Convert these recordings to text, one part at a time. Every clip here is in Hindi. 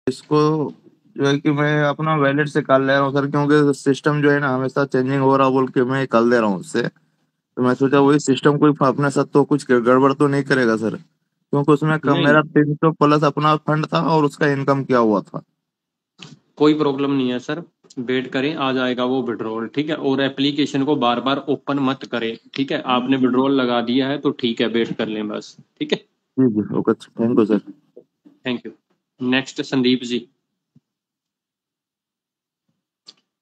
इसको जो है कि मैं अपना वैलेट से कर ले रहा हूँ सर, क्योंकि सिस्टम जो है ना हमेशा चेंजिंग हो रहा बोल के मैं कर ले रहा हूँ उससे। तो मैं सोचा वही सिस्टम कोई अपने साथ तो कुछ गड़बड़ तो नहीं करेगा सर, क्योंकि उसमें नहीं, मेरा 300 प्लस अपना फंड था और उसका इनकम किया हुआ था। कोई प्रॉब्लम नहीं है सर। वेट करें, आ जाएगा वो विड्रॉल, ठीक है। और एप्लीकेशन को बार बार ओपन मत करें, ठीक है। आपने विड्रॉल लगा दिया है तो ठीक है, वेट कर लें बस, ठीक है। जी जी okay, thank you sir. Thank you. Next Sandeep ji,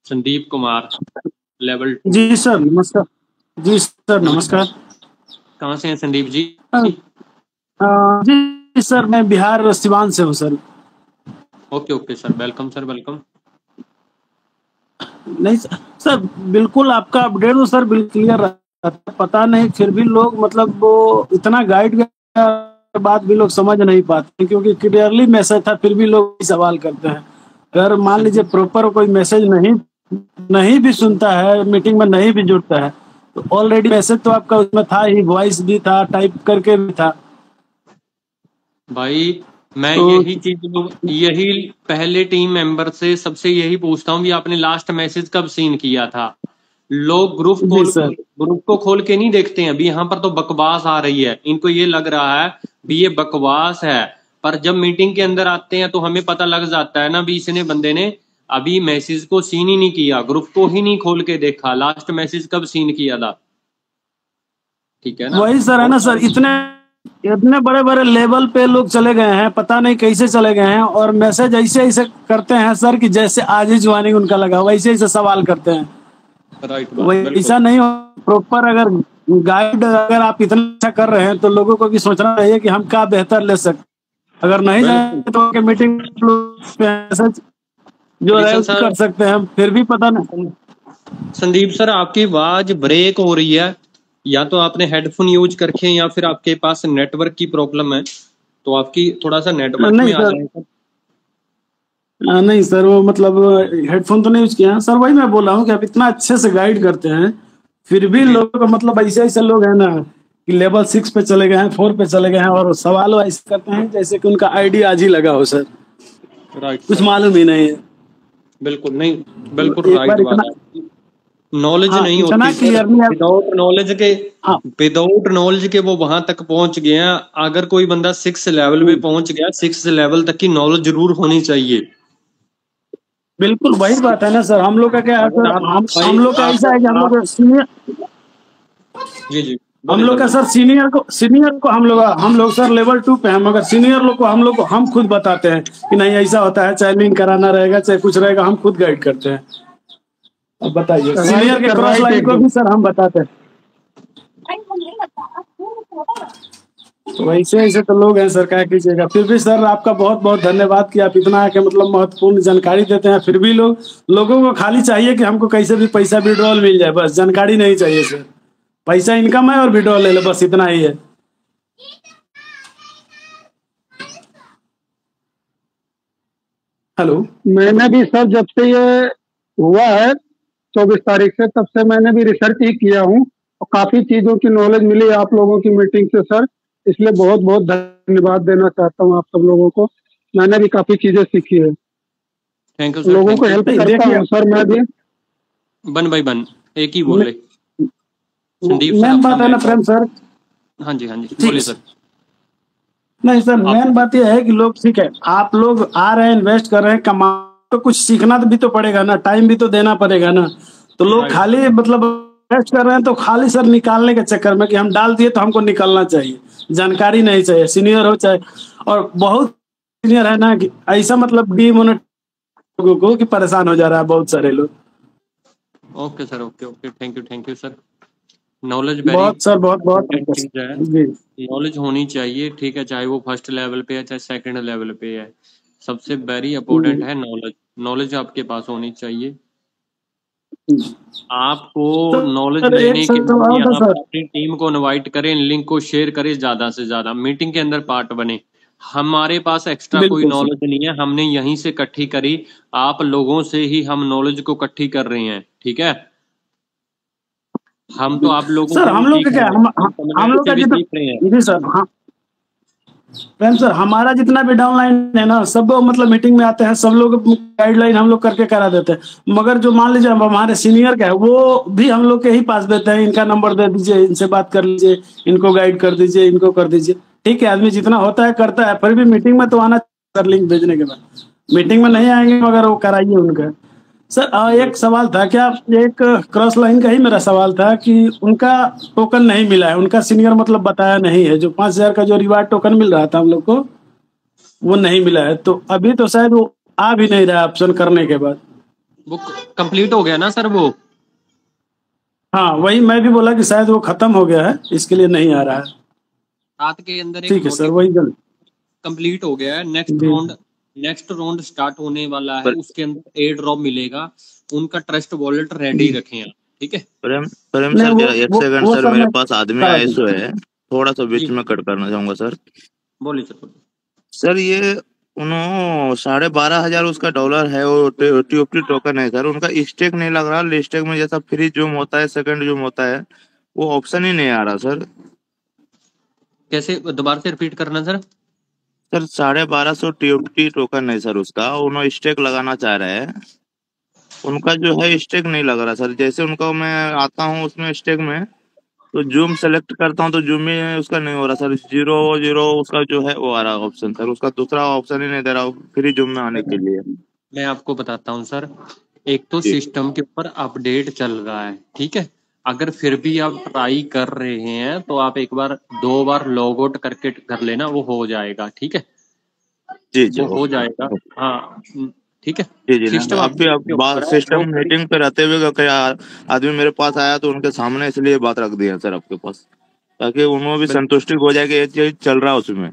Sandeep Kumar, level 2। जी सर नमस्कार। जी सर नमस्कार। कहाँ से हैं संदीप जी? जी सर मैं बिहार सिवान से हूँ sir. Okay okay sir, welcome sir, welcome. नहीं सर बिल्कुल आपका अपडेट तो सर बिल्कुल क्लियर रहता है। पता नहीं फिर भी लोग मतलब वो इतना गाइड के बाद भी लोग समझ नहीं पाते, क्योंकि क्लियरली मैसेज था फिर भी लोग सवाल करते हैं। अगर मान लीजिए प्रॉपर कोई मैसेज नहीं नहीं भी सुनता है, मीटिंग में नहीं भी जुड़ता है, तो ऑलरेडी मैसेज तो आपका उसमें था ही, वॉइस भी था, टाइप करके भी था। भाई मैं तो यही पहले टीम मेंबर से सबसे यही पूछता हूँ कि आपने लास्ट मैसेज कब सीन किया था। लोग जी सर ग्रुप को खोल के नहीं देखते हैं। अभी यहाँ पर तो बकवास आ रही है, इनको ये लग रहा है भी ये बकवास है। पर जब मीटिंग के अंदर आते हैं तो हमें पता लग जाता है ना भी इसने बंदे ने अभी मैसेज को सीन ही नहीं किया, ग्रुप को ही नहीं खोल के देखा, लास्ट मैसेज कब सीन किया था, ठीक है ना। वही सर है और ना सर, इतने इतने बड़े बड़े लेवल पे लोग चले गए हैं, पता नहीं कैसे चले गए हैं, और मैसेज ऐसे ऐसे करते हैं सर कि जैसे आज ही ज्वाइनिंग उनका लगा, वैसे ऐसे सवाल करते हैं। राइट तो बात, बिल्कुल। वैसा नहीं हो। प्रॉपर अगर गाइड अगर आप इतना अच्छा कर रहे हैं तो लोगों को भी सोचना चाहिए कि हम क्या बेहतर ले सकते। अगर नहीं बिल्कुल जाए तो मीटिंग मैसेज जो है कृष्ण उसको सर, कर सकते हैं हम, फिर भी पता नहीं। संदीप सर आपकी आवाज ब्रेक हो रही है। या तो आपने हेडफोन यूज करके हैं या फिर आपके पास नेटवर्क की प्रॉब्लम है, तो आपकी थोड़ा सा नेटवर्क नहीं में आ सर, जाए सर। नहीं सर वो मतलब हेडफोन तो नहीं यूज किया है सर। वही मैं बोल रहा हूँ कि आप इतना अच्छे से गाइड करते हैं, फिर भी जी लोगों को मतलब ऐसे ऐसे लोग हैं ना कि लेवल 6 पे चले गए हैं, 4 पे चले गए हैं, और सवाल ऐसे करते हैं जैसे कि उनका आईडी आज ही लगा हो सर। राइट कुछ सर, मालूम ही नहीं है। बिल्कुल नहीं, तो बिल्कुल एक राइट बार बात इतना, है। नॉलेज हाँ नहीं इतना होती सर। क्लियरली आप, हाँ विदाउट नॉलेज के वो वहां तक पहुंच गए हैं। अगर कोई बंदा 6 लेवल पे पहुंच गया, 6 लेवल तक की नॉलेज जरूर होनी चाहिए। बिल्कुल वही बात है ना सर। हम लोग का क्या है अगर सर, आप हम भाई लोग का ऐसा है कि हम आप लोग सीनियर, जी जी, हम बोलिए लोग सर, का बोलिए। सर सीनियर को हम लोग सर लेवल 2 पे हैं, मगर सीनियर लोग को हम खुद बताते हैं कि नहीं ऐसा होता है, चाहे लिंक कराना रहेगा चाहे कुछ रहेगा, हम खुद गाइड करते हैं। अब बताइए, राइट सीनियर के सर, क्रॉस राइट लाइन को एकदम। भी सर हम बताते हैं। तो वैसे ऐसे तो लोग हैं सर, क्या कीजिएगा। फिर भी सर आपका बहुत बहुत धन्यवाद कि आप इतना आके मतलब महत्वपूर्ण जानकारी देते हैं। फिर भी लोगों को खाली चाहिए कि हमको कैसे भी पैसा विड्रॉल मिल जाए, बस जानकारी नहीं चाहिए सर। पैसा इनकम है और विड्रॉल ले लो, बस इतना ही है। हेलो। मैंने भी सर जब से ये हुआ है 24 तारीख से, तब से मैंने भी रिसर्च ही किया हूँ, और काफी चीजों की नॉलेज मिली आप लोगों की मीटिंग से सर। इसलिए बहुत बहुत धन्यवाद देना चाहता हूँ आप सब लोगों को। मैंने भी काफी चीजें सीखी है, थैंक यू सर, लोगों को थैंक यू। हेल्प नहीं करता देखिए, हूँ सर मैं भी। बन भाई बन, एक ही बोले। संदीप सर मेन आपका बात है ना माइक प्रेम ऑफ। सर। हाँ जी, हाँ जी, ठीक है बोलिए सर। सर। नहीं सर, आप मेन बात यह है कि लोग, ठीक है आप लोग आ रहे हैं, इन्वेस्ट कर रहे हैं, कमा, तो कुछ सीखना भी तो पड़ेगा ना, टाइम भी तो देना पड़ेगा ना। तो लोग राइट खाली मतलब इन्वेस्ट कर रहे हैं तो खाली सर निकालने के चक्कर में कि हम डाल दिए तो हमको निकलना चाहिए, जानकारी नहीं चाहिए, सीनियर हो चाहे। और बहुत सीनियर है ना कि ऐसा मतलब डीमोनेट लोगों को कि परेशान हो जा रहा है बहुत सारे लोग। Okay sir, okay okay, thank you sir. Knowledge very बहुत सर, बहुत इंपॉर्टेंट बहुत चीज है। जी। नॉलेज होनी चाहिए, ठीक है, चाहे वो फर्स्ट लेवल पे है चाहे सेकंड लेवल पे है। सबसे वेरी इंपॉर्टेंट है नॉलेज। नॉलेज आपके पास होनी चाहिए। आपको नॉलेज सर एक लेने के लिए सवाल था यहाँ सर। पर अपनी टीम को इनवाइट करें, लिंक को शेयर करें, ज्यादा से ज्यादा मीटिंग के अंदर पार्ट बने। हमारे पास एक्स्ट्रा कोई बिल्कुल सर। नॉलेज नहीं है, हमने यहीं से इकट्ठी करी। आप लोगों से ही हम नॉलेज को इकट्ठी कर रहे हैं, ठीक है। हम तो आप लोगों सर से भी हम लोग का सीख क्या, रहे हैं, हम हम कम्युनिटी लोग से का भी जितना, सीख रहे हैं। जी सर हाँ, प्रेम सर, हमारा जितना भी डाउनलाइन है ना, सब मतलब मीटिंग में आते हैं, सब लोग गाइडलाइन हम लोग करके करा देते हैं। मगर जो मान लीजिए हमारे सीनियर का है, वो भी हम लोग के ही पास देते हैं, इनका नंबर दे दीजिए, इनसे बात कर लीजिए, इनको गाइड कर दीजिए, इनको कर दीजिए। ठीक है, आदमी जितना होता है करता है, फिर भी मीटिंग में तो आना सर, लिंक भेजने के बाद। मीटिंग में नहीं आएंगे मगर वो कराइए उनका। सर एक सवाल था, क्या एक क्रॉस लाइन का ही मेरा सवाल था कि उनका टोकन नहीं मिला है, उनका सीनियर मतलब बताया नहीं है, जो 5,000 का जो रिवार्ड टोकन मिल रहा था हम लोग को, वो नहीं मिला है। तो अभी तो शायद वो आ भी नहीं रहा है ऑप्शन करने के बाद। वो कंप्लीट हो गया ना सर वो? हाँ, वही मैं भी बोला कि शायद वो खत्म हो गया है, इसके लिए नहीं आ रहा है। रात के अंदर ठीक है सर, वही जल्द कंप्लीट हो गया है। नेक्स्ट राउंड स्टार्ट होने वाला है, उसके अंदर एयर ड्रॉप मिलेगा। उनका ट्रस्ट वॉलेट रेडी रखें आप, ठीक है? प्रेम सर, जरा एक सेकंड सर, मेरे पास आदमी आए सो है, थोड़ा सा बीच में कट करना चाहूंगा सर। बोलिए सर। सर ये उन्होंने 12,500 उसका डॉलर है, वो TOP टोकन है सर, उनका स्टेक नहीं लग रहा। स्टेक में जैसा फ्री जूम होता है, सेकंड जूम होता है, वो ऑप्शन ही नहीं आ रहा सर। कैसे, दोबारा से रिपीट करना सर? सर 1250 TOP टोकन है सर उसका, उन्होंने स्टेक लगाना चाह रहे हैं, उनका जो है स्टेक नहीं लग रहा सर। जैसे उनका मैं आता हूँ उसमें स्टेक में, तो जूम सेलेक्ट करता हूँ तो जूम में उसका नहीं हो रहा सर। 0 उसका जो है वो आ रहा ऑप्शन सर, उसका दूसरा ऑप्शन ही नहीं दे रहा फ्री जूम में आने के लिए। मैं आपको बताता हूँ सर, एक तो सिस्टम के ऊपर अपडेट चल रहा है, ठीक है? अगर फिर भी आप ट्राई कर रहे हैं तो आप एक बार 2 बार लॉग आउट करके कर लेना, वो हो जाएगा, ठीक है? जी वो हो जाएगा, हाँ ठीक है। जी सिस्टम सिस्टम मीटिंग पे रहते हुए क्या आदमी मेरे पास आया तो उनके सामने इसलिए बात रख दी है सर आपके पास, ताकि उन्होंने भी संतुष्टि हो जाए कि ये चीज चल रहा है उसमें।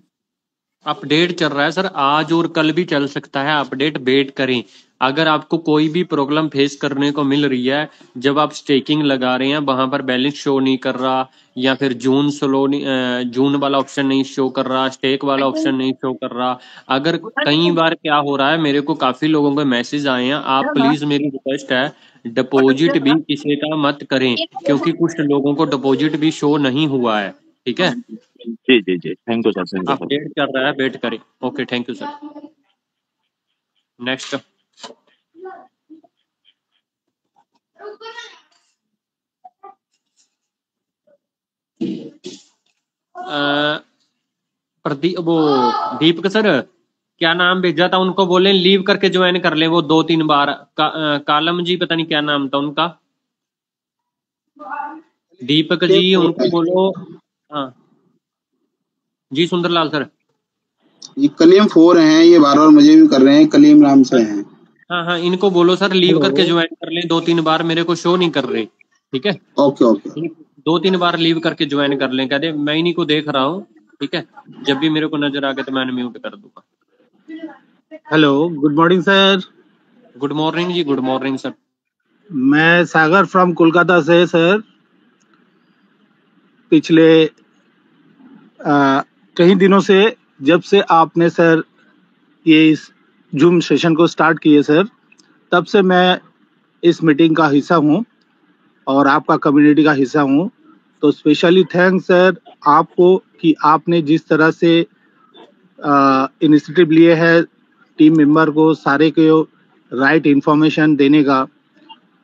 अपडेट चल रहा है सर, आज और कल भी चल सकता है अपडेट, वेट करें। अगर आपको कोई भी प्रॉब्लम फेस करने को मिल रही है, जब आप स्टेकिंग लगा रहे हैं वहां पर बैलेंस शो नहीं कर रहा, या फिर जून वाला ऑप्शन नहीं शो कर रहा, स्टेक वाला ऑप्शन नहीं शो कर रहा, अगर कई बार क्या हो रहा है, मेरे को काफी लोगों के मैसेज आए हैं, आप प्लीज, मेरी रिक्वेस्ट है, डिपॉजिट भी किसी का मत करें, क्योंकि कुछ लोगों को डिपॉजिट भी शो नहीं हुआ है, ठीक है? जी थैंक यू सर। अपडेट कर रहा है, वेट करें। Okay, thank you sir. Next Pradeep, वो दीपक सर, क्या नाम भेजा था उनको, बोले लीव करके ज्वाइन कर ले वो 2-3 बार। कालम जी, पता नहीं क्या नाम था उनका, दीपक जी, उनको बोलो। हाँ जी, सुंदरलाल सर। ये कलीम 4 हैं, ये बार बार मुझे भी कर रहे हैं, कलीम नाम से हैं। हाँ, इनको बोलो सर लीव करके ज्वाइन कर ले, 2-3 बार मेरे को शो नहीं कर रहे, ठीक है? ओके 2-3 बार लीव करके ज्वाइन कर लें, कहते मैं इन्हीं को देख रहा हूँ, ठीक है? जब भी मेरे को नजर आ गया तो मैं अनम्यूट कर दूंगा। Hello, good morning sir. Good morning जी, गुड मॉर्निंग सर। मैं सागर फ्रॉम कोलकाता से सर। पिछले कई दिनों से, जब से आपने सर ये इस जूम सेशन को स्टार्ट किए सर, तब से मैं इस मीटिंग का हिस्सा हूँ और आपका कम्युनिटी का हिस्सा हूँ। तो स्पेशली थैंक्स सर आपको कि आपने जिस तरह से इनिशिएटिव लिए है टीम मेंबर को सारे को राइट इंफॉर्मेशन देने का,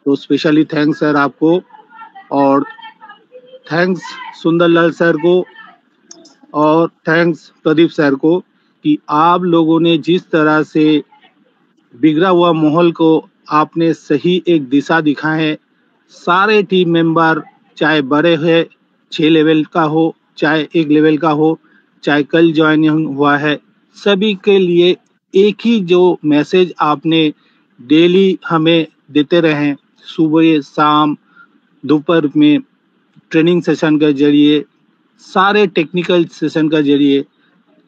तो स्पेशली थैंक्स सर आपको। और थैंक्स सुंदरलाल सर को और थैंक्स प्रदीप सर को कि आप लोगों ने जिस तरह से बिगड़ा हुआ माहौल को आपने सही एक दिशा दिखाए है। सारे टीम मेंबर, चाहे बड़े है 6 लेवल का हो, चाहे 1 लेवल का हो, चाहे कल ज्वाइनिंग हुआ है, सभी के लिए एक ही जो मैसेज आपने डेली हमें देते रहे, सुबह शाम दोपहर में ट्रेनिंग सेशन के जरिए, सारे टेक्निकल सेशन का जरिए,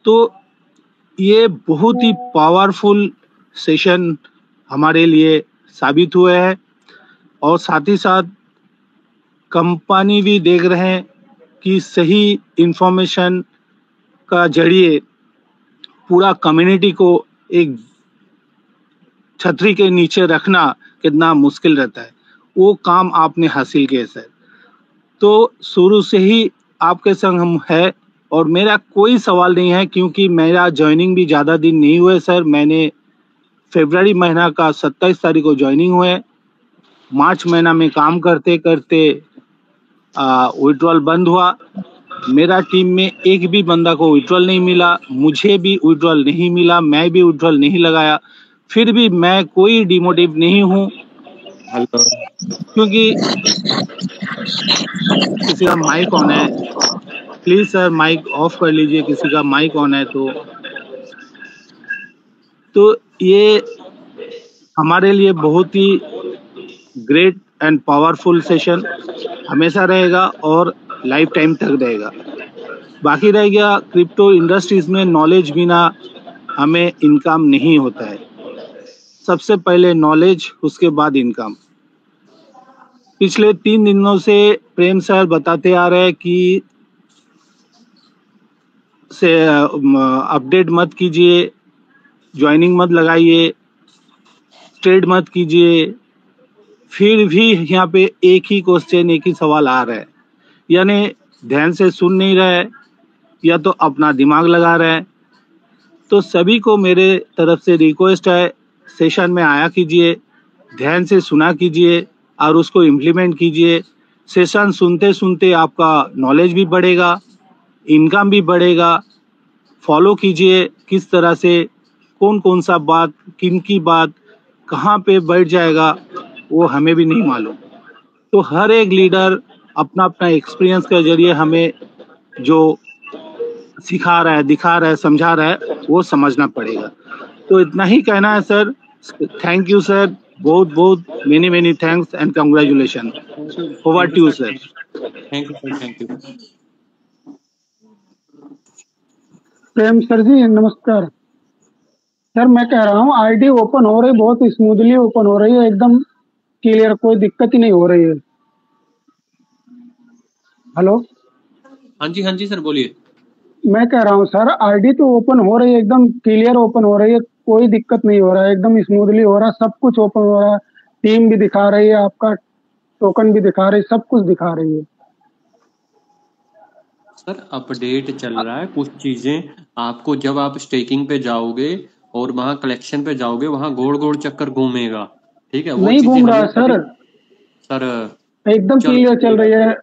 तो ये बहुत ही पावरफुल सेशन हमारे लिए साबित हुए हैं। और साथ ही साथ कंपनी भी देख रहे हैं कि सही इंफॉर्मेशन का जरिए पूरा कम्युनिटी को एक छतरी के नीचे रखना कितना मुश्किल रहता है, वो काम आपने हासिल किया सर। तो शुरू से ही आपके संग हम है और मेरा कोई सवाल नहीं है, क्योंकि मेरा ज्वाइनिंग भी ज़्यादा दिन नहीं हुए सर। मैंने फरवरी महीना का 27 तारीख को ज्वाइनिंग हुए। मार्च महीना में काम करते करते विड्रॉल बंद हुआ। मेरा टीम में एक भी बंदा को विड्रॉल नहीं मिला, मुझे भी विड्रॉल नहीं मिला, मैं भी विड्रॉल नहीं लगाया। फिर भी मैं कोई डिमोटिव नहीं हूँ, क्योंकि किसी का माइक ऑन है, प्लीज सर माइक ऑफ कर लीजिए, किसी का माइक ऑन है तो ये हमारे लिए बहुत ही ग्रेट एंड पावरफुल सेशन हमेशा रहेगा और लाइफ टाइम तक रहेगा। बाकी रह गया क्रिप्टो इंडस्ट्रीज में नॉलेज बिना हमें इनकम नहीं होता है। सबसे पहले नॉलेज, उसके बाद इनकम। पिछले 3 दिनों से प्रेम सर बताते आ रहे हैं कि से अपडेट मत कीजिए, ज्वाइनिंग मत लगाइए, ट्रेड मत कीजिए। फिर भी यहाँ पे एक ही क्वेश्चन, एक ही सवाल आ रहा है, यानी ध्यान से सुन नहीं रहे या तो अपना दिमाग लगा रहे हैं। तो सभी को मेरे तरफ से रिक्वेस्ट है, सेशन में आया कीजिए, ध्यान से सुना कीजिए और उसको इम्प्लीमेंट कीजिए। सेशन सुनते सुनते आपका नॉलेज भी बढ़ेगा, इनकम भी बढ़ेगा। फॉलो कीजिए किस तरह से, कौन कौन सा बात, किन की बात कहाँ पे बैठ जाएगा वो हमें भी नहीं मालूम। तो हर एक लीडर अपना अपना एक्सपीरियंस के जरिए हमें जो सिखा रहा है, दिखा रहा है, समझा रहा है, वो समझना पड़ेगा। तो इतना ही कहना है सर। थैंक यू सर, बहुत बहुत many thanks and congratulation. Over to you sir. Thank you sir, thank you. Prem sir ji नमस्कार। सर मैं कह रहा हूँ आईडी ओपन हो रही, बहुत स्मूथली ओपन हो रही है, एकदम क्लियर, कोई दिक्कत ही नहीं हो रही है। हेलो, हाँ जी सर बोलिए। मैं कह रहा हूँ सर आईडी तो ओपन हो रही है, एकदम क्लियर ओपन हो रही है, कोई दिक्कत नहीं हो रहा है, एकदम स्मूथली हो रहा है, सब कुछ ओपन हो रहा है। टीम भी दिखा रही है, आपका टोकन भी दिखा रही है, सब कुछ दिखा रही है। सर अपडेट चल रहा है, कुछ चीजें आपको जब आप स्टेकिंग पे जाओगे और वहां कलेक्शन पे जाओगे, वहां गोल चक्कर घूमेगा, ठीक है? वो नहीं चीजें घूम रहा है हमें सर, सर एकदम क्लियर चल रही है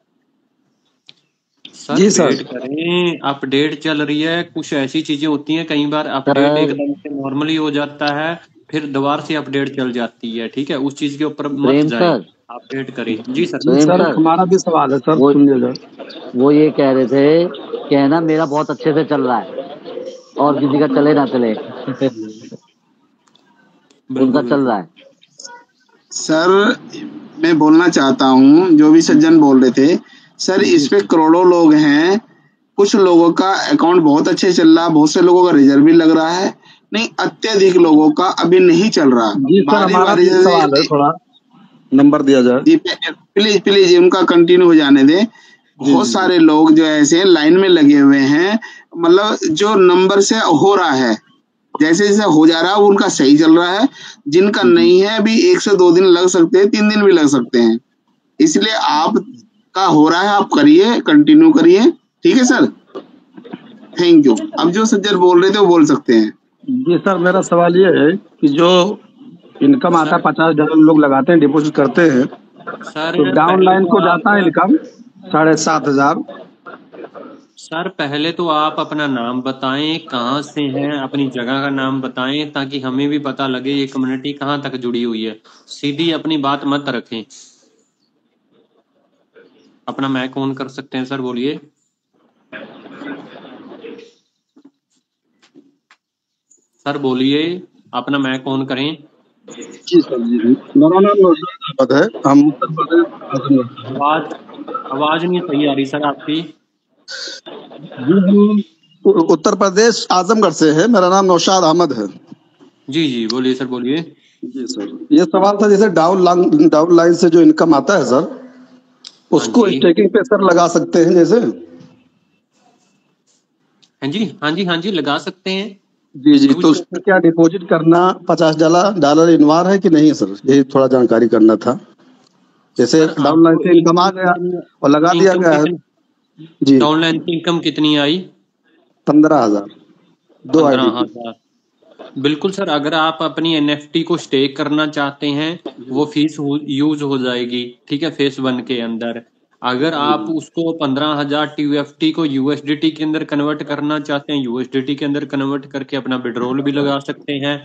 सर। वेट करें, अपडेट चल रही है। कुछ ऐसी चीजें होती हैं, कई बार अपडेट एकदम से नॉर्मली हो जाता है, फिर दोबारा से अपडेट चल जाती है, ठीक है? उस चीज के ऊपर मत जाए, अपडेट करें। जी सर। सर हमारा भी सवाल है सर, सुनिएगा। वो ये कह रहे थे कि है ना मेरा बहुत अच्छे से चल रहा है और किसी का चले ना चले उनका चल रहा है। सर मैं बोलना चाहता हूँ, जो भी सज्जन बोल रहे थे सर, इस पे करोड़ों लोग हैं, कुछ लोगों का अकाउंट बहुत अच्छे चल रहा है, बहुत से लोगों का रिजल्ट भी लग रहा है, नहीं अत्यधिक लोगों का अभी नहीं चल रहा। जी सर, हमारा भी सवाल है, थोड़ा नंबर दिया जाए। प्लीज उनका कंटिन्यू हो जाने दें। बहुत सारे लोग जो ऐसे लाइन में लगे हुए हैं, मतलब जो नंबर से हो रहा है, जैसे जैसे हो जा रहा है उनका सही चल रहा है, जिनका नहीं है अभी 1 से 2 दिन लग सकते हैं, 3 दिन भी लग सकते हैं। इसलिए आप का हो रहा है, आप करिए, कंटिन्यू करिए, ठीक है सर। Thank you. अब जो सज्जन बोल रहे थे वो बोल सकते हैं। जी सर, मेरा सवाल ये है कि जो इनकम आता है $50 लोग लगाते हैं, डिपॉजिट करते हैं, तो डाउन लाइन को जाता है इनकम 7,500। सर पहले तो आप अपना नाम बताएं, कहाँ से हैं, अपनी जगह का नाम बताएं, ताकि हमें भी पता लगे ये कम्युनिटी कहाँ तक जुड़ी हुई है। सीधी अपनी बात मत रखें। अपना माइक ऑन कर सकते हैं सर, बोलिए। सर बोलिए, अपना माइक ऑन करें। जी सर, जी मेरा नाम नौशाद है, हम उत्तर प्रदेश। आवाज नहीं सही आ रही सर आपकी। जी हम उत्तर प्रदेश आजमगढ़ से है, मेरा नाम नौशाद अहमद है। जी बोलिए सर, बोलिए। जी सर, ये सवाल था, जैसे डाउन लाइन से जो इनकम आता है सर, उसको स्टेकिंग पे सर लगा सकते हैं जैसे? हाँ जी लगा सकते हैं। जी तो उसमें क्या डिपॉजिट करना $50 इनवार है कि नहीं सर? यही थोड़ा जानकारी करना था। जैसे डाउन लाइन से इनकम आ गया और लगा दिया गया है। जी, डाउन लाइन की इनकम कितनी आई? 15,000 2 आईडी की। 15,000 बिल्कुल सर। अगर आप अपनी एनएफटी को स्टेक करना चाहते हैं वो फीस यूज हो जाएगी, ठीक है, फेस 1 के अंदर। अगर आप उसको 15,000 TUFT को USDT के अंदर कन्वर्ट करना चाहते हैं, USDT के अंदर कन्वर्ट करके अपना विड्रॉल भी लगा सकते हैं।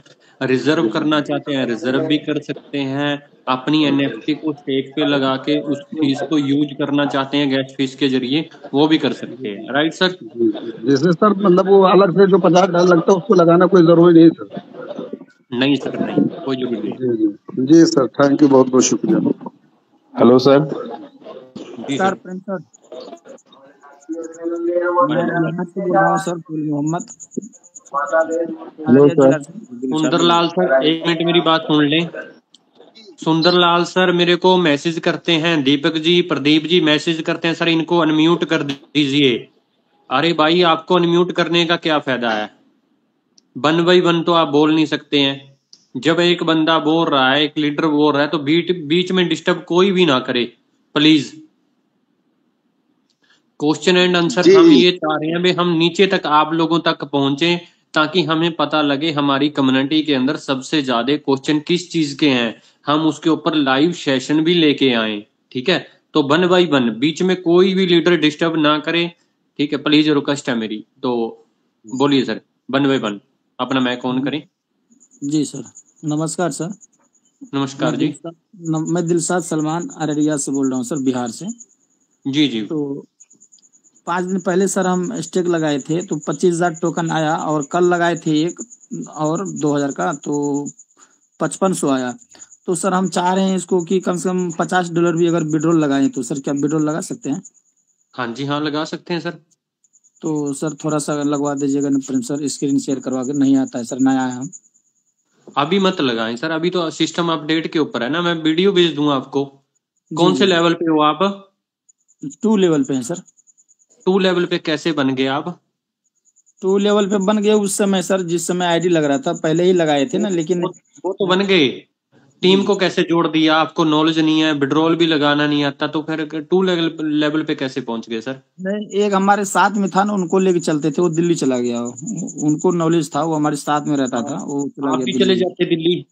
रिजर्व करना चाहते हैं, रिजर्व भी कर सकते हैं। अपनी एनएफटी को स्टेक पे लगा के उस फीस को यूज करना चाहते हैं गैस फीस के जरिए, वो भी कर सकते हैं। Right sir? जैसे सर मतलब वो अलग से जो $50 लगता है उसको लगाना कोई जरूरी नहीं सर? नहीं सर, नहीं, कोई जरूरी नहीं। जी सर, थैंक यू, बहुत बहुत शुक्रिया। Hello sir. जी सर सर। प्रेम सर, मैं यहाँ से बोल रहा हूँ सर, फुल मोहम्मद, हेलो अररिया जिला सर। से। सुंदरलाल सर, एक मिनट मेरी बात सुन लें। सुंदरलाल सर मेरे को मैसेज करते हैं, दीपक जी, प्रदीप जी मैसेज करते हैं, सर इनको अनम्यूट कर दीजिए। अरे भाई, आपको अनम्यूट करने का क्या फायदा है? 1 by 1 तो आप बोल नहीं सकते हैं। जब एक बंदा बोल रहा है, एक लीडर बोल रहा है, तो बीच में डिस्टर्ब कोई भी ना करे प्लीज। क्वेश्चन एंड आंसर जी हम जी ये चाह रहे हैं भाई, हम नीचे तक आप लोगों तक पहुंचे, ताकि हमें पता लगे हमारी कम्युनिटी के अंदर सबसे ज्यादा क्वेश्चन किस चीज के हैं, हम उसके ऊपर लाइव सेशन भी लेके आए। ठीक है, तो 1 by 1 बीच में कोई भी लीडर डिस्टर्ब ना करे, ठीक है, प्लीज रिक्वेस्ट है मेरी। तो बोलिए सर, 1 by 1 अपना माइक ऑन करें। जी सर, नमस्कार सर। नमस्कार जी। मैं दिलशाद सलमान अररिया से बोल रहा हूँ सर, बिहार से। जी जी। तो 5 दिन पहले सर हम स्टेक लगाए थे, तो 25,000 टोकन आया, और कल लगाए थे एक और 2,000 का, तो 5500 आया। तो सर हम चाह रहे हैं इसको कि कम से कम $50 भी अगर विड्रॉल लगाएं, तो सर क्या विड्रॉल लगा सकते हैं? हाँ जी, हाँ लगा सकते हैं सर। तो सर थोड़ा सा लगवा दीजिएगा ना प्रेम सर, स्क्रीन शेयर करवा के। नहीं आता है सर, नया है हम। अभी मत लगाएं सर, अभी तो सिस्टम अपडेट के ऊपर है ना। मैं वीडियो भेज दूंगा आपको। कौन से लेवल पे हो आप? 2 लेवल पे है सर। 2 लेवल पे कैसे बन गए आप? 2 लेवल पे बन गए उस समय सर, जिस समय आईडी लग रहा था, पहले ही लगाए थे ना, लेकिन वो तो बन गए। टीम को कैसे जोड़ दिया? आपको नॉलेज नहीं है, विड्रॉल भी लगाना नहीं आता, तो फिर 2 लेवल पे कैसे पहुंच गए सर? नहीं, एक हमारे साथ में था ना, उनको लेके चलते थे, वो दिल्ली चला गया। उनको नॉलेज था, वो हमारे साथ में रहता था, वो चला आप गया भी चले दिल्ली। जाते दिल्ली।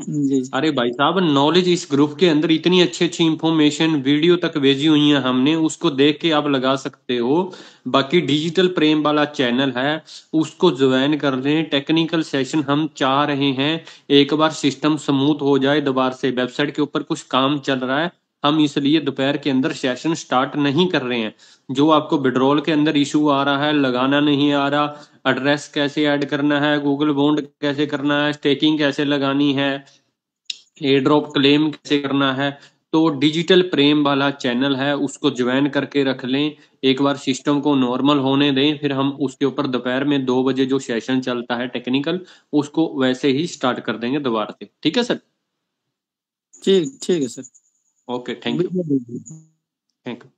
जी अरे भाई साहब, नॉलेज इस ग्रुप के अंदर इतनी अच्छी अच्छी इंफॉर्मेशन वीडियो तक भेजी हुई है हमने, उसको देख के आप लगा सकते हो। बाकी डिजिटल प्रेम वाला चैनल है, उसको ज्वाइन कर लें। टेक्निकल सेशन हम चाह रहे हैं, एक बार सिस्टम स्मूथ हो जाए। दोबारा से वेबसाइट के ऊपर कुछ काम चल रहा है, हम इसलिए दोपहर के अंदर सेशन स्टार्ट नहीं कर रहे हैं। जो आपको विड्रॉल के अंदर इशू आ रहा है, लगाना नहीं आ रहा, एड्रेस कैसे ऐड करना है, गूगल बॉन्ड कैसे करना है, स्टेकिंग कैसे लगानी है, एयर ड्रॉप क्लेम कैसे करना है, तो डिजिटल प्रेम वाला चैनल है, उसको ज्वाइन करके रख लें। एक बार सिस्टम को नॉर्मल होने दें, फिर हम उसके ऊपर दोपहर में 2 बजे जो सेशन चलता है टेक्निकल, उसको वैसे ही स्टार्ट कर देंगे दोबारा से। ठीक है सर? ठीक है sir. Okay, thank you, thank you.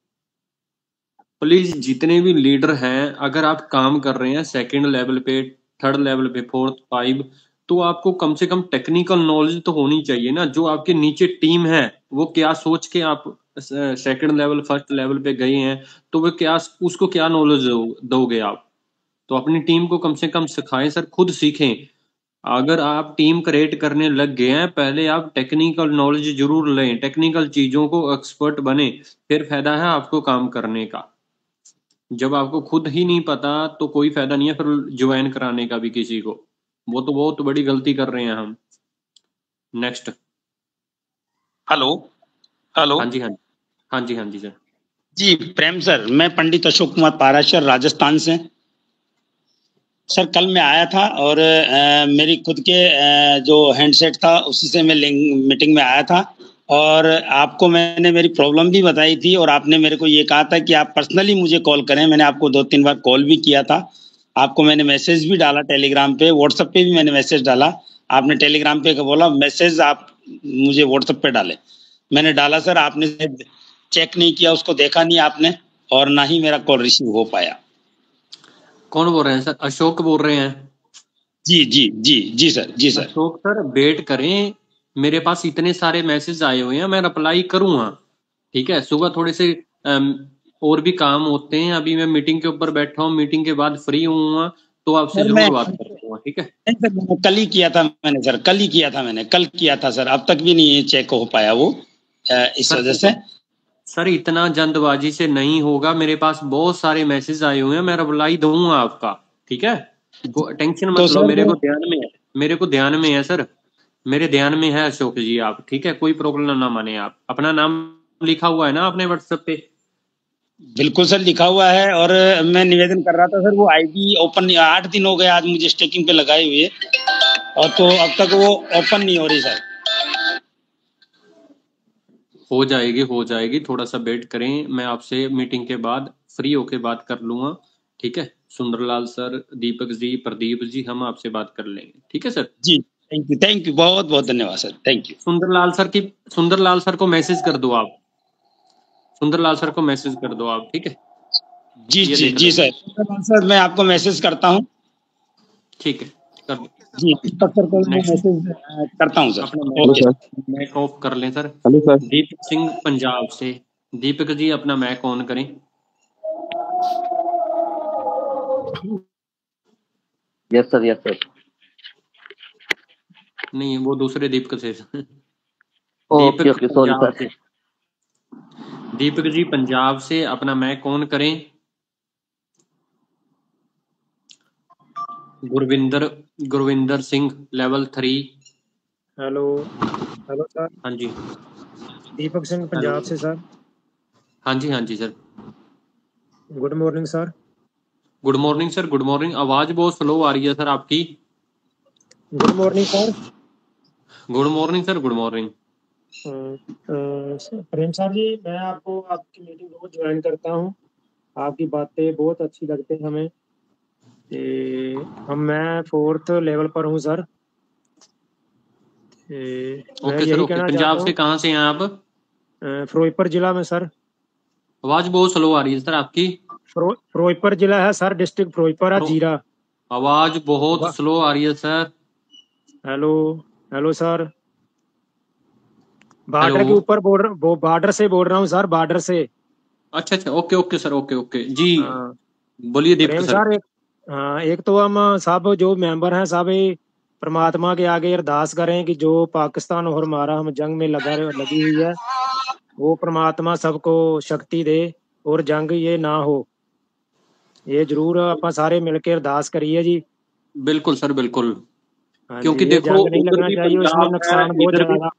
Please जितने भी लीडर हैं, अगर आप काम कर रहे हैं 2nd लेवल पे, 3rd लेवल पे, 4th 5, तो आपको कम से कम टेक्निकल नॉलेज तो होनी चाहिए ना। जो आपके नीचे टीम है, वो क्या सोच के आप 2nd लेवल 1st लेवल पे गए हैं, तो वो क्या, उसको क्या नॉलेज दोगे आप? तो अपनी टीम को कम से कम सिखाएं सर, खुद सीखें। अगर आप टीम क्रिएट करने लग गए हैं, पहले आप टेक्निकल नॉलेज जरूर लें, टेक्निकल चीजों को एक्सपर्ट बने, फिर फायदा है आपको काम करने का। जब आपको खुद ही नहीं पता तो कोई फायदा नहीं है फिर ज्वाइन कराने का भी किसी को। वो तो बहुत बड़ी गलती कर रहे हैं हम। नेक्स्ट। Hello hello. हाँ जी, हाँ जी, हाँ जी, हाँ जी सर। जी प्रेम सर, मैं पंडित अशोक कुमार पाराशर राजस्थान से। सर कल मैं आया था और मेरी खुद के जो हैंडसेट था उसी से मैं मीटिंग में आया था, और आपको मैंने मेरी प्रॉब्लम भी बताई थी, और आपने मेरे को ये कहा था कि आप पर्सनली मुझे कॉल करें। मैंने आपको 2-3 बार कॉल भी किया था, आपको मैंने मैसेज भी डाला टेलीग्राम पे, व्हाट्सएप पे भी मैंने मैसेज डाला। आपने टेलीग्राम पे बोला मैसेज आप मुझे व्हाट्सएप पे डाले, मैंने डाला सर, आपने चेक नहीं किया, उसको देखा नहीं आपने, और ना ही मेरा कॉल रिसीव हो पाया। कौन बोल रहे हैं सर? अशोक बोल रहे हैं? जी जी जी जी सर, जी सर। अशोक सर वेट करें, मेरे पास इतने सारे मैसेज आए हुए हैं, मैं रिप्लाई करूंगा। ठीक है, सुबह थोड़े से और भी काम होते हैं। अभी मैं मीटिंग के ऊपर बैठा हूँ, मीटिंग के बाद फ्री हूँ तो आपसे सर मैं जरूर बात करूंगा, ठीक है? नहीं सर, मैंने कल ही किया था मैंने सर, कल ही किया था मैंने, कल किया था सर, अब तक भी नहीं चेक हो पाया वो इस सर वजह से। सर इतना जल्दबाजी से नहीं होगा, मेरे पास बहुत सारे मैसेज आए हुए हैं, मैं रिप्लाई दूंगा आपका, ठीक है? टेंशन मत तो लो, सर मेरे वो को ध्यान में है, मेरे को ध्यान में है सर, मेरे ध्यान में है अशोक जी आप, ठीक है? कोई प्रॉब्लम ना माने आप। अपना नाम लिखा हुआ है ना आपने व्हाट्सएप पे? बिल्कुल सर लिखा हुआ है, और मैं निवेदन कर रहा था सर, वो आईडी ओपन 8 दिन हो गए आज मुझे स्टेकिंग पे लगाए हुए, और तो अब तक वो ओपन नहीं हो रही सर। हो जाएगी, थोड़ा सा वेट करें, मैं आपसे मीटिंग के बाद फ्री होके बात कर लूंगा, ठीक है? सुंदरलाल सर, दीपक जी, प्रदीप जी, हम आपसे बात कर लेंगे, ठीक है सर? जी थैंक यू, बहुत बहुत धन्यवाद sir, thank you. Sundarlal sir को मैसेज कर दो आप, सुंदरलाल सर को मैसेज कर दो आप, ठीक है? जी सर मैं आपको मैसेज करता हूँ, ठीक है, कर दो जी दीपक सर को मैं मैसेज करता हूँ सर। अपना मैक ऑफ कर लें sir. Hello sir. Deepak Singh Punjab से, दीपक जी अपना मैक ऑन करें। Yes sir. नहीं, वो दूसरे दीपक से। Okay sorry Punjab sir. से, दीपक जी पंजाब से अपना मैक ऑन करें। Gurvinder Singh level 3। Hello sir. हाँ जी, दीपक सिंह पंजाब से सर। हाँ जी sir. Good morning sir. Good morning sir, good morning. आवाज बहुत स्लो आ रही है सर आपकी। Good morning sir. Good morning sir, good morning. Prem sir ji, मैं आपको आपकी मीटिंग रोज ज्वाइन करता हूँ, आपकी बातें बहुत अच्छी लगती है हमें। मैं 4th लेवल पर हूँ सर। मैं यही कहना पंजाब से कहाँ से हैं आप? फिरोजपुर जिला में सर। आवाज बहुत स्लो आ रही है सर आपकी। फिरोजपुर जिला है सर, डिस्ट्रिक्ट फिरोजपुर है, जीरा। आवाज बहुत स्लो आ रही है सर। Hello sir. बॉर्डर के ऊपर बॉर्डर से बोल रहा हूँ सर, बॉर्डर से। अच्छा ओके सर, ओके जी। बोलिए दीपक सर। एक तो हम सब जो मेंबर हैं सब परमात्मा के आगे अरदास करें कि जो पाकिस्तान और हमारा हम जंग में लगी हुई है, वो परमात्मा सबको शक्ति दे और जंग ये ना हो। ये जरूर आप सारे मिलकर अरदास करिए जी। बिल्कुल सर, बिल्कुल। क्योंकि देखो नहीं लगना चाहिए, इसमें नुकसान बहुत ज्यादा।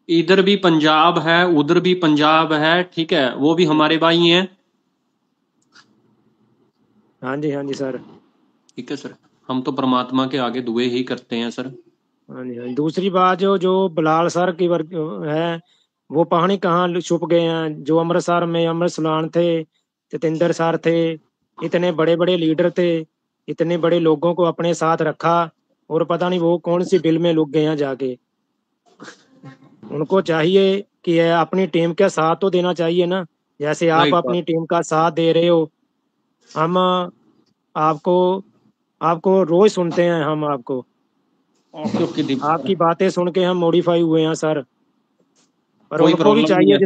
इधर भी पंजाब है, उधर भी पंजाब है, ठीक है? वो भी हमारे भाई हैं। हाँ जी सर। ठीक है सर, हम तो परमात्मा के आगे दुए ही करते हैं सर। हाँ जी। दूसरी बात जो बिलाल सर की है, वो पानी कहाँ छुप गए हैं। जो अमृतसर में अमृत सुलान थे, जतेंद्र सर थे, इतने बड़े बड़े लीडर थे, इतने बड़े लोगों को अपने साथ रखा, और पता नहीं वो कौन सी बिल में लुक गए हैं जाके। उनको चाहिए कि अपनी टीम के साथ तो देना चाहिए ना, जैसे आप अपनी टीम का साथ दे रहे हो। हम आपको रोज सुनते हैं, हम आपको आपकी बातें सुन के हम मॉडिफाई हुए हैं सर। पर उनको भी चाहिए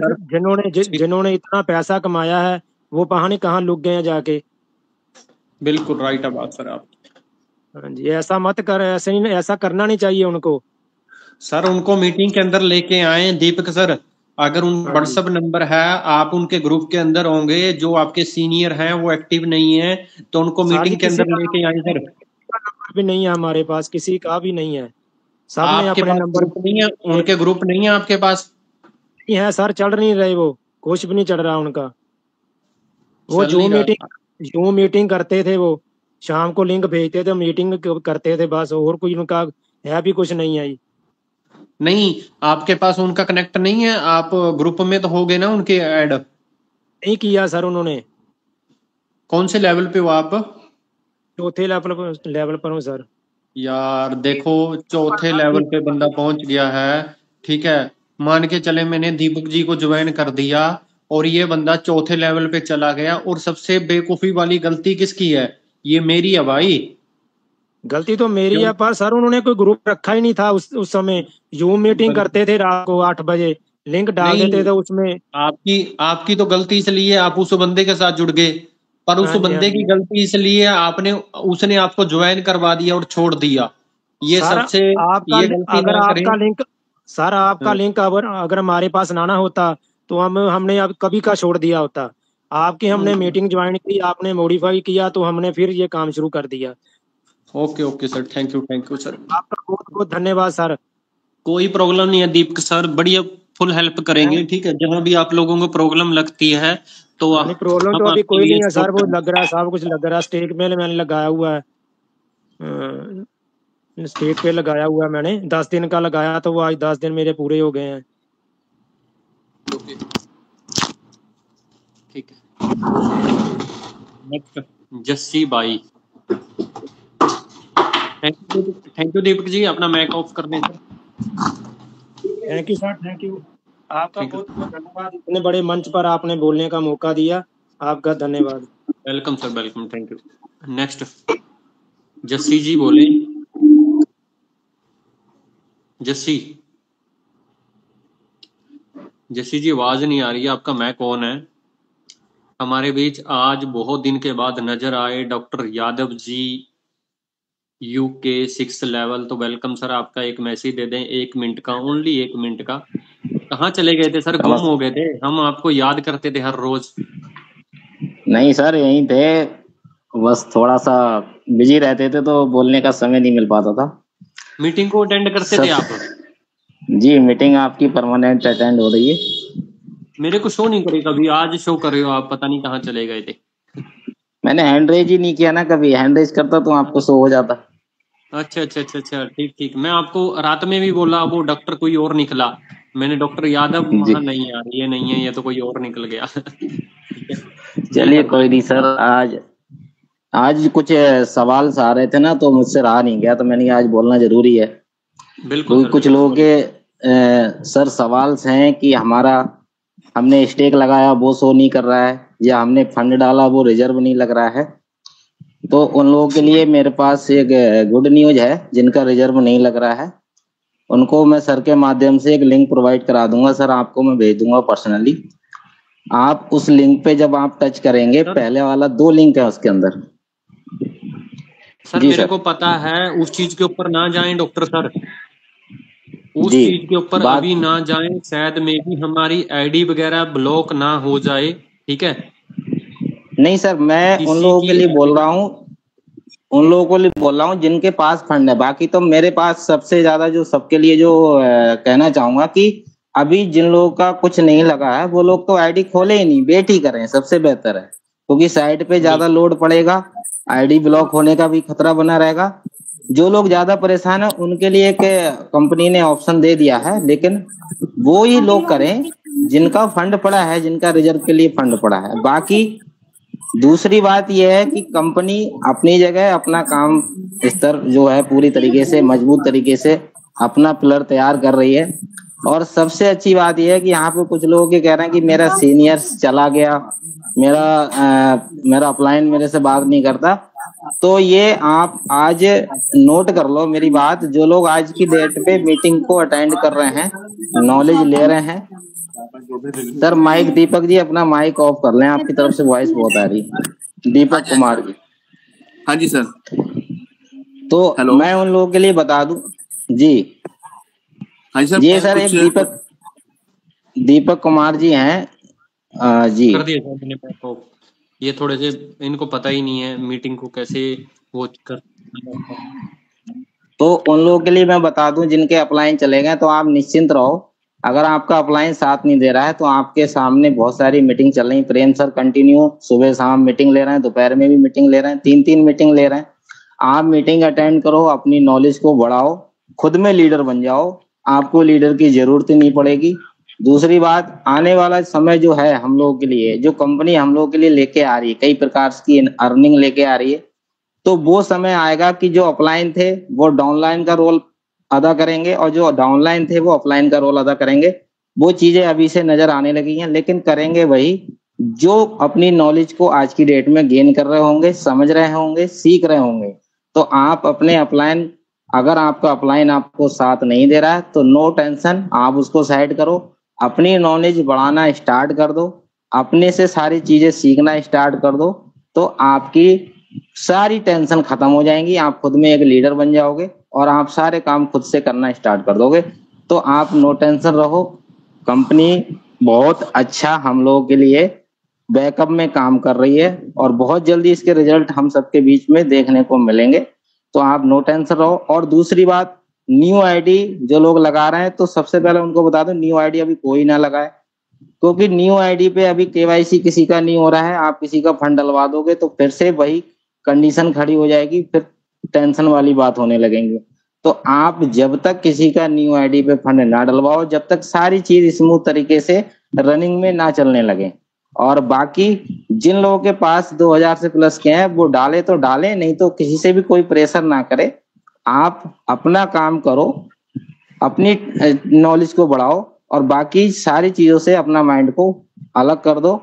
जिन्होंने इतना पैसा कमाया है, वो पानी कहाँ लुक गए हैं जाके। बिल्कुल राइट है बात सर आप। हाँ जी, ऐसा मत कर, ऐसा करना नहीं चाहिए उनको सर। उनको मीटिंग के अंदर लेके आए दीपक सर। अगर उन व्हाट्सएप नंबर है, आप उनके ग्रुप के अंदर होंगे, जो आपके सीनियर हैं वो एक्टिव नहीं है, तो उनको मीटिंग के अंदर लेके आए सर। भी नहीं है हमारे पास, किसी का भी नहीं है। सबने अपने नंबर नहीं है, उनके ग्रुप नहीं है आपके पास? नहीं है सर, चल नहीं रहे, वो कुछ भी नहीं चल रहा उनका। वो जो मीटिंग करते थे, वो शाम को लिंक भेजते थे, मीटिंग करते थे बस, और कोई उनका है भी कुछ नहीं है। नहीं, आपके पास उनका कनेक्ट नहीं है? आप ग्रुप में तो हो गए ना उनके ऐड? नहीं किया सर उन्होंने। कौन से लेवल पे हो आप? चौथे लेवल पर हूँ सर। यार देखो, चौथे लेवल पे बंदा पहुंच गया है, ठीक है? मान के चले मैंने दीपक जी को ज्वाइन कर दिया और ये बंदा चौथे लेवल पे चला गया, और सबसे बेवकूफी वाली गलती किसकी है? ये मेरी है भाई। गलती तो मेरी है, पर सर उन्होंने कोई ग्रुप रखा ही नहीं था उस समय। जूम मीटिंग करते थे रात को 8 बजे, लिंक डाल नहीं, देते तो उसमें आपकी तो गलती इसलिए आप उस बंदे के साथ जुड़ गए, पर उस हाँ जी हाँ बंदे की जी गलती इसलिए उसने आपको ज्वाइन करवा दिया और छोड़ दिया। ये सर सबसे आपका ये गलती अगर ना करें। आपका लिंक सर आपका हाँ, लिंक अगर हमारे पास ना होता तो हमने अब कभी का छोड़ दिया होता। आपकी हमने मीटिंग ज्वाइन की, आपने मॉडिफाई किया तो हमने फिर ये काम शुरू कर दिया। Okay okay sir, thank you sir. आपका बहुत बहुत धन्यवाद सर। कोई प्रॉब्लम नहीं है दीपक सर, बढ़िया फुल हेल्प करेंगे, ठीक है। जहाँ भी आप लोगों को प्रॉब्लम लगती है तो नहीं प्रॉब्लम तो हम अभी आपके कोई लिए नहीं है सर, वो stop लग रहा है सब कुछ लग रहा है। स्टेक में मैंने लगाया हुआ है, स्टेक पे लगाया हुआ है मैंने। 10 दिन का लगाया तो वो आज 10 दिन मेरे पूरे हो गए हैं। ठीक है। नेक्स्ट जस्सी बाई। थैंक यू दीपक जी, अपना मैक ऑफ कर दें sir. Thank you sir, thank you. आपका बहुत बहुत धन्यवाद, इतने बड़े मंच पर आपने बोलने का मौका दिया, आपका धन्यवाद। Welcome sir, welcome, thank you. Next Jassi ji बोले। जस्सी जी आवाज नहीं आ रही है, आपका मैक ऑन है। हमारे बीच आज बहुत दिन के बाद नजर आए doctor Yadav ji, UK 6 level. तो वेलकम सर, आपका एक मैसेज दे दें 1 मिनट का, ओनली 1 मिनट का। कहाँ चले गए थे सर, गुम हो गए थे, हम आपको याद करते थे हर रोज। नहीं सर यहीं थे, बस थोड़ा सा बिजी रहते थे तो बोलने का समय नहीं मिल पाता था। मीटिंग को अटेंड करते थे आप? जी मीटिंग आपकी परमानेंट अटेंड हो रही है। मेरे को शो नहीं करी कभी, आज शो कर रहे हो आप, पता नहीं कहाँ चले गए थे। मैंने हैंड रेज ही नहीं किया ना कभी, हैंड रेज करता तो आपको शो हो जाता। अच्छा, ठीक। मैं आपको रात में भी बोला, वो डॉक्टर कोई और निकला। मैंने डॉक्टर यादव वहाँ नहीं यार, ये नहीं है, ये तो कोई और निकल गया। चलिए कोई नहीं सर, आज कुछ सवाल आ रहे थे ना तो मुझसे रहा नहीं गया, तो मैंने आज बोलना जरूरी है। बिल्कुल कुछ लोगों के सर सवाल हैं कि हमने स्टेक लगाया वो शो नहीं कर रहा है, या हमने फंड डाला वो रिजर्व नहीं लग रहा है। तो उन लोगों के लिए मेरे पास एक गुड न्यूज है, जिनका रिजर्व नहीं लग रहा है उनको मैं सर के माध्यम से एक लिंक प्रोवाइड करा दूंगा। सर आपको मैं भेज दूंगा पर्सनली। आप उस लिंक पे जब आप टच करेंगे, पहले वाला 2 लिंक है उसके अंदर। सर मेरे को पता है, उस चीज के ऊपर ना जाएं डॉक्टर सर, उस चीज के ऊपर अभी ना जाएं, शायद में भी हमारी आईडी वगैरह ब्लॉक ना हो जाए, ठीक है। नहीं सर, मैं उन लोगों के लिए बोल रहा हूँ जिनके पास फंड है। बाकी तो मेरे पास सबसे ज्यादा जो सबके लिए जो कहना चाहूंगा कि अभी जिन लोगों का कुछ नहीं लगा है वो लोग तो आईडी खोले ही नहीं, वेट ही करें, सबसे बेहतर है। क्योंकि साइट पे ज्यादा लोड पड़ेगा, आईडी ब्लॉक होने का भी खतरा बना रहेगा। जो लोग ज्यादा परेशान है उनके लिए एक कंपनी ने ऑप्शन दे दिया है, लेकिन वो ही लोग करें जिनका फंड पड़ा है, जिनका रिजर्व के लिए फंड पड़ा है। बाकी दूसरी बात यह है कि कंपनी अपनी जगह अपना काम स्तर जो है पूरी तरीके से मजबूत तरीके से अपना पिलर तैयार कर रही है। और सबसे अच्छी बात यह है कि यहाँ पे कुछ लोग ये कह रहे हैं कि मेरा सीनियर चला गया, मेरा अपलाइन मेरे से बात नहीं करता। तो ये आप आज नोट कर लो मेरी बात, जो लोग आज की डेट पे मीटिंग को अटेंड कर रहे हैं, नॉलेज ले रहे हैं। सर माइक दीपक जी अपना माइक ऑफ कर लें, आपकी तरफ से वॉइस बहुत आ रही है। दीपक कुमार जी। हाँ जी सर। तो मैं उन लोगों के लिए बता दूं जी। हाँ सर, ये सर एक दीपक कुमार जी हैं जी। कर दिया सर मैंने को, ये थोड़े से इनको पता ही नहीं है मीटिंग को कैसे वो कर। तो उन लोगों के लिए मैं बता दूं जिनके अप्लाइन चले गए, तो आप निश्चिंत रहो। अगर आपका अप्लाइन साथ नहीं दे रहा है तो आपके सामने बहुत सारी मीटिंग चल रही। प्रेम सर कंटिन्यू सुबह शाम मीटिंग ले रहे हैं, दोपहर में भी मीटिंग ले रहे हैं, 3 मीटिंग ले रहे हैं। आप मीटिंग अटेंड करो, अपनी नॉलेज को बढ़ाओ, खुद में लीडर बन जाओ, आपको लीडर की जरूरत ही नहीं पड़ेगी। दूसरी बात, आने वाला समय जो है हम लोगों के लिए, जो कंपनी हम लोगों के लिए लेके आ रही है, कई प्रकार की अर्निंग लेके आ रही है, तो वो समय आएगा कि जो अपलाइन थे वो डाउनलाइन का रोल अदा करेंगे और जो डाउनलाइन थे वो अपलाइन का रोल अदा करेंगे। वो चीजें अभी से नजर आने लगी हैं, लेकिन करेंगे वही जो अपनी नॉलेज को आज की डेट में गेन कर रहे होंगे, समझ रहे होंगे, सीख रहे होंगे। तो आप अपने अपलाइन, अगर आपका अपलाइन आपको साथ नहीं दे रहा है तो नो टेंशन, आप उसको साइड करो। अपनी नॉलेज बढ़ाना स्टार्ट कर दो, अपने से सारी चीजें सीखना स्टार्ट कर दो, तो आपकी सारी टेंशन खत्म हो जाएंगी। आप खुद में एक लीडर बन जाओगे और आप सारे काम खुद से करना स्टार्ट कर दोगे। तो आप नो टेंशन रहो। कंपनी बहुत अच्छा हम लोगों के लिए बैकअप में काम कर रही है और बहुत जल्दी इसके रिजल्ट हम सबके बीच में देखने को मिलेंगे। तो आप नो टेंशन रहो। और दूसरी बात, न्यू आईडी जो लोग लगा रहे हैं, तो सबसे पहले उनको बता दो न्यू आईडी अभी कोई ना लगाए, क्योंकि न्यू आईडी पे अभी केवाईसी किसी का नहीं हो रहा है। आप किसी का फंड डलवा दोगे तो फिर से वही कंडीशन खड़ी हो जाएगी, फिर टेंशन वाली बात होने लगेंगी। तो आप जब तक किसी का न्यू आईडी पे फंड ना डलवाओ, जब तक सारी चीज स्मूथ तरीके से रनिंग में ना चलने लगे। और बाकी जिन लोगों के पास 2000 से प्लस के हैं वो डाले तो डाले, नहीं तो किसी से भी कोई प्रेशर ना करे। आप अपना काम करो, अपनी नॉलेज को बढ़ाओ और बाकी सारी चीजों से अपना माइंड को अलग कर दो।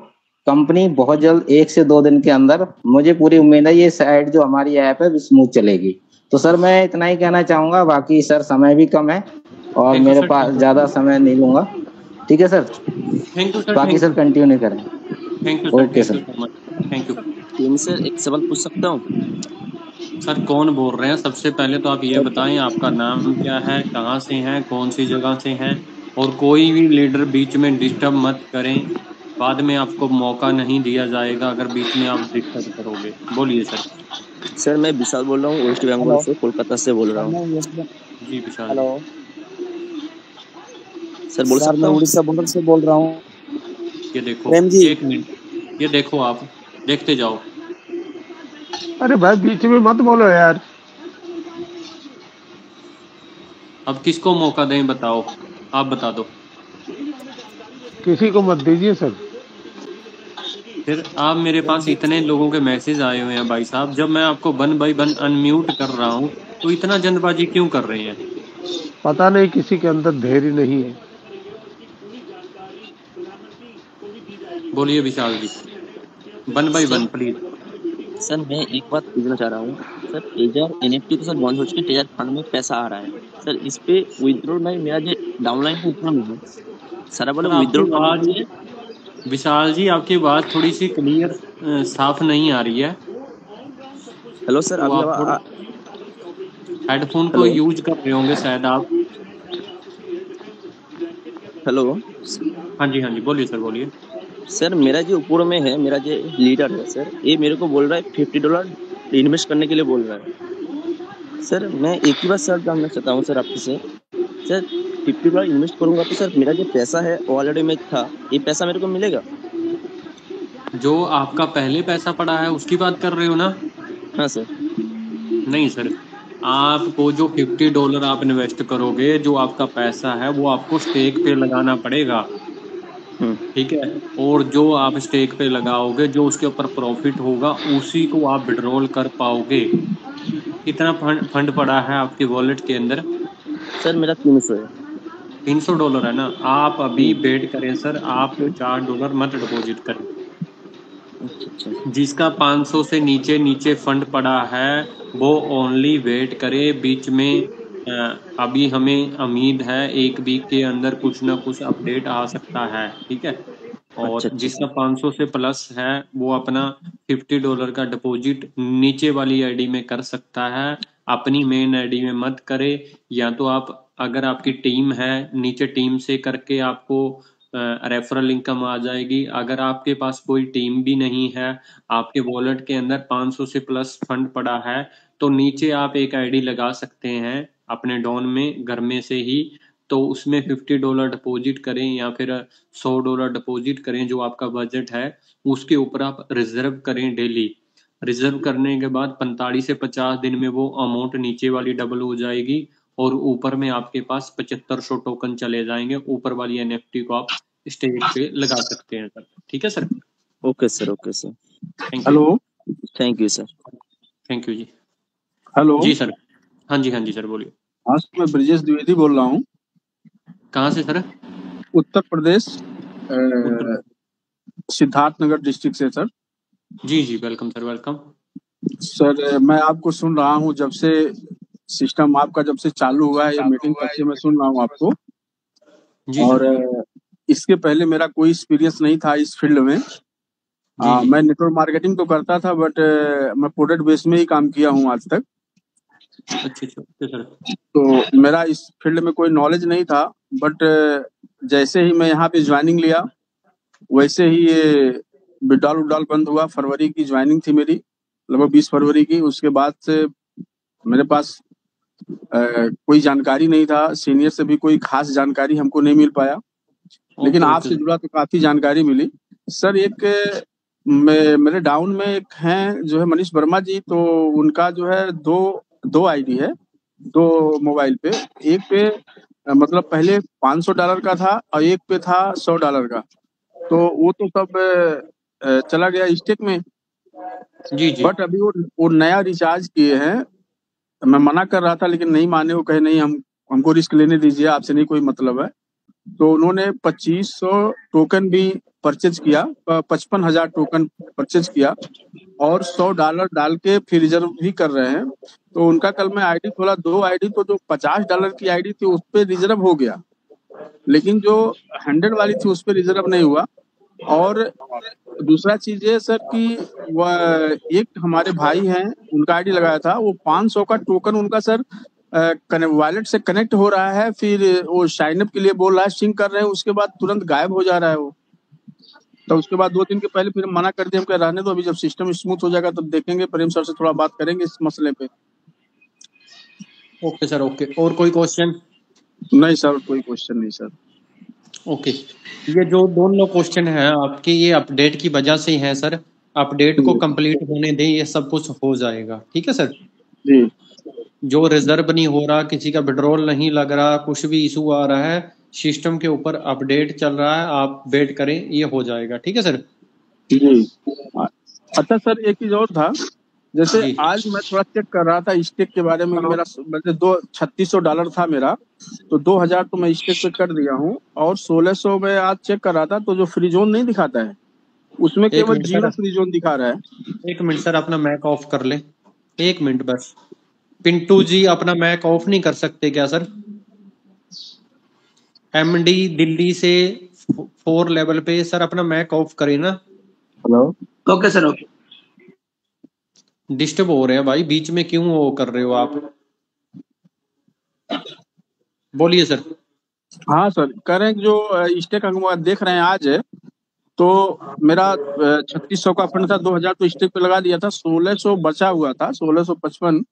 कंपनी बहुत जल्द 1 से 2 दिन के अंदर, मुझे पूरी उम्मीद है, ये साइट जो हमारी ऐप है स्मूथ चलेगी। तो सर मैं इतना ही कहना चाहूंगा, बाकी सर समय भी कम है और मेरे पास ज्यादा समय नहीं लूंगा। ठीक है सर, थैंक यू सर। बाकी सर कंटिन्यू करें। Thank you sir. Okay sir, thank you. Team sir एक सवाल पूछ सकता हूँ? सर कौन बोल रहे हैं? सबसे पहले तो आप ये बताएं आपका नाम क्या है, कहाँ से हैं, कौन सी जगह से हैं, और कोई भी लीडर बीच में डिस्टर्ब मत करें, बाद में आपको मौका नहीं दिया जाएगा अगर बीच में आप डिस्टर्ब करोगे। बोलिए सर। सर मैं विशाल बोल रहा हूँ, वेस्ट बंगाल से, कोलकाता से बोल रहा हूँ। जी विशाल। हेलो सर, बोल सर, सकता मैं हूँ? उड़ीसा बॉर्डर से बोल रहा हूँ। ये देखो, प्रेम जी। 1 मिनट, ये देखो, आप देखते जाओ। अरे भाई बीच में मत बोलो यार। अब किसको मौका दें बताओ, आप बता दो। किसी को मत दीजिए सर। फिर आप, मेरे पास इतने लोगों के मैसेज आए हुए हैं भाई साहब, जब मैं आपको 1 बाय 1 अनम्यूट कर रहा हूँ तो इतना जल्दबाजी क्यों कर रहे हैं? पता नहीं किसी के अंदर धैर्य नहीं है। बोलिए विशाल जी, 1 बाय 1 प्लीज। सर मैं एक बात पूछना चाह रहा हूँ सर, टेजर एनएफटी तो सर बंद हो चुकी, टेजर फंड में पैसा आ रहा है सर, इस पे विड्रॉल में मेरा जो डाउनलाइन है उतना नहीं है सर, बोले विड्रॉल करने के लिए। विशाल जी आपकी बात थोड़ी सी क्लियर साफ नहीं आ रही है। हेलो सर, तो आप हेडफोन को यूज कर रहे होंगे शायद आप। हेलो। हाँ जी हाँ जी, बोलिए सर, बोलिए। सर मेरा जो ऊपर में है, मेरा जो लीडर है सर, ये मेरे को बोल रहा है $50 इन्वेस्ट करने के लिए बोल रहा है सर। मैं एक ही बात सर जानना चाहता हूँ सर आपसे सर, $50 इन्वेस्ट करूंगा तो सर मेरा जो पैसा है ऑलरेडी में था, ये पैसा मेरे को मिलेगा? जो आपका पहले पैसा पड़ा है उसकी बात कर रहे हो ना? हाँ सर। नहीं सर, आपको जो $50 आप इन्वेस्ट करोगे, जो आपका पैसा है वो आपको स्टेक पे लगाना पड़ेगा, ठीक है? और जो आप स्टेक पे लगाओगे, जो उसके ऊपर प्रॉफिट होगा उसी को आप विड्रॉल कर पाओगे। कितना फंड पड़ा है आपके वॉलेट के अंदर? सर मेरा 300 है। $300 है ना? आप अभी वेट करें सर, आप $4 मत डिपॉजिट करें। जिसका 500 से नीचे फंड पड़ा है वो ओनली वेट करे। बीच में अभी हमें उम्मीद है 1 वीक के अंदर कुछ ना कुछ अपडेट आ सकता है, ठीक है? और जिसका 500 से प्लस है वो अपना $50 का डिपॉजिट नीचे वाली आईडी में कर सकता है, अपनी मेन आईडी में मत करे। या तो आप, अगर आपकी टीम है, नीचे टीम से करके आपको रेफरल इनकम आ जाएगी। अगर आपके पास कोई टीम भी नहीं है, आपके वॉलेट के अंदर 500 से प्लस फंड पड़ा है, तो नीचे आप एक आईडी लगा सकते हैं अपने डॉन में, घर में से ही। तो उसमें $50 डिपॉजिट करें या फिर $100 डिपॉजिट करें, जो आपका बजट है उसके ऊपर आप रिजर्व करें डेली। रिजर्व करने के बाद 45 से 50 दिन में वो अमाउंट नीचे वाली डबल हो जाएगी और ऊपर में आपके पास 7500 टोकन चले जाएंगे। ऊपर वाली एनएफटी को आप स्टेक पे लगा सकते हैं सर, ठीक है sir? Okay sir, okay sir, hello, thank you sir. Thank you जी। हेलो जी सर। हाँ जी हाँ जी सर, बोलिए। हाँ सर, मैं ब्रजेश द्विवेदी बोल रहा हूँ। कहाँ से सर? उत्तर प्रदेश, सिद्धार्थनगर डिस्ट्रिक्ट से सर। जी जी, वेलकम सर, वेलकम सर। मैं आपको सुन रहा हूँ जब से सिस्टम आपका जब से चालू हुआ है, ये मीटिंग तब से मैं सुन रहा हूँ आपको। जी और इसके पहले मेरा कोई एक्सपीरियंस नहीं था इस फील्ड में। जी मैं नेटवर्क मार्केटिंग तो करता था, बट मैं प्रोडक्ट बेस में ही काम किया हूँ आज तक। अच्छा ओके सर। तो मेरा इस फील्ड में कोई नॉलेज नहीं था, बट जैसे ही मैं यहाँ पे ज्वाइनिंग लिया वैसे ही ये विड्रॉल उड्रॉल बंद हुआ। फरवरी की ज्वाइनिंग थी मेरी, लगभग 20 फरवरी की। उसके बाद से मेरे पास कोई जानकारी नहीं था, सीनियर से भी कोई खास जानकारी हमको नहीं मिल पाया, लेकिन ओके आपसे ओके जुड़ा तो काफी जानकारी मिली सर। एक मेरे डाउन में एक हैं जो है मनीष वर्मा जी, तो उनका जो है दो आईडी है, 2 मोबाइल पे। एक पे मतलब पहले $500 का था और एक पे था $100 का। तो वो तो सब चला गया स्टेक में। जी जी बट अभी वो नया रिचार्ज किए हैं। मैं मना कर रहा था लेकिन नहीं माने, वो कहे नहीं हमको रिस्क लेने दीजिए, आपसे नहीं कोई मतलब है। तो उन्होंने 2500 टोकन भी परचेज किया, 55,000 टोकन परचेज किया और $100 डाल के फिर रिजर्व भी कर रहे हैं। तो उनका कल मैं आईडी खोला, 2 आईडी, तो जो $50 की आईडी थी उस पर रिजर्व हो गया, लेकिन जो 100 वाली थी उस पर रिजर्व नहीं हुआ। और दूसरा चीज ये सर कि वह एक हमारे भाई हैं, उनका आईडी लगाया था, वो 500 का टोकन उनका सर वॉलेट से कनेक्ट हो रहा है, फिर वो साइन अप के लिए बोल रहा है, सिंक कर रहे हैं, उसके बाद तुरंत गायब हो जा रहा है वो। तो उसके बाद 2 दिन के पहले फिर मना कर दिया, हम कह रहने दो, अभी जब सिस्टम स्मूथ हो जाएगा तब देखेंगे, प्रेम सर से थोड़ा बात करेंगे इस मसले पे। Okay sir okay. और कोई क्वेश्चन? नहीं सर, कोई क्वेश्चन नहीं सर। ओके, ये जो दोनों क्वेश्चन है आपके, ये अपडेट की वजह से ही है सर। अपडेट को कंप्लीट होने दें, ये सब कुछ हो जाएगा। ठीक है सर जी। जो रिजर्व नहीं हो रहा, किसी का विड्रॉल नहीं लग रहा, कुछ भी इशू आ रहा है, सिस्टम के ऊपर अपडेट चल रहा है, आप वेट करें, ये हो जाएगा। ठीक है सर जी। अच्छा सर, एक चीज और था, जैसे आज मैं थोड़ा चेक कर रहा था स्टेक के बारे में, मेरा वैसे $3600 था मेरा, तो 2000 तो मैं स्टेक पे कर दिया हूँ, और 1600 में आज चेक कर रहा था, तो जो फ्री जोन नहीं दिखाता है उसमें केवल 0 फ्री जोन दिखा रहा है। एक मिनट सर, अपना मैक ऑफ कर ले, 1 मिनट बस। पिंटू जी अपना मैक ऑफ नहीं कर सकते क्या सर? एमडी दिल्ली से 4 लेवल पे सर, अपना मैक ऑफ करें ना। Hello, okay sir, okay. Disturb हो रहे हैं भाई, बीच में क्यों वो कर रहे हो आप? बोलिए सर। हाँ सर, कह रहे हैं कि जो स्टेक देख रहे हैं आज है, तो मेरा 3600 का फंड था, 2000 तो स्टेक पे लगा दिया था, 1600 बचा हुआ था, 1655।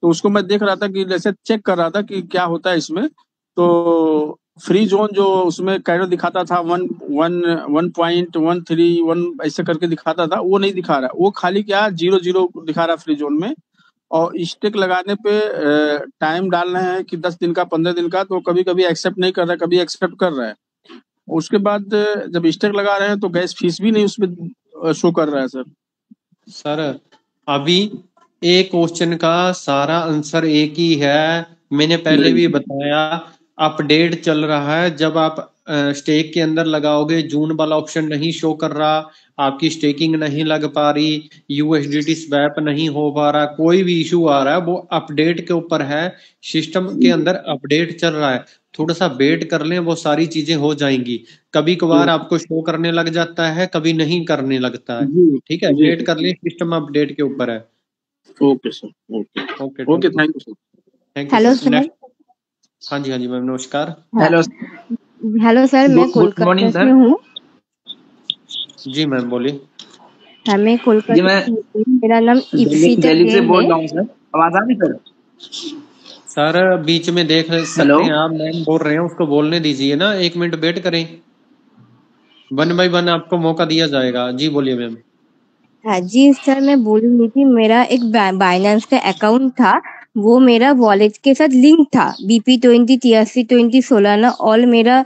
तो उसको मैं देख रहा था कि जैसे चेक कर रहा था कि क्या होता है इसमें। तो फ्री जोन जो उसमें कैंडल दिखाता था 1.13 ऐसे करके दिखाता था, वो नहीं दिखा रहा, वो खाली क्या 0 दिखा रहा फ्री जोन में। और स्टेक लगाने पे टाइम डालना है कि 10 दिन का, 15 दिन का, तो कभी कभी एक्सेप्ट नहीं कर रहा है, कभी एक्सेप्ट कर रहा है। उसके बाद जब स्टेक लगा रहे हैं तो गैस फीस भी नहीं उसमें शो कर रहा है सर। सर अभी एक क्वेश्चन का सारा आंसर एक ही है, मैंने पहले भी बताया, अपडेट चल रहा है। जब आप स्टेक के अंदर लगाओगे, जून वाला ऑप्शन नहीं शो कर रहा, आपकी स्टेकिंग नहीं लग पा रही, यूएसडीटी स्वैप नहीं हो पा रहा, कोई भी इशू आ रहा है, वो अपडेट के ऊपर है। सिस्टम के अंदर अपडेट चल रहा है, थोड़ा सा वेट कर लें, वो सारी चीजें हो जाएंगी। कभी कभार आपको शो करने लग जाता है, कभी नहीं करने लगता है। ठीक है, वेट कर लें, सिस्टम अपडेट के ऊपर है। Okay sir, okay okay, thank you sir. Thank you. Hello sir. हाँ जी मैम, नमस्कार। हेलो हेलो सर, मैं कोलकाता से हूँ। जी मैम बोलिए। हाँ, मैं कोलकाता से हूँ। मेरा नाम इप्सिता दिल्ली से बोल है। रहा हूँ सर, आवाज आ रही सर? सर बीच में देख सकते हैं आप, मैम बोल रहे हैं, उसको बोलने दीजिए ना, 1 मिनट वेट करें, 1 बाय 1 आपको मौका दिया जाएगा। जी बोलिए मैम। हाँ जी सर, मैं बोल रही थी, मेरा एक बाइनेंस का अकाउंट था, वो मेरा वॉलेट के साथ लिंक था, BP20 8320 सोलाना ऑल मेरा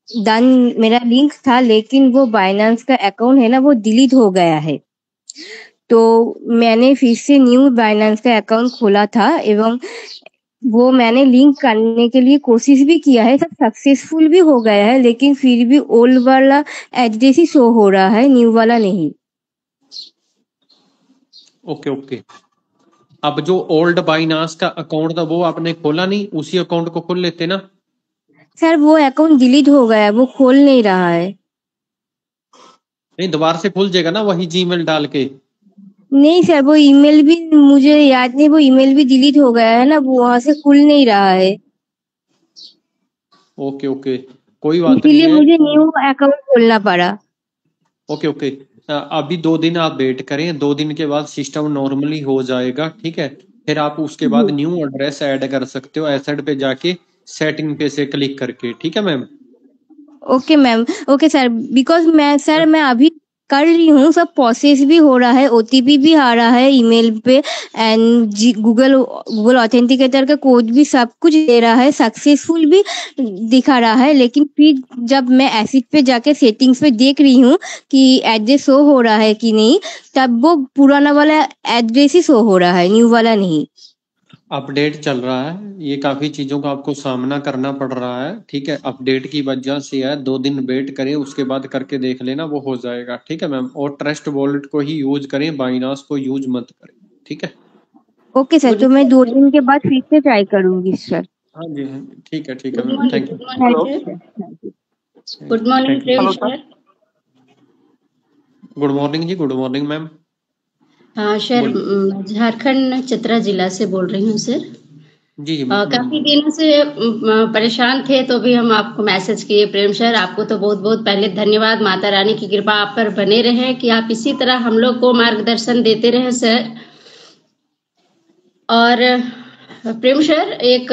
लिंक था, लेकिन वो बाइनेंस का अकाउंट है ना, वो डिलीट हो गया है। तो मैंने फिर से न्यू बाइनेंस का अकाउंट खोला था, एवं वो मैंने लिंक करने के लिए कोशिश भी किया है, सब सक्सेसफुल भी हो गया है, लेकिन फिर भी ओल्ड वाला एड्रेस ही शो हो रहा है, न्यू वाला नहीं। Okay okay. अब जो ओल्ड बाइनांस का अकाउंट था वो आपने खोला नहीं, उसी अकाउंट को खोल लेते ना। सर वो अकाउंट डिलीट हो गया, वो खोल नहीं रहा है। नहीं, दोबारा से खुल जाएगा ना वही जीमेल डाल के। नहीं सर, वो ईमेल भी मुझे याद नहीं, वो ईमेल भी डिलीट हो गया है ना, वो वहां से खुल नहीं रहा है, ओके ओके, कोई बात नहीं इसीलिए है। मुझे न्यू अकाउंट खोलना पड़ा। ओके ओके, अभी 2 दिन आप वेट करें, 2 दिन के बाद सिस्टम नॉर्मली हो जाएगा, ठीक है। फिर आप उसके बाद न्यू एड्रेस ऐड कर सकते हो एसेट पे जाके, सेटिंग पे से क्लिक करके, ठीक है ma'am. Okay ma'am, okay sir, because मैं अभी कर रही हूँ, सब प्रोसेस भी हो रहा है, ओटीपी भी आ रहा है ईमेल पे, एंड गूगल ऑथेंटिकेटर का कोड भी सब कुछ दे रहा है, सक्सेसफुल भी दिखा रहा है, लेकिन फिर जब मैं एसिड पे जाके सेटिंग्स पे देख रही हूँ कि एड्रेस शो हो रहा है कि नहीं, तब वो पुराना वाला एड्रेस ही शो हो रहा है, न्यू वाला नहीं। अपडेट चल रहा है, ये काफी चीजों का आपको सामना करना पड़ रहा है, ठीक है। अपडेट की वजह से है, 2 दिन वेट करें, उसके बाद करके देख लेना, वो हो जाएगा, ठीक है मैम। और ट्रस्ट वॉलेट को ही यूज करें, बाइनास को यूज मत करें, ठीक है। ओके सर, तो मैं 2 दिन के बाद फिर से ट्राई करूंगी सर। हाँ जी हाँ जी, ठीक है ma'am, thank you. Good morning Prem sir. Good morning जी, गुड मॉर्निंग मैम। हाँ सर, झारखंड चतरा जिला से बोल रही हूँ सर। जी जी काफी दिनों से परेशान थे, तो भी हम आपको मैसेज किए प्रेम सर। आपको तो बहुत बहुत पहले धन्यवाद, माता रानी की कृपा आप पर बने रहे कि आप इसी तरह हम लोग को मार्गदर्शन देते रहे सर। और प्रेम सर, एक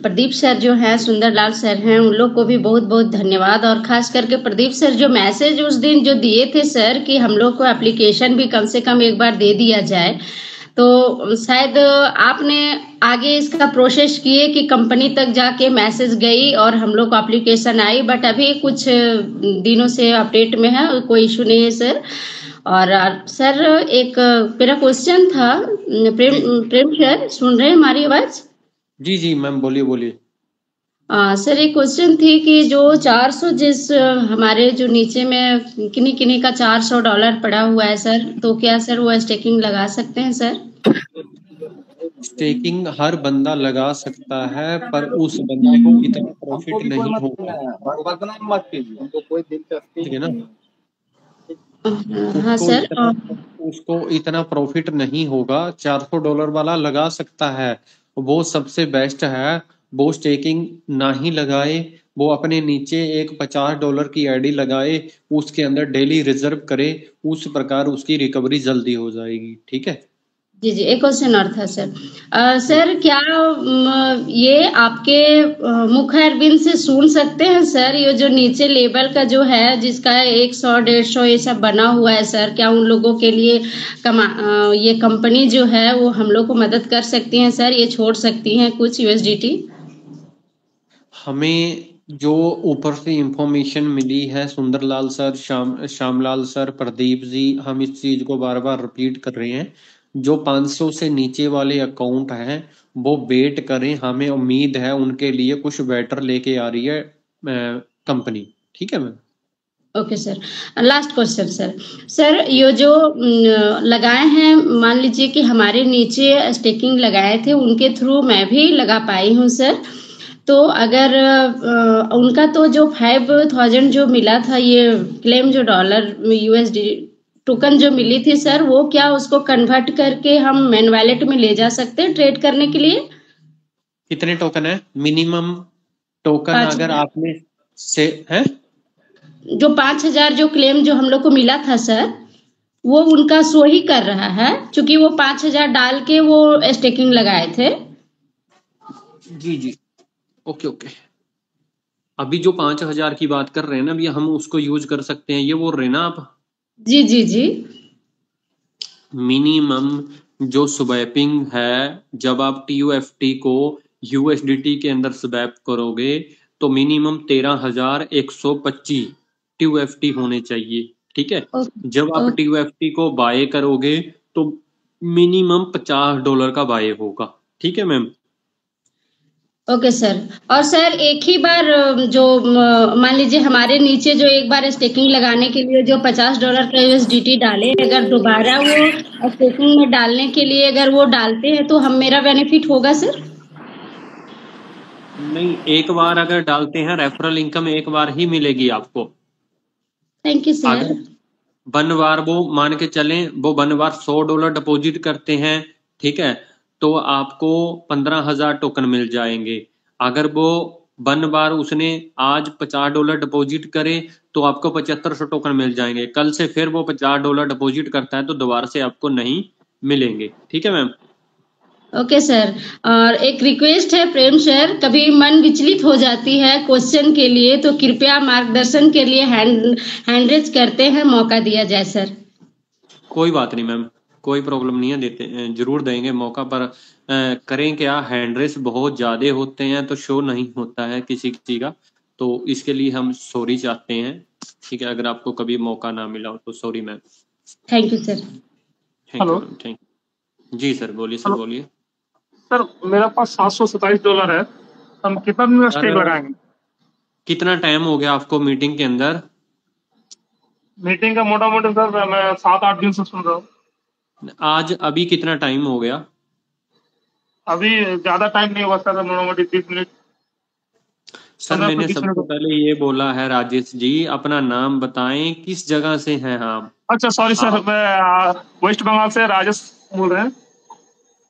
प्रदीप सर जो है, सुंदरलाल सर हैं, उन लोग को भी बहुत बहुत धन्यवाद। और खास करके प्रदीप सर जो मैसेज उस दिन जो दिए थे सर कि हम लोग को एप्लीकेशन भी कम से कम एक बार दे दिया जाए, तो शायद आपने आगे इसका प्रोसेस किए कि कंपनी तक जाके मैसेज गई और हम लोग को एप्लीकेशन आई, बट अभी कुछ दिनों से अपडेट में है, कोई इशू नहीं है सर। और सर एक मेरा क्वेश्चन था, प्रेम सर सुन रहे हैं हमारी आवाज? जी जी मैम, बोलिए बोलिए। सर एक क्वेश्चन थी कि जो 400 जिस हमारे जो नीचे में किन्हीं किन्हीं का $400 पड़ा हुआ है सर, तो क्या सर वो स्टेकिंग लगा सकते हैं सर? स्टेकिंग हर बंदा लगा सकता है, पर उस बंदे को इतना प्रॉफिट नहीं होगा, ठीक है ना। हाँ सर, उसको इतना प्रॉफिट नहीं होगा। $400 वाला लगा सकता है, वो सबसे बेस्ट है। वो स्टेकिंग ना ही लगाए, वो अपने नीचे एक $50 की आईडी लगाए, उसके अंदर डेली रिजर्व करे, उस प्रकार उसकी रिकवरी जल्दी हो जाएगी, ठीक है। जी जी, एक क्वेश्चन और था सर। सर क्या ये आपके मुख अरविंद से सुन सकते हैं सर, ये जो नीचे लेबल का जो है जिसका 100 150 ये सब बना हुआ है सर, क्या उन लोगों के लिए ये कंपनी जो है वो हम लोग को मदद कर सकती है सर, ये छोड़ सकती हैं कुछ USDT? हमें जो ऊपर से इंफॉर्मेशन मिली है, सुंदरलाल सर, श्यामलाल सर, प्रदीप जी, हम इस चीज को बार बार रिपीट कर रहे हैं, जो 500 से नीचे वाले अकाउंट हैं वो वेट करें, हमें उम्मीद है उनके लिए कुछ बेटर लेके आ रही है कंपनी, ठीक है ma'am. Okay sir, last question sir, ये जो लगाए हैं, मान लीजिए कि हमारे नीचे स्टेकिंग लगाए थे, उनके थ्रू मैं भी लगा पाई हूँ सर, तो अगर उनका तो जो 5000 जो मिला था, ये क्लेम जो डॉलर USD टोकन जो मिली थी सर, वो क्या उसको कन्वर्ट करके हम मेन वॉलेट में ले जा सकते हैं ट्रेड करने के लिए? कितने टोकन है मिनिमम टोकन? अगर आपने से है जो 5000 जो क्लेम जो हम लोग को मिला था सर, वो उनका शो ही कर रहा है, क्योंकि वो 5000 डाल के वो स्टेकिंग लगाए थे। जी जी, ओके ओके। अभी जो 5000 की बात कर रहे हैं ना, अभी हम उसको यूज कर सकते हैं, ये बोल रहे हैं ना आप? जी जी जी। मिनिमम जो स्वैपिंग है, जब आप TUFT को USDT के अंदर स्वैप करोगे तो मिनिमम 13,125 TUFT होने चाहिए, ठीक है। जब आप TUFT को बाय करोगे तो मिनिमम $50 का बाय होगा, ठीक है मैम। Okay sir. और सर एक ही बार जो मान लीजिए हमारे नीचे जो एक बार स्टेकिंग लगाने के लिए जो $50 का USDT डाले, अगर दोबारा वो स्टेकिंग में डालने के लिए अगर वो डालते हैं तो हम मेरा बेनिफिट होगा सर? नहीं, एक बार अगर डालते हैं रेफरल इनकम एक बार ही मिलेगी आपको। Thank you sir. अगर वन बार वो मान के चलें, वो वन बार $100 डिपॉजिट करते हैं, ठीक है, तो आपको 15,000 टोकन मिल जाएंगे। अगर वो वन बार उसने आज $50 डिपॉजिट करे तो आपको 7500 टोकन मिल जाएंगे। कल से फिर वो $50 डिपॉजिट करता है तो दोबारा से आपको नहीं मिलेंगे। ठीक है मैम। Okay sir. और एक रिक्वेस्ट है प्रेम सर, कभी मन विचलित हो जाती है क्वेश्चन के लिए तो कृपया मार्गदर्शन के लिए हैंड रेज करते हैं, मौका दिया जाए सर। कोई बात नहीं मैम, कोई प्रॉब्लम नहीं है, जरूर देंगे मौका, पर करें क्या, हैंड रेस बहुत ज्यादा होते हैं तो शो नहीं होता है किसी किसी का, तो इसके लिए हम सॉरी चाहते हैं। ठीक है, अगर आपको कभी मौका ना मिला हो तो sorry ma'am. Thank you sir. Thank you ma'am, thank you. जी सर बोलिए, सर बोलिए। सर मेरा पास $727 है, हम कितना दिन में स्टेक लगाएंगे? कितना टाइम हो गया आपको मीटिंग के अंदर? मीटिंग का मोटा मोटी सर मैं 7-8 दिन से सुन रहा हूँ। आज अभी कितना टाइम हो गया? अभी ज्यादा टाइम नहीं हुआ सर, मोटा मोटी 30 मिनट। सर मैंने सबसे पहले ये बोला है, राजेश जी अपना नाम बताएं, किस जगह से हैं आप? अच्छा सॉरी सर, मैं वेस्ट बंगाल से राजेश बोल रहे हैं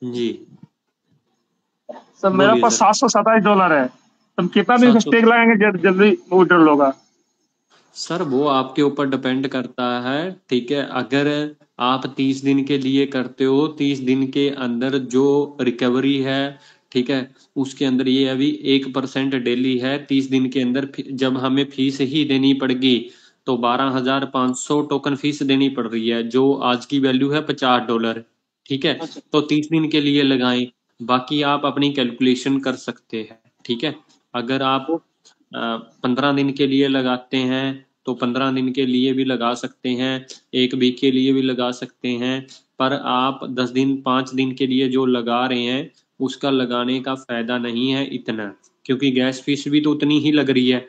जी। सर मेरा पास $727 है, तो कितना दिन स्टेक लगाएंगे जल्दी विड्रॉल होगा? सर वो आपके ऊपर डिपेंड करता है, ठीक है। अगर आप 30 दिन के लिए करते हो, 30 दिन के अंदर जो रिकवरी है, ठीक है, उसके अंदर ये अभी 1% डेली है। 30 दिन के अंदर जब हमें फीस ही देनी पड़ेगी तो 12,500 टोकन फीस देनी पड़ रही है, जो आज की वैल्यू है $50। ठीक है, तो 30 दिन के लिए लगाएं, बाकी आप अपनी कैलकुलेशन कर सकते हैं। ठीक है, अगर आप 15 दिन के लिए लगाते हैं तो 15 दिन के लिए भी लगा सकते हैं, 1 वीक के लिए भी लगा सकते हैं, पर आप 10 दिन 5 दिन के लिए जो लगा रहे हैं उसका लगाने का फायदा नहीं है इतना, क्योंकि गैस फीस भी तो उतनी ही लग रही है।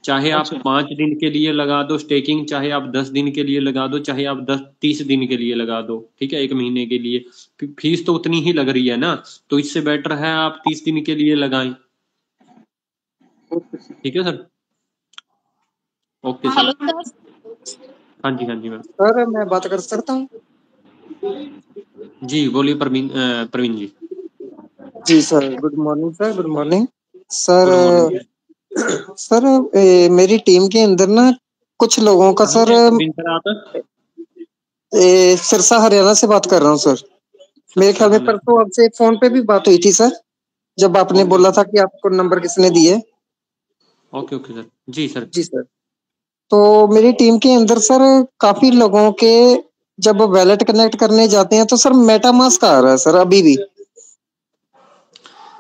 चाहे आप 5 दिन के लिए लगा दो स्टेकिंग, चाहे आप 10 दिन के लिए लगा दो, चाहे आप 30 दिन के लिए लगा दो, ठीक है, 1 महीने के लिए, फीस तो उतनी ही लग रही है ना, तो इससे बेटर है आप 30 दिन के लिए लगाएं। ठीक है सर, ओके सर। हाँ जी, हाँ जी मैम। सर मैं बात कर सकता हूँ? जी बोलिए प्रवीण जी। जी sir, good morning sir, good morning sir. Sir मेरी टीम के अंदर ना कुछ लोगों का सर, सिरसा हरियाणा से बात कर रहा हूँ सर। मेरे ख्याल में परसों आपसे फोन पे भी बात हुई थी सर, जब आपने बोला था कि आपको नंबर किसने दिए। Okay okay sir. जी सर। जी सर, तो मेरी टीम के अंदर सर काफी लोगों के जब वैलेट कनेक्ट करने जाते हैं तो सर मेटामास्क आ रहा है सर अभी भी।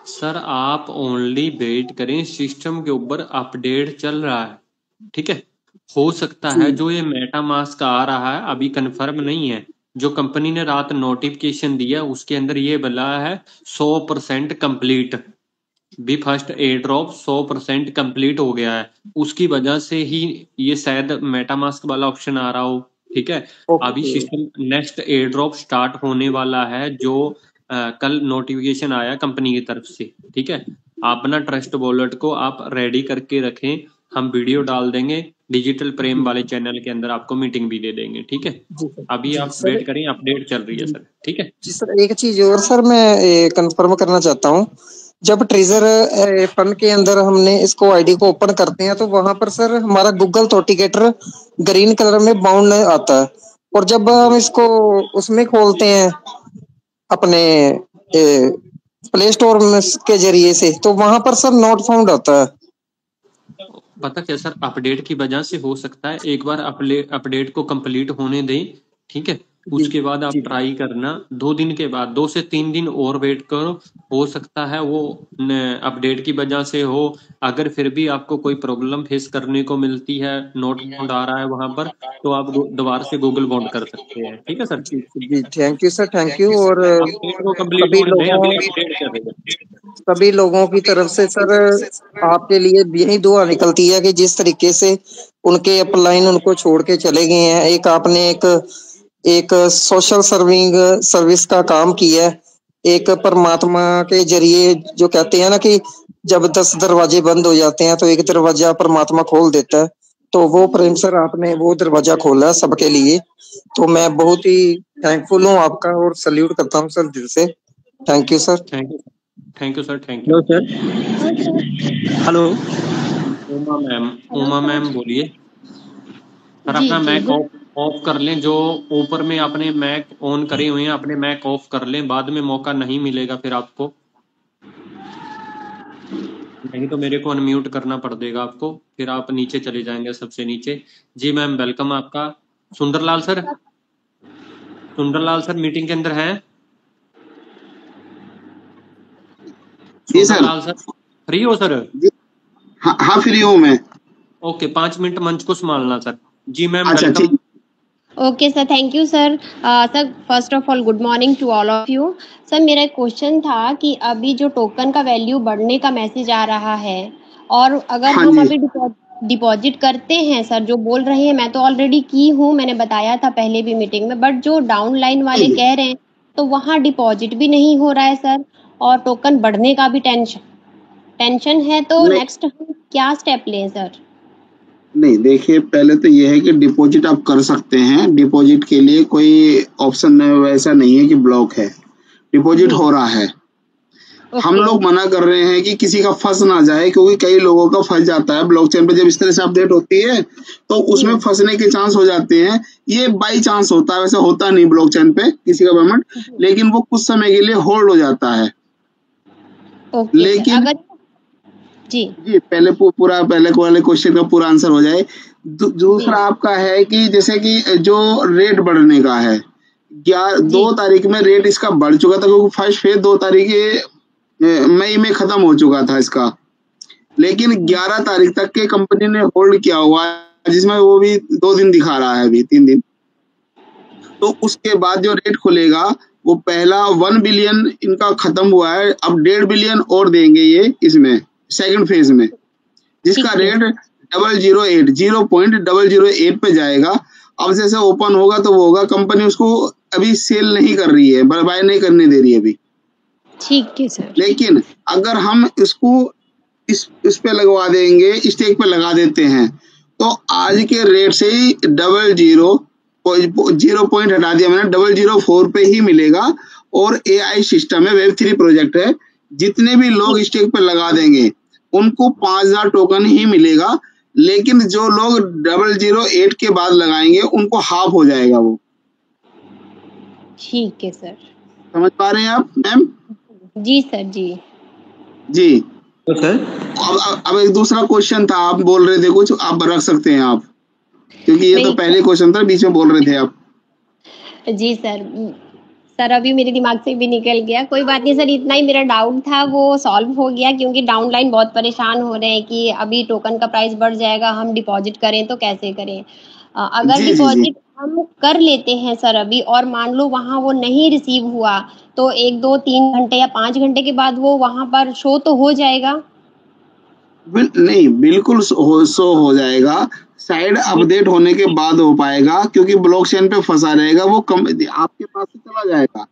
सर आप ओनली वेट करें, सिस्टम के ऊपर अपडेट चल रहा है, ठीक है। हो सकता है जो ये मेटामास्क आ रहा है अभी कंफर्म नहीं है, जो कंपनी ने रात नोटिफिकेशन दिया उसके अंदर ये बोला है 100% कंप्लीट, भी फर्स्ट एयर ड्रॉप 100% कंप्लीट हो गया है, उसकी वजह से ही ये शायद मेटामास्क वाला ऑप्शन आ रहा हो, ठीक है। अभी system next air drop start होने वाला है, जो कल नोटिफिकेशन आया कंपनी की तरफ से, ठीक है। अपना ट्रस्ट वॉलेट को आप रेडी करके रखें, हम वीडियो डाल देंगे डिजिटल प्रेम वाले चैनल के अंदर, आपको मीटिंग भी दे देंगे, ठीक है। अभी आप वेट करें, अपडेट चल रही है सर, ठीक है। जी सर, एक चीज और सर मैं कंफर्म करना चाहता हूँ, जब ट्रेजर फंड के अंदर हमने इसको आईडी को ओपन करते हैं तो वहां पर सर हमारा गूगल ऑथेंटिकेटर ग्रीन कलर में बाउंड आता है, और जब हम इसको उसमें खोलते हैं अपने प्ले स्टोर के जरिए से तो वहां पर सर नॉट फाउंड आता है। पता क्या सर, अपडेट की वजह से हो सकता है, एक बार अपडेट को कंप्लीट होने दें, ठीक है, उसके बाद आप ट्राई करना, 2 दिन के बाद 2 से 3 दिन और वेट करो, हो सकता है वो अपडेट की वजह से हो। अगर फिर भी आपको कोई प्रॉब्लम फेस करने को मिलती है, नोट बाउंड आ रहा है वहां पर, तो आप दोबारा से गूगल बाउंड कर सकते हैं, ठीक है सर। जी thank you sir, thank you. और सभी लोगों की तरफ से सर आपके लिए यही दुआ निकलती है कि जिस तरीके से उनके अपलाइन उनको छोड़ के चले गए हैं, एक आपने एक सोशल सर्विस का काम किया है, एक परमात्मा के जरिए जो कहते हैं ना कि जब 10 दरवाजे बंद हो जाते हैं तो एक दरवाजा परमात्मा खोल देता है। तो वो प्रेम सर आपने वो दरवाजा खोला है सबके लिए, तो मैं बहुत ही थैंकफुल हूँ आपका और सल्यूट करता हूँ सर दिल से। Thank you sir. Thank you sir, thank you. Hello sir. Hello Uma ma'am बोलिए सर। जी अपना जी मैक ऑफ कर लें, जो ऊपर में अपने मैक ऑन करे हुए हैं अपने मैक ऑफ कर लें, बाद में मौका नहीं मिलेगा फिर आपको, नहीं तो मेरे को अनम्यूट करना पड़ देगा आपको, फिर आप नीचे चले जाएंगे सबसे नीचे। जी मैम वेलकम आपका। Sundarlal sir, Sundarlal sir meeting के अंदर हैं? जी सर। सुंदरलाल सर फ्री हो सर? हाँ फ्री हूँ मैं। ओके 5 मिनट मंच को संभालना सर। जी मैम अच्छा वेलकम। ठीक। Okay sir, thank you sir. Sir first of all good morning to all of you. Sir मेरा एक क्वेश्चन था कि अभी जो टोकन का वैल्यू बढ़ने का मैसेज आ रहा है, और अगर हाँ हम जी। अभी डिपॉजिट करते हैं सर, जो बोल रहे हैं, मैं तो ऑलरेडी की हूँ, मैंने बताया था पहले भी मीटिंग में, बट जो डाउन लाइन वाले कह रहे हैं तो वहाँ डिपॉजिट भी नहीं हो रहा है सर, और टोकन बढ़ने का भी टेंशन है, तो नहीं नेक्स्ट हम क्या स्टेप लें सर? नहीं, देखिए पहले तो ये है कि डिपॉजिट आप कर सकते हैं, डिपॉजिट के लिए कोई ऑप्शन वैसा नहीं है कि ब्लॉक है, डिपॉजिट हो रहा है। हम लोग मना कर रहे हैं कि किसी का फंस ना जाए, क्योंकि कई लोगों का फंस जाता है ब्लॉकचेन पे। जब इस तरह से अपडेट होती है तो उसमें फंसने के चांस हो जाते हैं। ये बाई चांस होता है, वैसे होता नहीं ब्लॉकचेन पे किसी का पेमेंट, लेकिन वो कुछ समय के लिए होल्ड हो जाता है। लेकिन जी पहले पहले वाले क्वेश्चन का पूरा आंसर हो जाए। दूसरा आपका है कि जैसे कि जो रेट बढ़ने का है, 2 तारीख में रेट इसका बढ़ चुका था, क्योंकि फर्स्ट फेज 2 तारीख मई में खत्म हो चुका था इसका, लेकिन 11 तारीख तक के कंपनी ने होल्ड किया हुआ है, जिसमें वो भी 2 दिन दिखा रहा है, अभी 3 दिन। तो उसके बाद जो रेट खुलेगा वो पहला 1 बिलियन इनका खत्म हुआ है, अब 1.5 बिलियन और देंगे ये इसमें सेकंड फेज में, जिसका रेट 0.008 पे जाएगा। अब जैसे ओपन होगा तो वो होगा, कंपनी उसको अभी सेल नहीं कर रही है, बाय नहीं करने दे रही है अभी। ठीक है सर। लेकिन अगर हम इसको इस पे लगवा देंगे, स्टेक पे लगा देते हैं, तो आज के रेट से ही 0 पॉइंट हटा दिया मैंने, 004 पे ही मिलेगा। और AI सिस्टम है, Web3 प्रोजेक्ट है, जितने भी लोग स्टेक पे लगा देंगे उनको 5000 टोकन ही मिलेगा, लेकिन जो लोग 008 के बाद लगाएंगे उनको हाफ हो जाएगा वो। ठीक है सर। समझ पा रहे हैं आप मैम? जी सर जी तो सर अब एक दूसरा क्वेश्चन था, आप बोल रहे थे कुछ, आप रख सकते हैं आप, क्योंकि ये तो पहले क्वेश्चन था, बीच में बोल रहे थे आप। जी सर अभी मेरे दिमाग से भी निकल गया, कोई बात नहीं सर, इतना ही मेरा डाउट था, वो सॉल्व हो गया, क्योंकि डाउनलाइन बहुत परेशान हो रहे हैं कि अभी टोकन का प्राइस बढ़ जाएगा, हम डिपॉजिट करें तो कैसे करें। अगर डिपॉजिट हम कर लेते हैं सर अभी, और मान लो वहाँ वो नहीं रिसीव हुआ, तो 1, 2, 3 घंटे या 5 घंटे के बाद वो वहाँ पर शो तो हो जाएगा? नहीं, बिल्कुल शो हो जाएगा, साइड अपडेट होने के बाद हो पाएगा, क्योंकि ब्लॉकचेन पे फंसा रहेगा वो, आपके पास से चला जाएगा।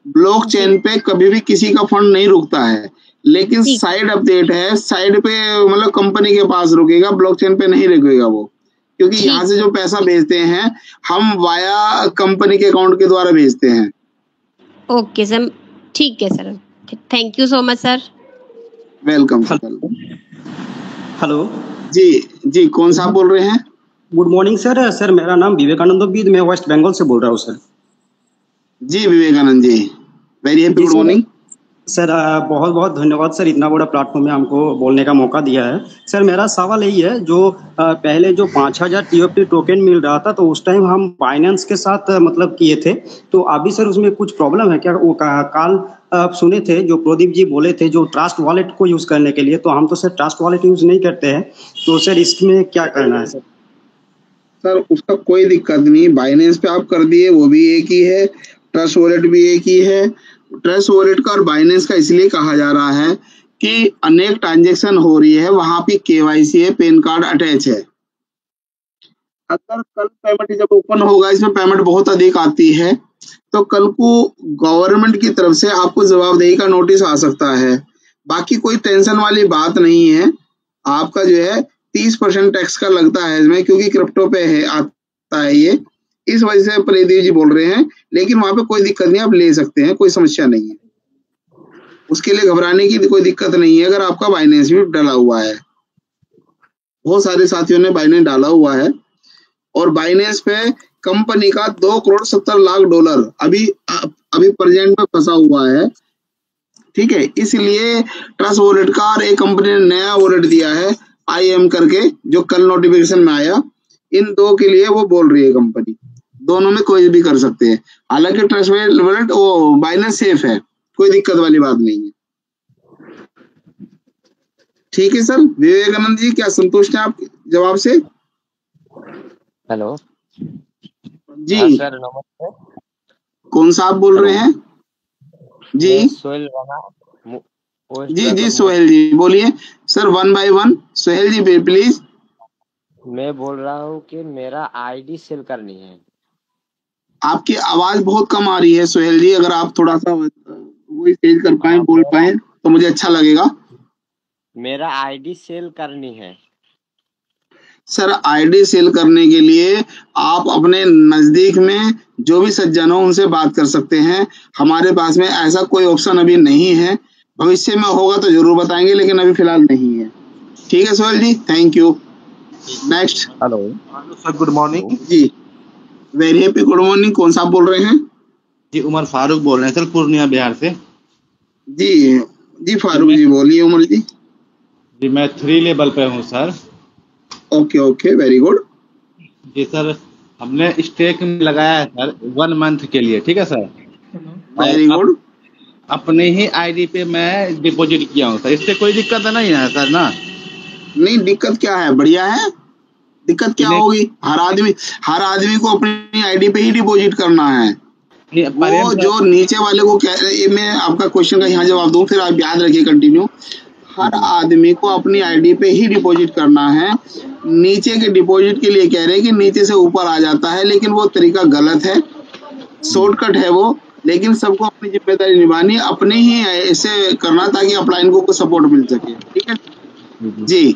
ब्लॉकचेन पे कभी भी किसी का फंड नहीं रुकता है, लेकिन साइड अपडेट है, साइड पे मतलब कंपनी के पास रुकेगा, ब्लॉकचेन पे नहीं रुकेगा वो, क्योंकि यहाँ से जो पैसा भेजते हैं हम वाया कंपनी के अकाउंट के द्वारा भेजते हैं। ओके सर, ठीक है sir, thank you so much sir. Welcome sir. Hello जी कौन सा बोल रहे हैं? Good morning sir. सर मेरा नाम विवेकानंद बीद, मैं वेस्ट बंगाल से बोल रहा हूँ सर। जी Vivekanand ji, very happy good morning sir. बहुत बहुत धन्यवाद सर, इतना बड़ा प्लेटफॉर्म में हमको बोलने का मौका दिया है। सर मेरा सवाल यही है, जो पहले जो 5000 TOP टोकन मिल रहा था, तो उस टाइम हम बाइनेंस के साथ मतलब किए थे, तो अभी सर उसमें कुछ प्रॉब्लम है क्या? वो कल आप सुने थे जो प्रदीप जी बोले थे, जो ट्रस्ट वॉलेट को यूज करने के लिए, तो हम तो सर ट्रस्ट वॉलेट यूज नहीं करते हैं, तो सर इसमें क्या करना है सर? सर उसका कोई दिक्कत नहीं, बाइनेंस पे आप कर दिए वो भी एक ही है, ट्रस्ट वॉलेट भी एक ही है। ट्रस्ट वॉलेट का और बाइनेंस का इसलिए कहा जा रहा है कि अनेक ट्रांजैक्शन हो रही है, वहां पे KYC है, पैन कार्ड अटैच है। अगर कल पेमेंट जब ओपन होगा, इसमें पेमेंट बहुत अधिक आती है, तो कल को गवर्नमेंट की तरफ से आपको जवाबदेही का नोटिस आ सकता है। बाकी कोई टेंशन वाली बात नहीं है। आपका जो है 30% टैक्स का लगता है इसमें, क्योंकि क्रिप्टो पे है आता है ये, इस वजह से प्रदीप जी बोल रहे हैं। लेकिन वहां पे कोई दिक्कत नहीं, आप ले सकते हैं, कोई समस्या नहीं है, उसके लिए घबराने की कोई दिक्कत नहीं है। अगर आपका बाइनेंस भी डाला हुआ है, बहुत सारे साथियों ने बाइनेंस डाला हुआ है, और बाइनेंस पे कंपनी का $2,70,00,000 अभी प्रेजेंट में फंसा हुआ है, ठीक है। इसलिए ट्रस्ट वॉलेट का और एक कंपनी ने नया वॉलेट दिया है IM करके, जो कल नोटिफिकेशन में आया, इन दो के लिए वो बोल रही है कंपनी, दोनों में कोई भी कर सकते हैं। हालांकि ट्रस्ट वॉलेट वो बाइनेंस सेफ है, कोई दिक्कत वाली बात नहीं है, ठीक है सर। विवेकानंद जी, क्या संतुष्ट है आप जवाब से? हेलो जी सर, नमस्ते। कौन सा आप बोल रहे हैं? जी सोहेल जी सोहेल जी बोलिए sir, 1 by 1 Sohail ji please. मैं बोल रहा हूँ कि मेरा आईडी सेल करनी है। आपकी आवाज बहुत कम आ रही है सोहेल जी, अगर आप थोड़ा सा वही तेज कर पाए, बोल पाए तो मुझे अच्छा लगेगा। मेरा आईडी सेल करनी है सर। आईडी सेल करने के लिए आप अपने नजदीक में जो भी सज्जन हो उनसे बात कर सकते हैं। हमारे पास में ऐसा कोई ऑप्शन अभी नहीं है, भविष्य में होगा तो जरूर बताएंगे, लेकिन अभी फिलहाल नहीं है, ठीक है Sohail ji, thank you. Next. Hello sir, good morning जी, वेरी हैप्पी गुड मॉर्निंग। कौन सा आप बोल रहे हैं? जी उमर फारूक बोल रहे हैं सर, पूर्णिया बिहार से। जी फारूक जी बोलिए। उमर जी जी मैं 3 लेवल पे हूँ सर। Okay very good. जी सर, हमने स्टेक में लगाया है सर 1 मंथ के लिए, ठीक है सर। Very good. अपने ही आईडी पे मैं डिपॉजिट किया हूँ सर, इससे कोई दिक्कत नहीं है सर ना? नहीं, दिक्कत क्या है, बढ़िया है। दिक्कत क्या होगी? हर आदमी को अपनी आईडी पे ही डिपॉजिट करना है। वो जो नीचे वाले को मैं आपका क्वेश्चन का यहाँ जवाब दूं, फिर आप याद रखिए कंटिन्यू। हर आदमी को अपनी आईडी पे ही डिपॉजिट करना है। नीचे के डिपॉजिट के लिए कह रहे हैं कि नीचे से ऊपर आ जाता है, लेकिन वो तरीका गलत है, शॉर्टकट है वो। लेकिन सबको अपनी जिम्मेदारी निभानी, अपने ही ऐसे करना ताकि अपलाइन को सपोर्ट मिल सके, ठीक है जी।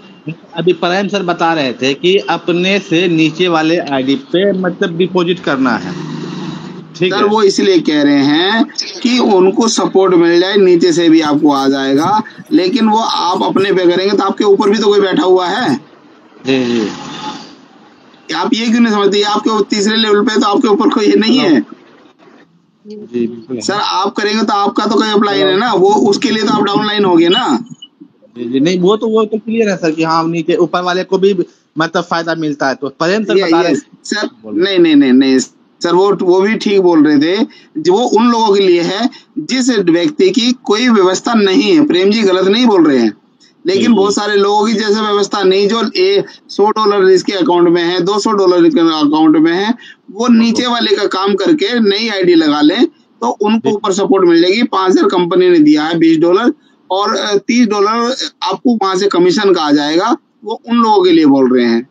अभी प्राइम सर बता रहे थे कि अपने से नीचे वाले आईडी पे मतलब डिपॉजिट करना है, ठीक सर है। वो इसलिए कह रहे हैं कि उनको सपोर्ट मिल जाए, नीचे से भी आपको आ जाएगा, लेकिन वो आप अपने पे करेंगे तो आपके ऊपर भी तो कोई बैठा हुआ है। जी जी, आप ये क्यों नहीं समझते? आपके तीसरे लेवल पे तो आपके ऊपर कोई नहीं है। जी सर आप करेंगे तो आपका तो कोई अपलाइन है ना, वो उसके लिए तो आप डाउनलाइन हो गए ना। जी नहीं, वो तो क्लियर है सर कि हाँ नीचे ऊपर वाले को भी मतलब फायदा मिलता है। तो प्रेम सर बता रहे सर नहीं सर, वो भी ठीक बोल रहे थे। जो वो उन लोगों के लिए है जिस व्यक्ति की कोई व्यवस्था नहीं है। प्रेम जी गलत नहीं बोल रहे हैं, लेकिन बहुत सारे लोगों की जैसे व्यवस्था नहीं, जो $100 इसके अकाउंट में है, $200 इसके अकाउंट में है, वो नीचे वाले का काम करके नई आईडी लगा लें तो उनको ऊपर सपोर्ट मिल जाएगी। 5,000 कंपनी ने दिया है, $20 और $30 आपको वहां से कमीशन का आ जाएगा। वो उन लोगों के लिए बोल रहे हैं।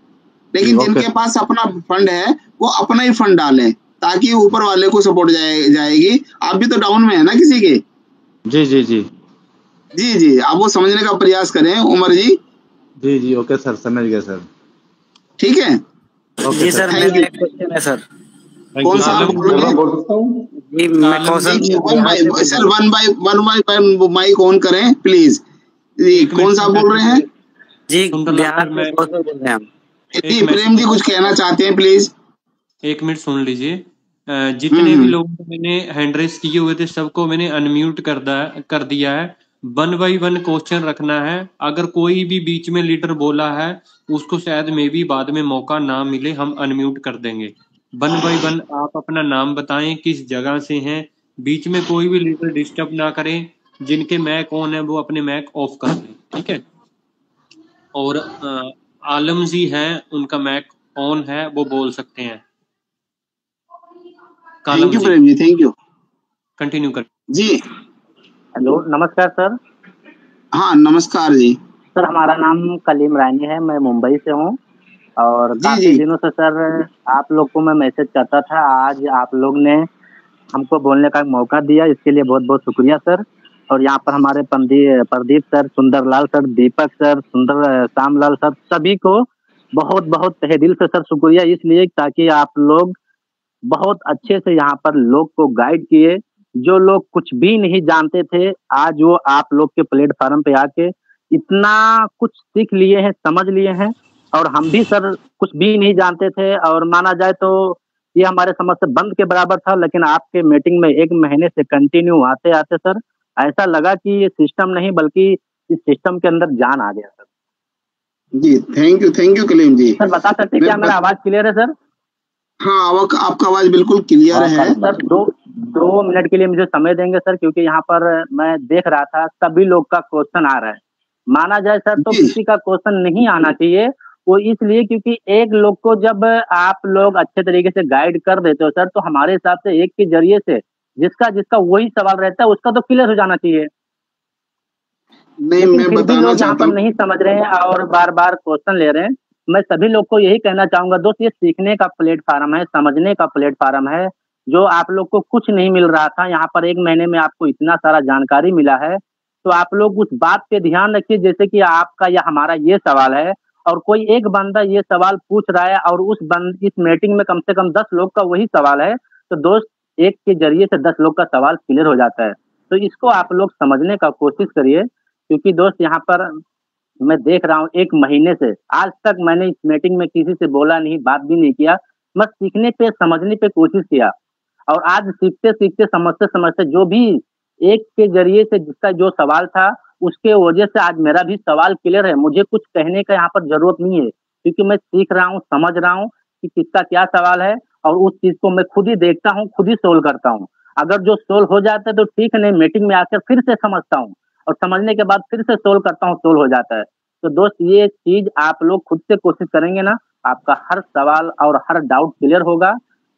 लेकिन जिनके पास अपना फंड है वो अपना ही फंड डालें ताकि ऊपर वाले को सपोर्ट जाएगी। आप भी तो डाउन में है ना किसी के। जी जी जी जी आप वो समझने का प्रयास करें उमर जी। जी ओके सर, समझ गए सर, ठीक है। जी सर, मेरा एक क्वेश्चन है सर। कौन सा आप बोल सकता हूँ जी? मैं कौन सा सर 1 by 1 माइक ऑन करें प्लीज। कौन सा बोल रहे हैं? जी बिहार में बोल रहे हैं हम। जी प्रेम जी कुछ कहना चाहते हैं प्लीज। 1 मिनट सुन लीजिए। जितने भी लोगों को मैंने हैंड रेस किए हुए थे सबको मैंने अनम्यूट कर दिया है। 1 by 1 क्वेश्चन रखना है। अगर कोई भी बीच में लीडर बोला है उसको शायद मे भी बाद में मौका ना मिले, हम अनम्यूट कर देंगे। 1 by 1 आप अपना नाम बताएं, किस जगह से हैं, बीच में कोई भी लीडर डिस्टर्ब ना करें। जिनके मैक ऑन है वो अपने मैक ऑफ कर दें, ठीक है। और आलम जी हैं, उनका मैक ऑन है, वो बोल सकते हैं। Thank you Prem ji, thank you. Continue कर जी। हेलो, नमस्कार सर। हाँ नमस्कार जी। सर हमारा नाम कलीम रानी है, मैं मुंबई से हूँ और काफी दिनों से सर आप लोग को मैं मैसेज करता था। आज आप लोग ने हमको बोलने का मौका दिया, इसके लिए बहुत बहुत शुक्रिया सर। और यहाँ पर हमारे प्रदीप सर, सुंदरलाल सर, दीपक सर, श्यामलाल सर, सभी को बहुत बहुत तहे दिल से सर शुक्रिया, इसलिए ताकि आप लोग बहुत अच्छे से यहाँ पर लोग को गाइड किए। जो लोग कुछ भी नहीं जानते थे, आज वो आप लोग के प्लेटफार्म पे आके इतना कुछ सीख लिए हैं, समझ लिए हैं। और हम भी सर कुछ भी नहीं जानते थे, और माना जाए तो ये हमारे समझ से बंद के बराबर था, लेकिन आपके मीटिंग में 1 महीने से कंटिन्यू आते आते सर ऐसा लगा कि ये सिस्टम नहीं बल्कि इस सिस्टम के अंदर जान आ गया सर। जी thank you Kaleem ji. Sir बता सकते क्या मेरा आवाज क्लियर है सर? हाँ, आपका आवाज बिल्कुल क्लियर है सर। 2 मिनट के लिए मुझे समय देंगे सर, क्योंकि यहाँ पर मैं देख रहा था सभी लोग का क्वेश्चन आ रहा है। माना जाए सर तो किसी का क्वेश्चन नहीं आना चाहिए, वो इसलिए क्योंकि एक लोग को जब आप लोग अच्छे तरीके से गाइड कर देते हो सर, तो हमारे हिसाब से एक के जरिए से जिसका वही सवाल रहता है उसका तो क्लियर हो जाना चाहिए। नहीं, मैं बताना लोग यहाँ पर नहीं समझ रहे हैं और बार बार क्वेश्चन ले रहे हैं। मैं सभी लोग को यही कहना चाहूंगा दोस्त, ये सीखने का प्लेटफार्म है, समझने का प्लेटफार्म है। जो आप लोग को कुछ नहीं मिल रहा था, यहाँ पर 1 महीने में आपको इतना सारा जानकारी मिला है, तो आप लोग उस बात पे ध्यान रखिए। जैसे कि आपका या हमारा ये सवाल है और कोई एक बंदा ये सवाल पूछ रहा है और इस मीटिंग में कम से कम 10 लोग का वही सवाल है, तो दोस्त एक के जरिए से 10 लोग का सवाल क्लियर हो जाता है। तो इसको आप लोग समझने का कोशिश करिए, क्योंकि दोस्त यहाँ पर मैं देख रहा हूँ 1 महीने से आज तक मैंने इस मीटिंग में किसी से बोला नहीं, बात भी नहीं किया, बस सीखने पे समझने पे कोशिश किया। और आज सीखते सीखते समझते समझते जो भी एक के जरिए से जिसका जो सवाल था उसके वजह से आज मेरा भी सवाल क्लियर है। मुझे कुछ कहने का यहाँ पर जरूरत नहीं है, क्योंकि मैं सीख रहा हूँ, समझ रहा हूँ कि किसका क्या सवाल है, और उस चीज को मैं खुद ही देखता हूँ, खुद ही सोल्व करता हूँ। अगर जो सोल्व हो जाता है तो ठीक है, नहीं मीटिंग में आकर फिर से समझता हूँ और समझने के बाद फिर से सोल्व करता हूँ, सोल्व हो जाता है। तो दोस्त ये चीज आप लोग खुद से कोशिश करेंगे ना, आपका हर सवाल और हर डाउट क्लियर होगा।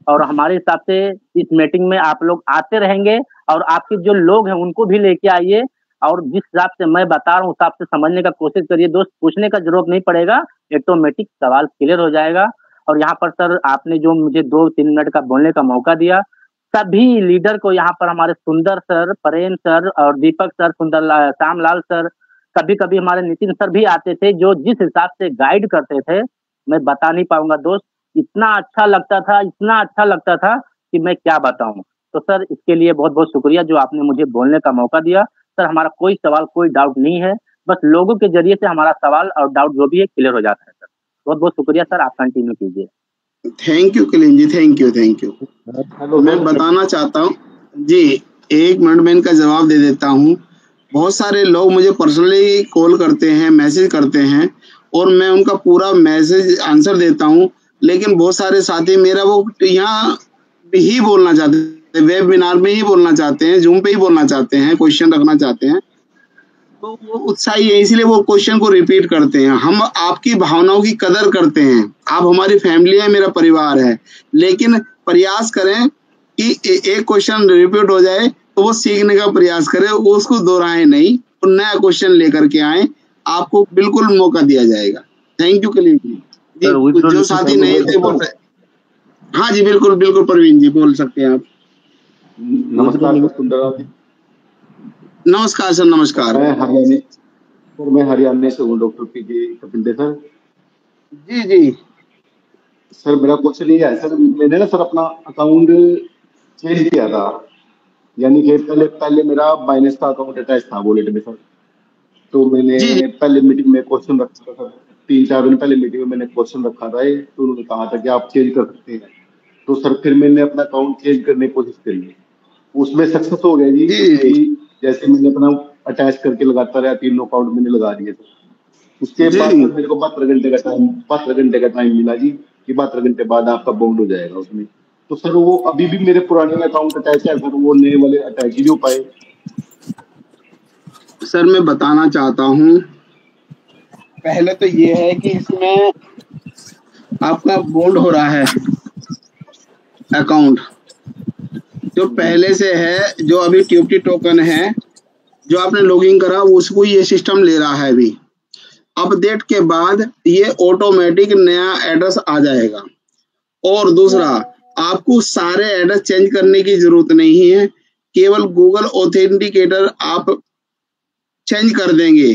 और हमारे हिसाब से इस मीटिंग में आप लोग आते रहेंगे, और आपके जो लोग हैं उनको भी लेके आइए, और जिस हिसाब से मैं बता रहा हूँ उस हिसाब से समझने का कोशिश करिए। दोस्त पूछने का जरूरत नहीं पड़ेगा, ऑटोमेटिक सवाल क्लियर हो जाएगा। और यहाँ पर सर आपने जो मुझे 2-3 मिनट का बोलने का मौका दिया, सभी लीडर को यहाँ पर हमारे सुंदर सर, प्रेम सर और दीपक सर, श्यामलाल सर, कभी कभी हमारे नितिन सर भी आते थे, जो जिस हिसाब से गाइड करते थे मैं बता नहीं पाऊंगा दोस्त। इतना अच्छा लगता था कि मैं क्या बताऊं। तो सर इसके लिए बहुत बहुत शुक्रिया जो आपने मुझे बोलने का मौका दिया। सर हमारा कोई सवाल कोई डाउट नहीं है, बस लोगों के जरिए से हमारा सवाल और डाउट जो भी है क्लियर हो जाता है। सर बहुत बहुत शुक्रिया सर, आप कंटिन्यू कीजिए। Thank you Kaleem ji, thank you. मैं बताना चाहता हूँ जी, 1 मिनट में इनका जवाब दे देता हूँ। बहुत सारे लोग मुझे पर्सनली कॉल करते हैं, मैसेज करते हैं, और मैं उनका पूरा मैसेज आंसर देता हूँ। लेकिन बहुत सारे साथी मेरा वो यहाँ ही बोलना चाहते हैं, वेबिनार में ही बोलना चाहते हैं, जूम पे ही बोलना चाहते हैं, क्वेश्चन रखना चाहते हैं, तो वो उत्साही है, इसलिए वो क्वेश्चन को रिपीट करते हैं। हम आपकी भावनाओं की कदर करते हैं, आप हमारी फैमिली है, मेरा परिवार है, लेकिन प्रयास करें कि एक क्वेश्चन रिपीट हो जाए तो वो सीखने का प्रयास करें, वो उसको दोहराएं नहीं, और नया क्वेश्चन लेकर के आए, आपको बिल्कुल मौका दिया जाएगा। थैंक यू कलीम जी। जो साथी नहीं थे बोल रहे, हाँ जी बिल्कुल बिल्कुल, प्रवीण जी बोल सकते हैं आप। नमस्कार सर, नमस्कार। मैं हरियाणा से हूँ, डॉक्टर पीके कपिल सर। जी जी सर, मेरा क्वेश्चन ये है सर, मैंने ना सर अपना अकाउंट चेंज किया था, यानी कि पहले मेरा बाइनेंस का अकाउंट अटैच था वॉलेट में सर। तो मैंने पहले मीटिंग में क्वेश्चन रखा था, 3-4 दिन पहले मीटिंग में मैंने क्वेश्चन रखा था, तो उन्होंने कहा था कि आप चेंज कर सकते हैं। तो सर फिर मैंने अपना अकाउंट चेंज करने की कोशिश करी, उसमें सक्सेस हो गया जी। जैसे मैंने अपना अटैच करके लगाता रहा, 3 अकाउंट मैंने लगा दिए थे। उसके बाद मेरे को 12 घंटे का टाइम मिला जी, कि 12 घंटे बाद आपका बाउंड हो जाएगा उसमें। तो सर वो अभी भी मेरे पुराने अकाउंट अटैच है सर, वो नए वाले अटैच ही नहीं हो पाए। सर मैं बताना चाहता हूँ, पहले तो ये है कि इसमें आपका बाउंड हो रहा है अकाउंट, जो पहले से है, जो अभी ट्यूबटी टोकन है, जो आपने लॉगिन करा उसको ये सिस्टम ले रहा है। अभी अपडेट के बाद ये ऑटोमेटिक नया एड्रेस आ जाएगा। और दूसरा, आपको सारे एड्रेस चेंज करने की जरूरत नहीं है, केवल गूगल ऑथेंटिकेटर आप चेंज कर देंगे,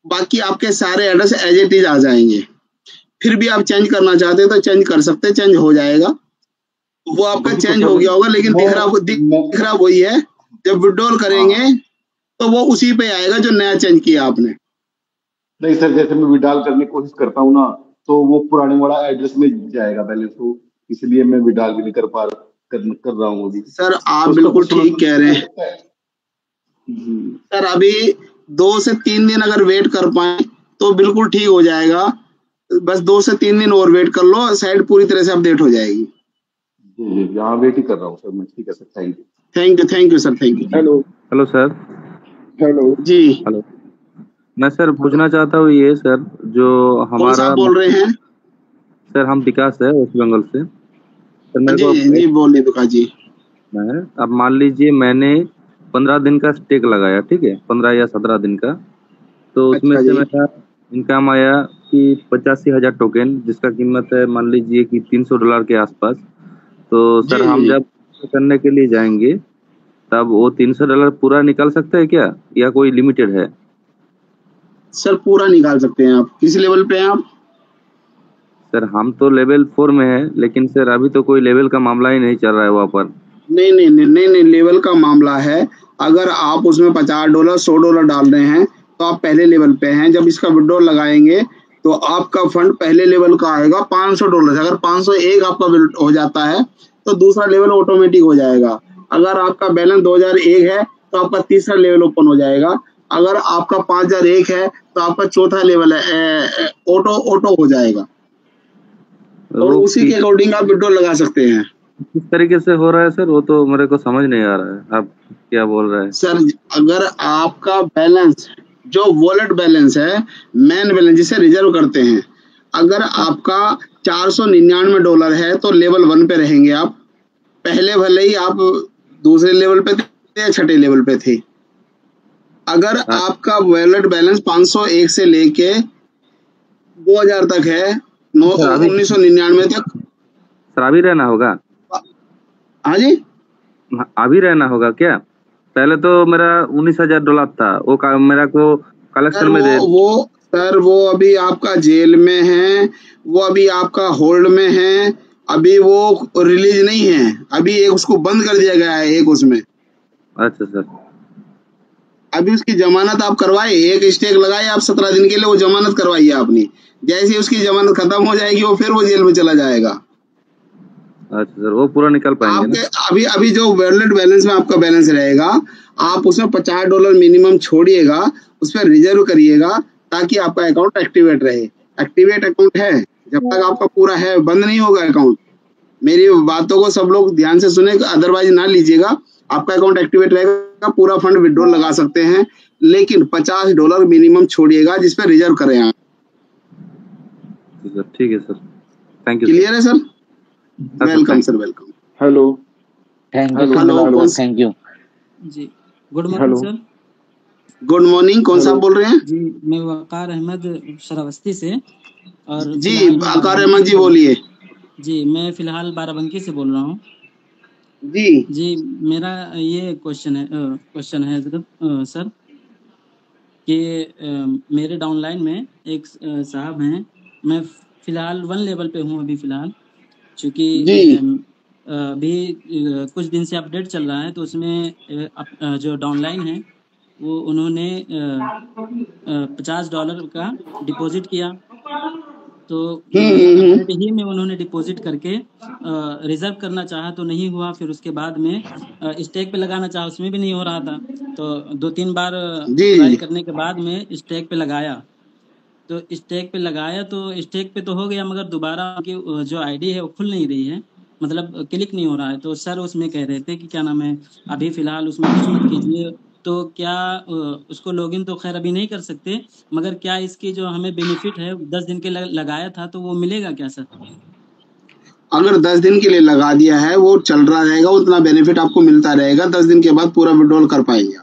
बाकी आपके सारे एड्रेस एज इट इज आ जाएंगे। फिर भी आप चेंज करना चाहते हैं तो चेंज कर सकते हैं, चेंज हो जाएगा। वो आपका चेंज हो गया होगा, लेकिन दिख रहा वही है। जब विड्रॉल करेंगे तो वो उसी पे आएगा जो नया चेंज किया आपने। नहीं सर, जैसे मैं विड्रॉल करने की कोशिश करता हूँ ना, तो वो पुराने वाला एड्रेस में जाएगा बैलेंस, तो इसलिए मैं विड्रॉल भी नहीं कर रहा हूँ अभी। सर आप बिल्कुल ठीक कह रहे हैं सर। अभी 2 से 3 दिन अगर वेट कर पाए तो बिल्कुल ठीक हो जाएगा। बस 2 से 3 दिन और वेट कर लो, साइट पूरी तरह से अपडेट हो जाएगी। यहाँ वेट ही कर रहा हूँ सर मैं। ठीक है sir, thank you. Thank you sir, thank you. Hello sir. Hello जी। हेलो, मैं सर पूछना चाहता हूँ ये सर, जो हमारा बोल रहे हैं सर, हम विकास है वेस्ट बंगाल से सर। मेरे को जी बोलिए विकास जी। अब मान लीजिए मैंने 15 दिन का स्टेक लगाया, ठीक है, 15 या 17 दिन का, तो उसमें से मेरा इनकम आया कि 85,000 टोकन, जिसका कीमत है मान लीजिए कि $300 के आसपास। तो सर हम जब करने के लिए जाएंगे तब वो $300 पूरा निकाल सकते हैं क्या, या कोई लिमिटेड है? सर पूरा निकाल सकते हैं आप। किस लेवल पे हैं आप? सर हम तो लेवल 4 में है, लेकिन सर अभी तो कोई लेवल का मामला ही नहीं चल रहा है वहाँ पर। नहीं, लेवल का मामला है। अगर आप उसमें $50 $100 डाल रहे हैं तो आप पहले लेवल पे हैं। जब इसका विड्रॉल लगाएंगे तो आपका फंड पहले लेवल का आएगा $500। अगर 501 आपका हो जाता है तो दूसरा लेवल ऑटोमेटिक हो जाएगा। अगर आपका बैलेंस 2001 है तो आपका तीसरा लेवल ओपन हो जाएगा। अगर आपका 5001 है तो आपका चौथा लेवल है ऑटो हो जाएगा, और उसी के अकॉर्डिंग आप विड्रॉल लगा सकते हैं। किस तरीके से हो रहा है सर, वो तो मेरे को समझ नहीं आ रहा है, आप क्या बोल रहे हैं? सर अगर आपका बैलेंस जो वॉलेट बैलेंस है, मेन बैलेंस जिसे रिजर्व करते हैं, अगर आपका $499 है तो लेवल 1 पे रहेंगे आप। पहले भले ही आप दूसरे लेवल पे थे या छठे लेवल पे थे। अगर आपका वॉलेट बैलेंस 501 से लेके 2000 तक है, 1999 तक, सर अभी रहना होगा? हाँ जी, अभी रहना होगा क्या? पहले तो मेरा $19,000 था, वो मेरा को कलेक्शन में दे। वो अभी आपका जेल में है, वो अभी आपका होल्ड में है, अभी वो रिलीज नहीं है। अभी एक उसको बंद कर दिया गया है, एक उसमें। अच्छा सर। अभी उसकी जमानत आप करवाए, एक स्टेक लगाए आप 17 दिन के लिए, वो जमानत करवाइए आपने। जैसे ही उसकी जमानत खत्म हो जाएगी वो फिर वो जेल में चला जाएगा। अच्छा सर, वो पूरा निकल पाएंगे आपके अभी जो वॉलेट बैलेंस में आपका बैलेंस रहेगा, आप उसमें $50 मिनिमम छोड़िएगा, उस पर रिजर्व करिएगा ताकि आपका अकाउंट एक्टिवेट रहे। एक्टिवेट अकाउंट है, जब तक आपका पूरा है बंद नहीं होगा अकाउंट। मेरी बातों को सब लोग ध्यान से सुने, अदरवाइज ना लीजिएगा। आपका अकाउंट एक्टिवेट रहेगा, पूरा फंड विड्रॉल लगा सकते हैं, लेकिन $50 मिनिमम छोड़िएगा जिस पे रिजर्व करें आप। ठीक है सर, थैंक यू। क्लियर है sir? Welcome sir, welcome. Hello thank you जी। Good morning sir. Good morning. कौन सा बोल रहे हैं? जी मैं वकार अहमद श्रावस्ती से। और जी वकार अहमद जी बोलिए। जी मैं फिलहाल बाराबंकी से बोल रहा हूँ। जी मेरा ये क्वेश्चन है सर कि मेरे डाउनलाइन में एक साहब हैं, मैं फिलहाल 1 लेवल पे हूँ अभी फिलहाल, चूँकि अभी कुछ दिन से अपडेट चल रहा है, तो उसमें जो डाउनलाइन है वो उन्होंने $50 का डिपॉजिट किया। तो अपडेट ही में उन्होंने डिपॉजिट करके रिजर्व करना चाहा तो नहीं हुआ। फिर उसके बाद में स्टेक पे लगाना चाहा, उसमें भी नहीं हो रहा था। तो 2-3 बार ट्राई करने के बाद में स्टेक पे लगाया, तो स्टेक पे तो हो गया, मगर दोबारा की जो आईडी है वो खुल नहीं रही है, मतलब क्लिक नहीं हो रहा है। तो सर उसमें कह रहे थे कि क्या नाम है, अभी फिलहाल उसमें कुछ मत कीजिए। तो क्या उसको लॉगिन तो खैर अभी नहीं कर सकते, मगर क्या इसकी जो हमें बेनिफिट है 10 दिन के लगाया था तो वो मिलेगा क्या सर? अगर 10 दिन के लिए लगा दिया है, वो चल रहा रहेगा, उतना बेनिफिट आपको मिलता रहेगा। 10 दिन के बाद पूरा विड्रॉल कर पाएंगे।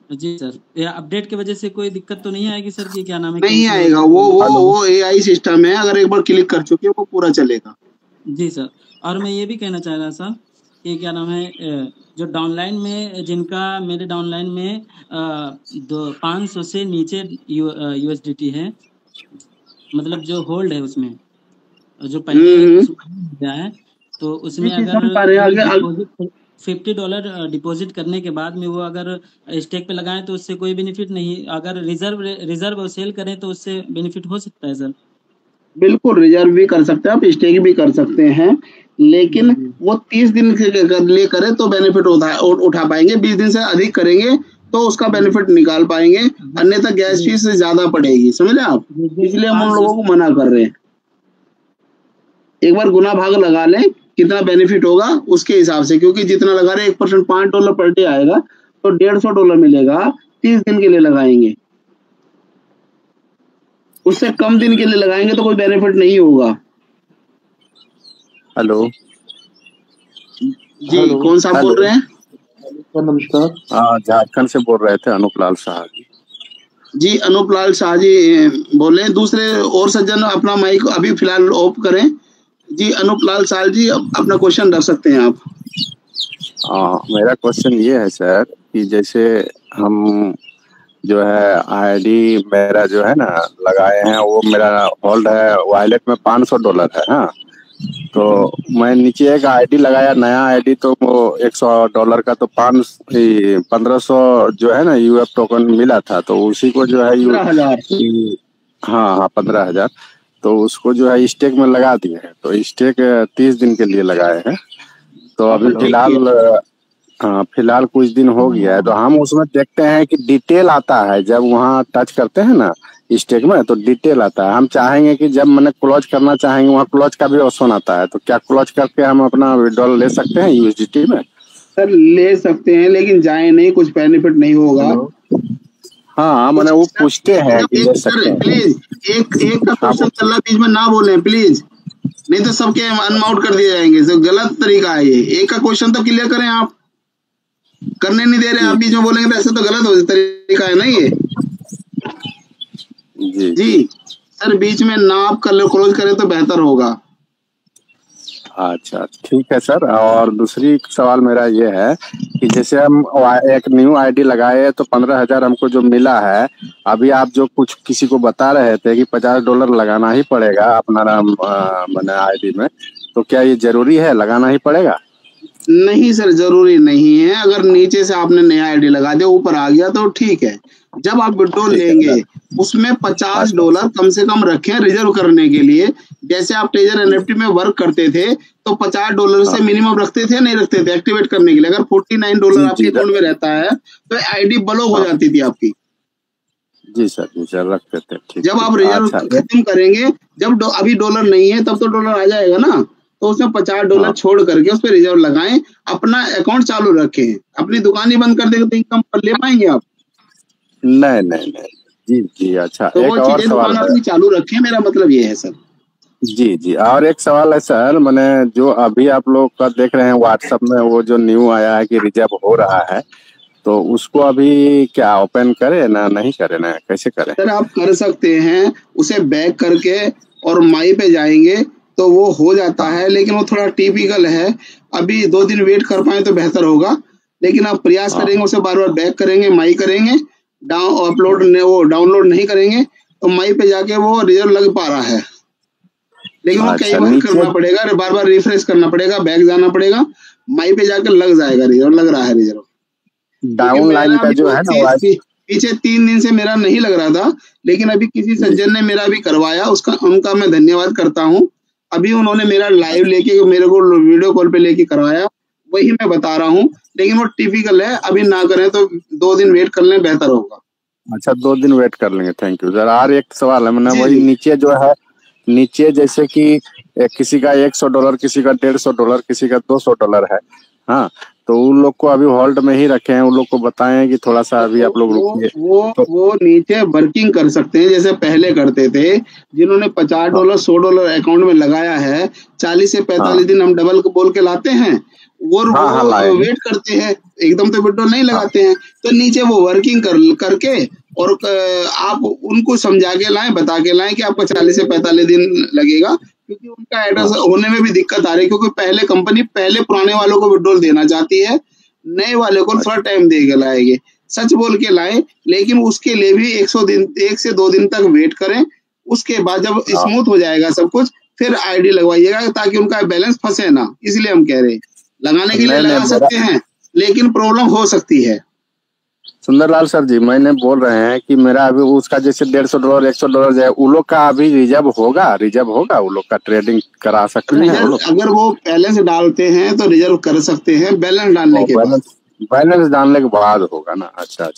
जी सर, अपडेट की वजह से कोई दिक्कत तो नहीं आएगी सर? कि क्या नाम है, नहीं आएगा, वो AI सिस्टम है, अगर एक बार क्लिक कर चुके वो पूरा चलेगा। जी सर। और मैं ये भी कहना चाह रहा था कि क्या नाम है, जो डाउनलाइन में जिनका मेरे डाउनलाइन में 500 से नीचे USDT है, मतलब जो होल्ड है उसमें, जो पहले गया है, तो उसमें अगर $50 डिपॉजिट करने के बाद में वो अगर स्टेक पे लगाएं तो उससे कोई बेनिफिट नहीं। अगर रिजर्व सेल करें तो उससे बेनिफिट हो सकता है सर। बिल्कुल, रिजर्व भी कर सकते हैं आप, स्टेक भी कर सकते हैं, लेकिन वो 30 दिन के लिए करें तो बेनिफिट उठा पाएंगे। 20 दिन से अधिक करेंगे तो उसका बेनिफिट निकाल पाएंगे, अन्यथा गैस फीस से ज्यादा पड़ेगी, समझे आप? इसलिए हम उन लोगों को मना कर रहे हैं। एक बार गुना भाग लगा लें कितना बेनिफिट होगा उसके हिसाब से, क्योंकि जितना लगा रहे 1% $5 पर डे आएगा तो $150 मिलेगा। 30 दिन के लिए लगाएंगे, उससे कम दिन के लिए लगाएंगे तो कोई बेनिफिट नहीं होगा। हेलो जी, कौन सा बोल रहे हैं? नमस्कार। हाँ, झारखंड से बोल रहे थे, अनूप लाल शाह जी। जी, अनूप लाल शाह जी बोले। दूसरे और सज्जन अपना माइक अभी फिलहाल ऑफ करें। जी, अनूप लाल शाह जी अपना क्वेश्चन रख सकते हैं आप। मेरा क्वेश्चन ये है सर कि जैसे हम जो है आईडी मेरा जो है ना लगाए हैं, वो मेरा होल्ड है वॉलेट में $500 है। हाँ, तो मैं नीचे एक आईडी लगाया, नया आईडी, तो वो $100 का तो 1500 जो है ना UF टोकन मिला था, तो उसी को जो है 15,000, तो उसको जो है स्टेक में लगा दिए हैं। तो स्टेक 30 दिन के लिए लगाए हैं, तो अभी फिलहाल कुछ दिन हो गया है, तो हम उसमें देखते हैं कि डिटेल आता है। जब वहाँ टच करते हैं ना स्टेक में तो डिटेल आता है। हम चाहेंगे कि जब मैंने क्लोज करना चाहेंगे वहाँ क्लोज का भी ऑप्शन आता है, तो क्या क्लोज करके हम अपना विड्रॉल ले सकते हैं USDT में? सर ले सकते हैं, लेकिन जाए नहीं, कुछ बेनिफिट नहीं होगा। हाँ, मैंने वो पूछते हैं कि ले सकते हैं। प्लीज एक का क्वेश्चन चल रहा, बीच में ना बोले प्लीज, नहीं तो सबके अनमाउट कर दिए जाएंगे। सर गलत तरीका है ये। एक का क्वेश्चन तो क्लियर करें, आप करने नहीं दे रहे, आप बीच में बोलेंगे तो ऐसे तो गलत हो तरीका है ना ये। जी सर, बीच में ना आप क्लोज करें तो बेहतर होगा। अच्छा, ठीक है सर। और दूसरी सवाल मेरा ये है कि जैसे हम एक न्यू आईडी लगाए तो 15,000 हमको जो मिला है, अभी आप जो कुछ किसी को बता रहे थे कि $50 लगाना ही पड़ेगा अपना मैंने आईडी में, तो क्या ये जरूरी है, लगाना ही पड़ेगा? नहीं सर, जरूरी नहीं है। अगर नीचे से आपने नया आईडी लगा दिया, ऊपर आ गया तो ठीक है। जब आप विड्रॉल लेंगे उसमें $50 कम से कम रखें रिजर्व करने के लिए। जैसे आप ट्रेजर NFT में वर्क करते थे तो $50 से मिनिमम रखते थे, नहीं रखते थे एक्टिवेट करने के लिए। अगर $49 आपके अकाउंट में रहता है तो आईडी ब्लॉक हो जाती थी आपकी। जी सर, रखते थे। ठीक, जब आप रिजर्व खत्म करेंगे, जब अभी डॉलर नहीं है तब तो डॉलर आ जाएगा ना, तो उसमें $50 छोड़ करके उस पर रिजर्व लगाएं, अपना अकाउंट चालू रखें। अपनी दुकान ही बंद कर देंगे तो इनकम ले पाएंगे आप? नहीं। जी अच्छा, तो वो चीजें दुकान अपनी चालू रखें, मेरा मतलब ये है सर। जी। और एक सवाल है सर, मैंने जो अभी आप लोग का देख रहे हैं व्हाट्सएप में वो जो न्यू आया है कि रिजर्व हो रहा है, तो उसको अभी क्या ओपन करें ना नहीं करें ना, कैसे करें? सर आप कर सकते हैं, उसे बैक करके और माई पे जाएंगे तो वो हो जाता है, लेकिन वो थोड़ा टिपिकल है। अभी 2 दिन वेट कर पाए तो बेहतर होगा, लेकिन आप प्रयास करेंगे, उसे बार बार बैक करेंगे, माई करेंगे, डाउनलोड नहीं करेंगे तो माई पे जाके वो रिजर्व लग पा रहा है। लेकिन वो कई बार करना पड़ेगा, बार बार रिफ्रेश करना पड़ेगा, बैक जाना पड़ेगा, माई पे जाकर लग जाएगा रिजर्व, लग रहा है रिजर्व। डाउन लाइन का जो है ना, पीछे 3 दिन से मेरा नहीं लग रहा था, लेकिन अभी किसी सज्जन ने मेरा भी करवाया, उनका मैं धन्यवाद करता हूँ। अभी उन्होंने मेरा लाइव लेके मेरे को वीडियो कॉल पे लेके करवाया, वही मैं बता रहा हूँ। लेकिन वो टिपिकल है, अभी ना करें तो 2 दिन वेट कर लें, बेहतर होगा। अच्छा, 2 दिन वेट कर लेंगे, थैंक यू सर। और एक सवाल है, मैंने वही नीचे जो है, नीचे जैसे कि किसी का $100, किसी का $150, किसी का $200 है, हाँ, तो उन लोग को अभी होल्ड में ही रखे हैं, उन लोग को बताएं कि थोड़ा सा अभी आप लोग रुकिए। वो नीचे वर्किंग कर सकते हैं जैसे पहले करते थे। जिन्होंने $50 $100 अकाउंट में लगाया है, 40 से 45 दिन हम डबल को बोल के लाते हैं, वो वेट करते हैं, एकदम तो विड्रॉल नहीं लगाते हैं। तो नीचे वो वर्किंग करके और आप उनको समझा के लाएं, बता के लाएं कि आपको 40 से 45 दिन लगेगा, क्योंकि उनका एड्रेस होने में भी दिक्कत आ रही है। क्योंकि कंपनी पहले पुराने वालों को विड्रॉल देना चाहती है, नए वाले को थोड़ा टाइम दे के लाएंगे, सच बोल के लाएं, लेकिन उसके लिए भी 1 से 2 दिन तक वेट करें। उसके बाद जब स्मूथ हो जाएगा सब कुछ, फिर आईडी लगवाइएगा, ताकि उनका बैलेंस फंसे ना। इसलिए हम कह रहे हैं लगाने के लिए लगा सकते हैं, लेकिन प्रॉब्लम हो सकती है। सुंदरलाल सर जी, मैंने बोल रहे हैं कि मेरा अभी उसका जैसे $150 $100 जाए, वो लोग का अभी रिजर्व होगा वो लोग का ट्रेडिंग करा सकते हैं वो लोग? अगर वो बैलेंस डालते हैं तो रिजर्व कर सकते हैं, बैलेंस डालने के बाद। बैलेंस डालने के बाद होगा ना? अच्छा।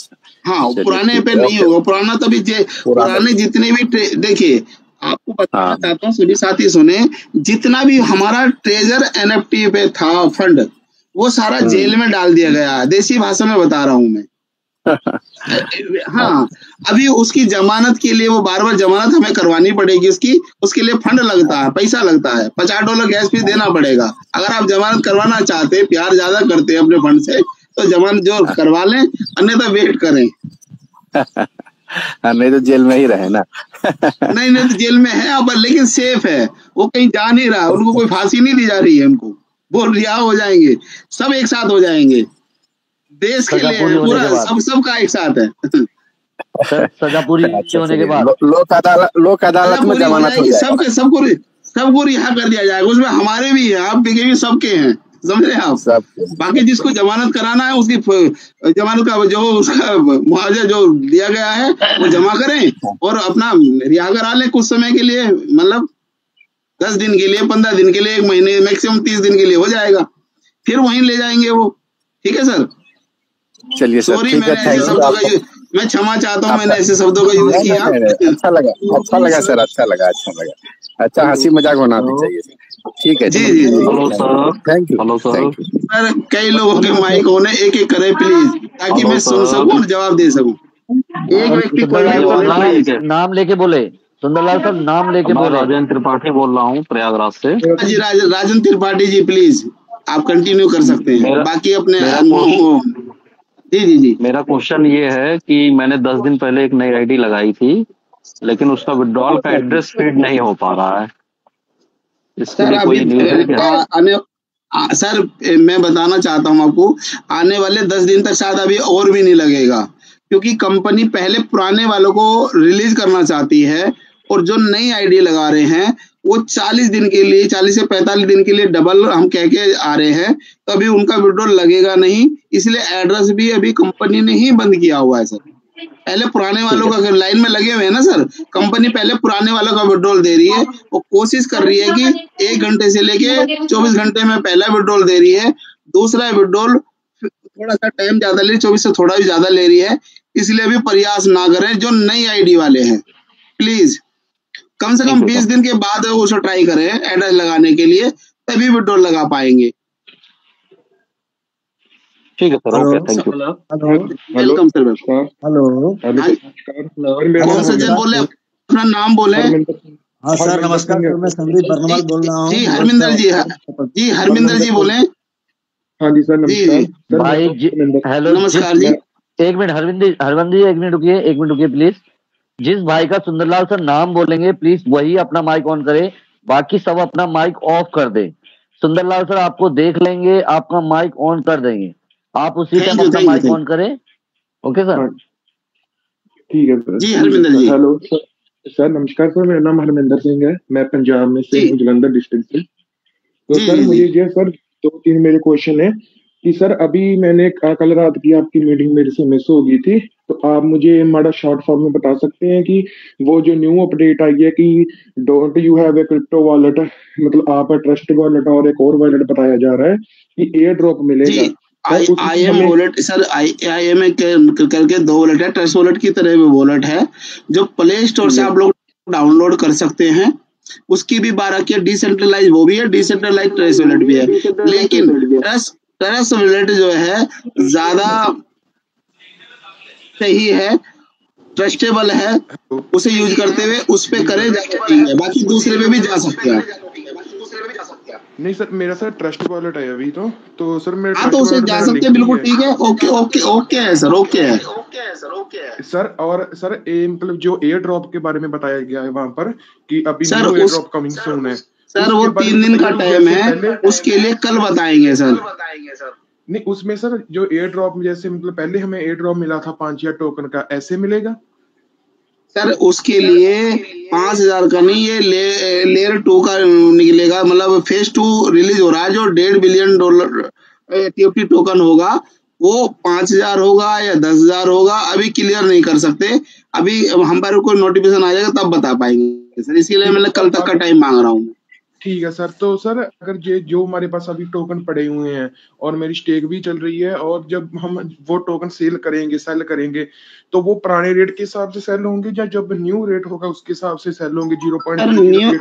हाँ, पुराने पे नहीं होगा। पुराना तभी पुराने जितने भी देखिए, आपको बताना चाहता हूँ, सभी साथी सुने, जितना भी हमारा ट्रेजर NFT पे था फंड, वो सारा जेल में डाल दिया गया। देसी भाषा में बता रहा हूँ मैं। हाँ, अभी उसकी जमानत के लिए वो बार जमानत हमें करवानी पड़ेगी उसके लिए फंड लगता है, पैसा लगता है, $50 गैस फीस देना पड़ेगा। अगर आप जमानत करवाना चाहते, प्यार ज्यादा करते हैं अपने फंड से, तो जमानत जो करवा लें, अन्यथा वेट करें। नहीं तो जेल में ही रहे ना। नहीं तो जेल में है अब, लेकिन सेफ है, वो कहीं जा नहीं रहा, उनको कोई फांसी नहीं दी जा रही है, उनको वो रिहा हो जाएंगे, सब एक साथ हो जाएंगे। देश के लिए पूरा सबका एक साथ है। सजा पूरी होने के बाद लोक अदालत में जमानत हो जाएगी, सबको रिहा कर दिया जाएगा। उसमें हमारे भी हैं, आप भी सबके हैं, समझ रहे हैं आप। बाकी जिसको जमानत कराना है, उसकी जमानत का जो उसका मुआवजा जो दिया गया है वो जमा करें और अपना रिहा करा लें कुछ समय के लिए, मतलब 10 दिन के लिए, 15 दिन के लिए, 1 महीने, मैक्सिमम 30 दिन के लिए हो जाएगा, फिर वहीं ले जाएंगे वो। ठीक है सर? चलिए सर, सॉरी, मैंने ऐसे शब्दों का मैं क्षमा चाहता हूँ, मैंने ऐसे शब्दों का यूज किया। अच्छा लगा सर, अच्छा लगा। अच्छा, हंसी मजाक होना भी चाहिए। ठीक है जी। Hello sir, thank you. Hello sir. Sir, कई लोगों के माइक होने, एक करें प्लीज, ताकि मैं सुन सकूं और जवाब दे सकूं। एक व्यक्ति कोई नाम लेके बोले। सुंदरलाल सर, नाम लेके बोले। राजेंद्र त्रिपाठी बोल रहा हूँ प्रयागराज से। जी राजेंद्र त्रिपाठी जी, प्लीज आप कंटिन्यू कर सकते हैं, बाकी अपने जी। मेरा क्वेश्चन ये है कि मैंने 10 दिन पहले एक नई आईडी लगाई थी, लेकिन उसका विड्रॉल का एड्रेस फीड नहीं हो पा रहा है। इसके लिए कोई न्यूज़ है क्या? सर, मैं बताना चाहता हूँ आपको, आने वाले 10 दिन तक शायद अभी और भी नहीं लगेगा, क्योंकि कंपनी पहले पुराने वालों को रिलीज करना चाहती है, और जो नई आईडी लगा रहे हैं वो 40 दिन के लिए, 40 से 45 दिन के लिए डबल हम कह के आ रहे हैं, तो अभी उनका विड्रॉल लगेगा नहीं। इसलिए एड्रेस भी अभी कंपनी ने ही बंद किया हुआ है सर। पहले पुराने वालों का लाइन में लगे हुए हैं ना सर, कंपनी पहले पुराने वालों का विड्रॉल दे रही है, वो कोशिश कर रही है कि 1 घंटे से लेके 24 घंटे में पहला विड्रॉल दे रही है, दूसरा विड्रॉल थोड़ा सा टाइम ज्यादा ले, 24 से थोड़ा भी ज्यादा ले रही है। इसलिए भी प्रयास ना करें जो नई आईडी वाले हैं, प्लीज कम से कम 20 दिन के बाद उसको ट्राई करें एड्रेस लगाने के लिए, तभी विड्रॉल लगा पाएंगे। ठीक है sir, okay, thank you. Welcome sir. Hello सज्जन बोले, अपना नाम बोले। हाँ सर, नमस्कार, मैं संदीप बर्नवाल बोल रहा हूँ। जी हरमिंदर जी, हरमिंदर जी बोले। हाँ जी सर, नमस्कार भाई जी, हेलो, नमस्कार जी। 1 मिनट हरविंदर जी, 1 मिनट रुकिए प्लीज। जिस भाई का सुंदरलाल सर नाम बोलेंगे, प्लीज वही अपना माइक ऑन करे, बाकी सब अपना माइक ऑफ कर दे। सुंदरलाल सर आपको देख लेंगे, आपका माइक ऑन कर देंगे, आप उसी टाइम अपना माइक ऑन करें। Okay sir? ठीक है सर। जी हरमिंदर जी। हेलो सर, नमस्कार सर, मेरा नाम हरमिंदर सिंह है, मैं पंजाब में से हूँ, जलंधर डिस्ट्रिक्ट से। तो सर मुझे जो सर 2-3 मेरे क्वेश्चन है कि सर अभी मैंने कल रात की आपकी मीटिंग मेरे से मिस हो गई थी, तो आप मुझे माड़ा शॉर्ट फॉर्म में बता सकते हैं कि वो जो न्यू अपडेट आई है कि don't you have a crypto wallet, मतलब आप ट्रस्ट वॉलेट और एक और वॉलेट बताया जा रहा है कि एयर ड्रॉप मिलेगा। IM वॉलेट सर, IM करके 2 वॉलेट है, ट्रस्ट वॉलेट की तरह भी वॉलेट है, जो प्ले स्टोर से आप लोग डाउनलोड कर सकते हैं। उसकी भी 12 की डिसेंट्रलाइज वो भी है, डिसेंट्रलाइज ट्रस्ट वॉलेट भी है, लेकिन ट्रस्ट वॉलेट जो है ज्यादा सही है, ट्रस्टेबल है, उसे यूज करते हुए उस पे करें जाए, बाकी दूसरे पे भी जा सकते हैं। नहीं सर, मेरा सर ट्रस्ट वॉलेट है अभी तो सर मेरा हाँ, तो उसे जा सकते हैं, बिल्कुल ठीक है। ओके है सर, ओके है सर। और सर मतलब जो एयर ड्रॉप के बारे में बताया गया है वहां पर कि अभी sir air drop coming soon है सर, वो 3 दिन का टाइम है, उसके लिए कल बताएंगे सर। नहीं उसमें सर जो एयर ड्रॉप जैसे मतलब पहले हमें एयर ड्रॉप मिला था 5000 टोकन का, ऐसे मिलेगा सर? उसके लिए 5000 का नहीं, ये लेयर 2 का निकलेगा। मतलब फेज 2 रिलीज हो रहा है, जो $1.5 बिलियन TOT टोकन होगा वो 5000 होगा या 10,000 होगा, अभी क्लियर नहीं कर सकते। अभी हमारे को नोटिफिकेशन आ जाएगा तब बता पाएंगे सर, इसके लिए मैं कल तक का टाइम मांग रहा हूँ। ठीक है सर। तो सर अगर ये जो हमारे पास अभी टोकन पड़े हुए हैं और मेरी स्टेक भी चल रही है, और जब हम वो टोकन सेल करेंगे तो वो पुराने रेट के हिसाब से सेल होंगे या जब न्यू रेट होगा उसके हिसाब से सेल होंगे? 0.0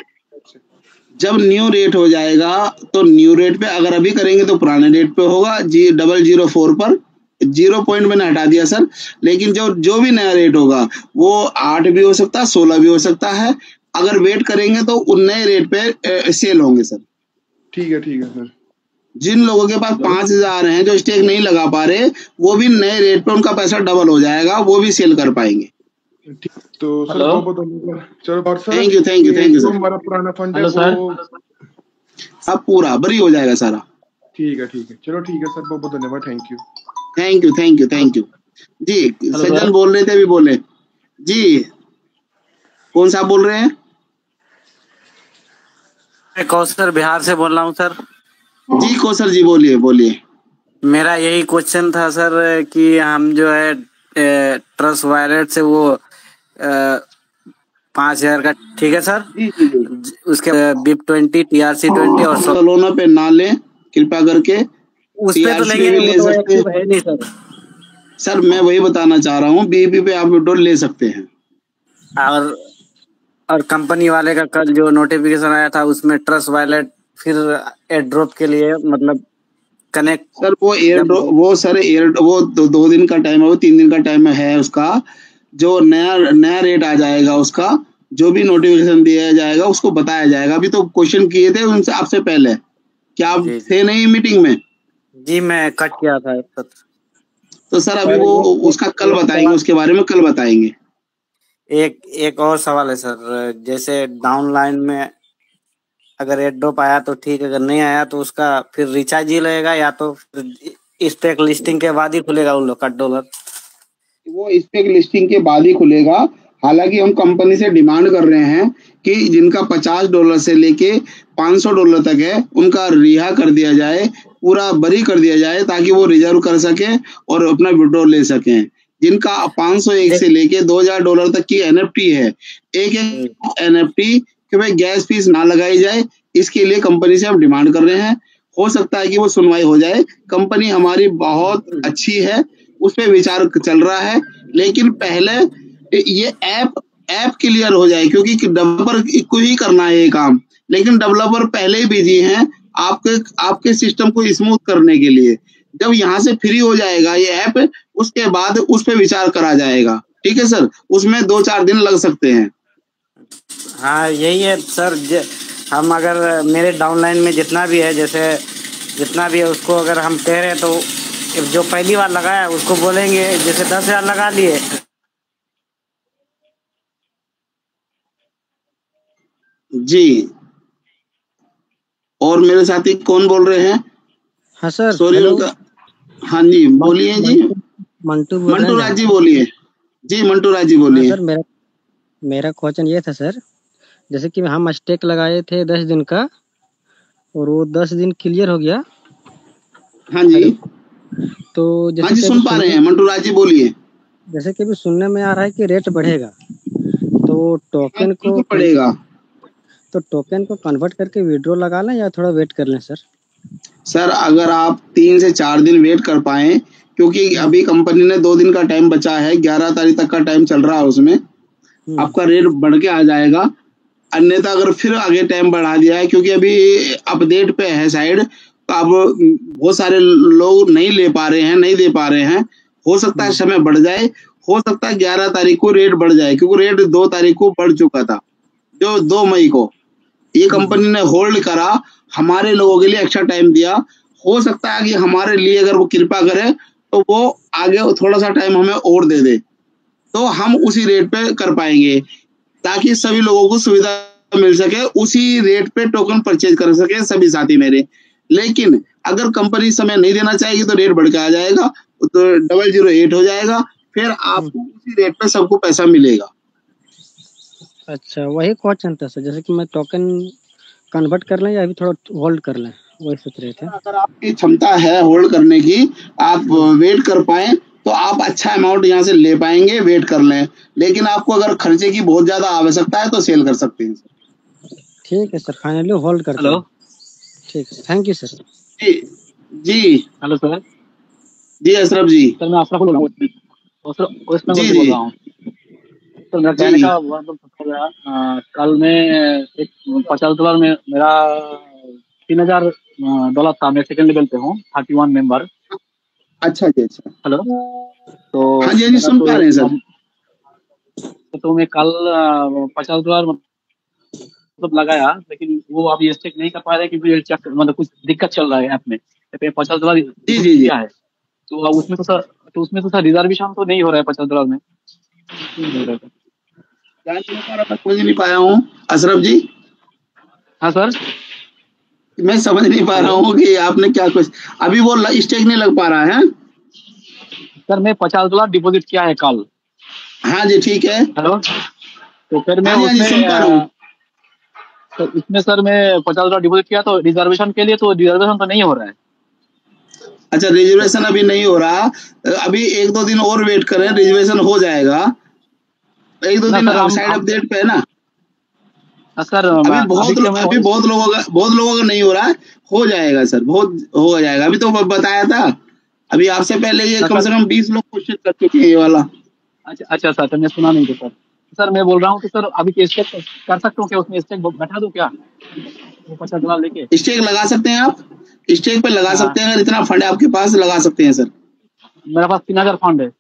जब न्यू रेट हो जाएगा तो न्यू रेट पे, अगर अभी करेंगे तो पुराने रेट पे होगा 0.004 पर। 0 पॉइंट मैंने हटा दिया सर, लेकिन जो भी नया रेट होगा वो 8 भी हो सकता है, 16 भी हो सकता है। अगर वेट करेंगे तो उन नए रेट पे सेल होंगे सर। ठीक है सर। जिन लोगों के पास 5000 हैं जो स्टेक नहीं लगा पा रहे, वो भी नए रेट पे उनका पैसा डबल हो जाएगा, वो भी सेल कर पाएंगे। तो सर चलो, और सर थैंक यू सर। हमारा पुराना फंड है वो सब पूरा बरी हो जाएगा सारा। ठीक है चलो, ठीक है सर, बहुत धन्यवाद। थैंक यू जी। सज्जन बोल रहे थे, अभी बोले जी। कौन सा बोल रहे हैं? कौशल बिहार से बोल रहा हूँ सर। जी कौशल जी, बोलिए। मेरा यही क्वेश्चन था सर कि हम जो है ट्रस्ट वॉलेट से वो 5000 का, ठीक है सर, उसके BIP20 TRC20 और सोलोना पे ना लें कृपया करके। उस पे तो लेंगे ले सकते हैं नहीं सर, मैं वही बताना चाह रहा हूँ, BP पे आप विड्रॉल ले सकते हैं। और कंपनी वाले का कल जो नोटिफिकेशन आया था उसमें ट्रस्ट वॉलेट फिर एयर ड्रॉप के लिए मतलब कनेक्ट सर, वो वो 2 दिन का टाइम है, वो 3 दिन का टाइम है उसका। जो नया रेट आ जाएगा उसका जो भी नोटिफिकेशन दिया जाएगा उसको बताया जाएगा। अभी तो क्वेश्चन किए थे उनसे आपसे पहले, क्या आप थे नहीं मीटिंग में? जी मैं कट किया था। तो सर अभी वो उसका कल बताएंगे, उसके बारे में कल बताएंगे। एक और सवाल है सर, जैसे डाउन लाइन में अगर एयर ड्रॉप आया तो ठीक, अगर नहीं आया तो उसका फिर रिचार्ज ही लगेगा या तो स्टेक लिस्टिंग के बाद ही खुलेगा उन लोग का डॉलर? वो स्टेक लिस्टिंग के बाद ही खुलेगा। हालांकि हम कंपनी से डिमांड कर रहे हैं कि जिनका $50 से लेके $500 तक है उनका रिहा कर दिया जाए, पूरा बरी कर दिया जाए, ताकि वो रिजर्व कर सके और अपना विड्रॉ ले सकें। जिनका 501 से लेके $2000 तक की NFT है, एक NFT कि भाई गैस फीस ना लगाई जाए, इसके लिए कंपनी से हम डिमांड कर रहे हैं। हो सकता है कि वो सुनवाई हो जाए। कंपनी हमारी बहुत अच्छी है, उस पर विचार चल रहा है, लेकिन पहले ये ऐप क्लियर हो जाए, क्योंकि डेवलपर को ही करना है ये काम, लेकिन डेवलपर पहले ही बिजी हैं आपके सिस्टम को स्मूथ करने के लिए। जब यहाँ से फ्री हो जाएगा ये ऐप, उसके बाद उस पर विचार करा जाएगा। ठीक है सर, उसमें 2-4 दिन लग सकते हैं। हाँ यही है सर। हम अगर मेरे डाउनलाइन में जितना भी है, जैसे जितना भी है उसको अगर हम कह रहे हैं तो जो पहली बार लगाया उसको बोलेंगे जैसे 10,000 लगा लिए। जी, और मेरे साथी कौन बोल रहे हैं? हाँ सर, सॉरी उनका। हाँ जी बोलिए जी। मंटू राज जी बोलिए। जी मंटू राज जी बोलिए। सर मेरा क्वेश्चन ये था सर, जैसे कि हम स्टेक लगाए थे 10 दिन का और वो 10 दिन क्लियर हो गया। हाँ जी, तो हाँ जी सुन पा रहे हैं, मंटू राज जी बोलिए। जैसे कि भी सुनने में आ रहा है कि रेट बढ़ेगा, तो टोकन को पड़ेगा, तो टोकन को कन्वर्ट करके विड्रॉ लगा लें या थोड़ा वेट कर लें सर? सर अगर आप 3 से 4 दिन वेट कर पाए, क्योंकि अभी कंपनी ने 2 दिन का टाइम बचा है, 11 तारीख तक का टाइम चल रहा है, उसमें आपका रेट बढ़ के आ जाएगा। अन्यथा अगर फिर आगे टाइम बढ़ा दिया है, क्योंकि अभी अपडेट पे है साइड, तो अब बहुत सारे लोग नहीं ले पा रहे हैं, नहीं दे पा रहे हैं। हो सकता है समय बढ़ जाए, हो सकता है 11 तारीख को रेट बढ़ जाए, क्योंकि रेट 2 तारीख को बढ़ चुका था, जो 2 मई को। ये कंपनी ने होल्ड करा, हमारे लोगों के लिए एक्स्ट्रा टाइम दिया। हो सकता है कि हमारे लिए अगर वो कृपा करे तो वो आगे थोड़ा सा टाइम हमें और दे दे, तो हम उसी रेट पे कर पाएंगे, ताकि सभी लोगों को सुविधा मिल सके, उसी रेट पे टोकन परचेज कर सके सभी साथी मेरे। लेकिन अगर कंपनी समय नहीं देना चाहेगी तो रेट बढ़ के आ जाएगा, तो 008 हो जाएगा, फिर आपको उसी रेट पे सबको पैसा मिलेगा। अच्छा, वही क्वेश्चन था सर, जैसे कि मैं टोकन कन्वर्ट कर लें या अभी थोड़ा होल्ड कर लें, वही सोच रहे थे। अगर आपकी क्षमता है होल्ड करने की, आप वेट कर पाए तो आप अच्छा अमाउंट यहाँ से ले पाएंगे, वेट कर लें। लेकिन आपको अगर खर्चे की बहुत ज्यादा आवश्यकता है तो सेल कर सकते हैं। ठीक है सर, फाइनली होल्ड करते हैं। ठीक है, थैंक यू सर। जी जी हेलो सर। जी अशरफ जी। सर मैं अशरफ बोल रहा हूँ, वेस्ट बंगाल से बोल रहा हूँ। सर मेरा कहने का मतलब कल मैं एक $50 में मेरा $3000 था। मैं सेकंड लेवल पे हूँ, 31 मेंबर। अच्छा जी, अच्छा। हेलो। तो हाँ जी, हाँ जी, सुन पा रहे हैं सर। तो मैं कल $50 मतलब लगाया, लेकिन वो अभी स्टेक नहीं कर पा रहे क्योंकि मतलब कुछ दिक्कत चल रहा है ऐप में। $50 जी जी जी क्या है, तो उसमें तो सर रिजर्वेशन तो नहीं हो रहा है $50 में। समझ नहीं पाया हूँ अशरफ जी। हाँ सर, मैं समझ नहीं पा रहा हूँ कि आपने क्या कुछ अभी वो स्टेक नहीं लग पा रहा है। सर मैं $50 डिपॉजिट किया है कल। हाँ जी, ठीक है। हेलो। तो फिर मैं उसमें सर मैं $50 डिपॉजिट किया, तो रिजर्वेशन के लिए तो रिजर्वेशन तो नहीं हो रहा है। अच्छा, रिजर्वेशन अभी नहीं हो रहा, अभी 1-2 दिन और वेट करें, रिजर्वेशन हो जाएगा। 1-2 दिन साइड अपडेट पे है ना सर। अभी बहुत लोगों का नहीं हो रहा है, हो जाएगा सर, बहुत हो जाएगा। अभी तो बताया था, अभी आपसे पहले ये कम से कम 20 लोग क्वेश्चन कर चुके हैं ये वाला। अच्छा सर, तो मैं सुना नहीं था सर। सर मैं बोल रहा हूँ कि सर अभी स्टेक कर सकता हूँ क्या, उसमें स्टेक बैठा दूं क्या, वो $50 लेके? स्टेक लगा सकते हैं आप, स्टेक पे लगा सकते हैं। अगर इतना फंड है आपके पास, लगा सकते हैं सर। मेरे पास 3000 फंड है।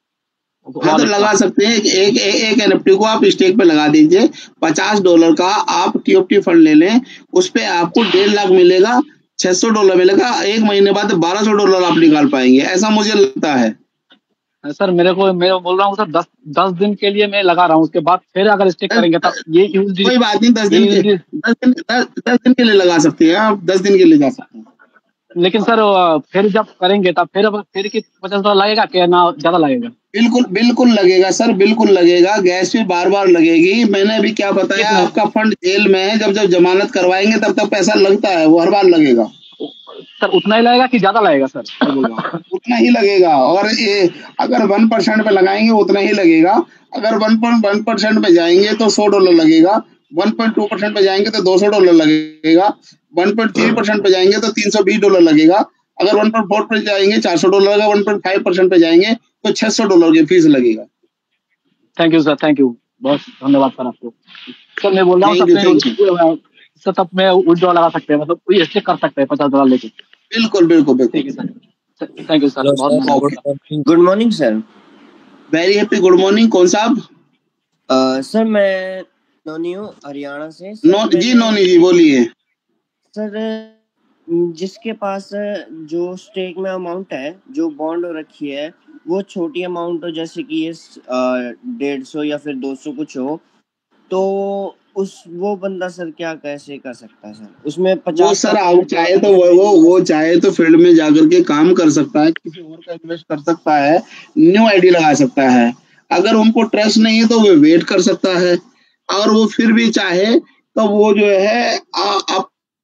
हाँ तो लगा सकते हैं। एक NFT को आप स्टेक पे लगा दीजिए। $50 का आप TOT फंड ले लें, उस पे आपको 1.5 लाख मिलेगा, $600 मिलेगा। 1 महीने बाद $1200 आप निकाल पाएंगे, ऐसा मुझे लगता है। सर मैं बोल रहा हूँ सर, 10 दिन के लिए मैं लगा रहा हूँ, उसके बाद फिर अगर स्टेक करेंगे तब ये कोई बात नहीं। 10 दिन के लिए लगा सकते हैं आप, 10 दिन के लिए जा सकते हैं। लेकिन सर फिर जब करेंगे तब फिर कि $50 लगेगा क्या, ना ज्यादा लगेगा? बिल्कुल लगेगा सर, बिल्कुल लगेगा। गैस भी बार लगेगी। मैंने अभी क्या बताया, आपका फंड जेल में है, जब जमानत करवाएंगे तब तक पैसा लगता है, वो हर बार लगेगा। सर उतना ही लगेगा कि ज्यादा लगेगा? सर उतना ही लगेगा। और ये अगर 1% पे लगाएंगे उतना ही लगेगा। अगर 1.1% पे जाएंगे तो $100 लगेगा। 1.2% पे जाएंगे तो $200 लगेगा। 1.3% पे जाएंगे तो $320 लगेगा। अगर 1.4 पे जाएंगे $400 लगेगा। 1.5% पे जाएंगे तो $600 की फीस लगेगा। Thank you sir, thank you, बहुत धन्यवाद सर आपको। सर मैं बोल रहा हूँ सर, तब मैं विड्रॉ लगा सकते हैं, मतलब कोई स्टेक कर सकते हैं $50 लेके? बिल्कुल। ठीक है सर, थैंक यू सर, बहुत धन्यवाद। Good morning sir. Very happy good morning. कौन साहब? सर मैं नोनी हूँ, हरियाणा से। नोनी जी बोलिए। सर जिसके पास जो स्टेक में अमाउंट है, जो बॉन्ड रखी है, वो छोटी अमाउंट हो, जैसे कि ये 150 या फिर 200 कुछ हो, तो वो बंदा सर क्या कैसे कर सकता है सर? उसमें 50 वो सर आप चाहे तो वो चाहे तो फील्ड में जाकर के काम कर सकता है, किसी और का इन्वेस्ट कर सकता है, न्यू आईडी लगा सकता है। अगर उनको ट्रस्ट नहीं है तो वो वेट कर सकता है। और वो फिर भी चाहे तो वो जो है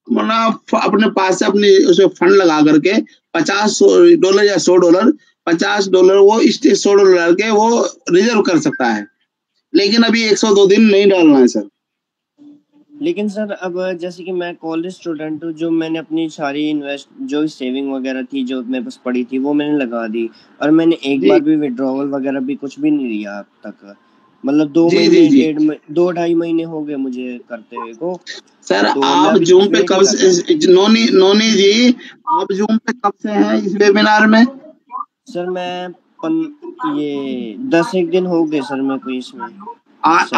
अपने पास से अपनी उसे फंड लगा करके $50 या $100, $50 वो $100 के वो रिजर्व कर सकता है। लेकिन अभी 102 दिन नहीं डालना है सर। लेकिन सर अब जैसे कि मैं कॉलेज स्टूडेंट हूँ, जो मैंने अपनी सारी जो सेविंग वगैरह थी, जो मेरे पास पड़ी थी, वो मैंने लगा दी, और मैंने एक बार भी विड्रॉवल वगैरह भी कुछ भी नहीं लिया अब तक। मतलब 2-2.5 महीने हो गए मुझे करते हुए को। सर तो आप जूम पे कब से, नोनी जी आप जूम पे कब से हैं इस वेबिनार में? सर मैं ये 10-1 दिन हो गए सर मेरे को इसमें। आज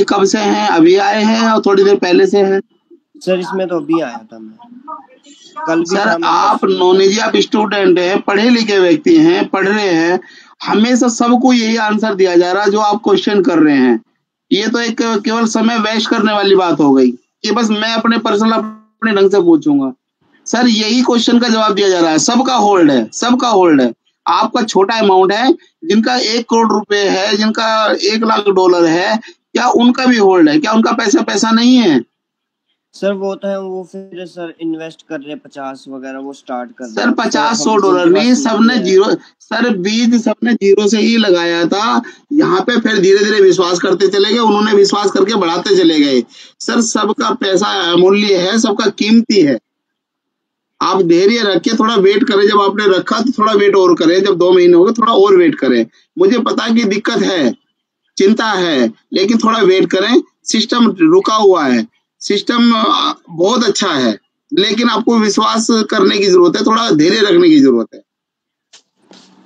कब से हैं? अभी आए हैं और थोड़ी देर पहले से हैं? सर इसमें तो अभी आया था मैं, कल भी। सर आप नोनी जी आप स्टूडेंट हैं, पढ़े लिखे व्यक्ति हैं, पढ़ रहे हैं। हमेशा सबको यही आंसर दिया जा रहा है जो आप क्वेश्चन कर रहे हैं। ये तो एक केवल समय वेस्ट करने वाली बात हो गई कि बस मैं अपने पर्सनल अपने ढंग से पूछूंगा। सर यही क्वेश्चन का जवाब दिया जा रहा है। सबका होल्ड है, सबका होल्ड है। आपका छोटा अमाउंट है, जिनका 1 करोड़ रुपए है, जिनका $1 लाख है, क्या उनका भी होल्ड है? क्या उनका पैसा नहीं है? सर वो तो है, वो फिर सर इन्वेस्ट कर रहे हैं 50 वगैरह, वो स्टार्ट कर रहे सर हैं। 50-100 डॉलर नहीं, सबने जीरो, सर बीज सबने जीरो से ही लगाया था यहाँ पे, फिर धीरे धीरे विश्वास करते चले गए, उन्होंने विश्वास करके बढ़ाते चले गए। सर सबका पैसा अमूल्य है, सबका कीमती है। आप धैर्य रखिए, थोड़ा वेट करें। जब आपने रखा तो थोड़ा वेट और करें, जब 2 महीने हो गए थोड़ा और वेट करें। मुझे पता है कि दिक्कत है, चिंता है, लेकिन थोड़ा वेट करें। सिस्टम रुका हुआ है, सिस्टम बहुत अच्छा है, लेकिन आपको विश्वास करने की जरूरत है, थोड़ा धैर्य रखने की जरूरत है।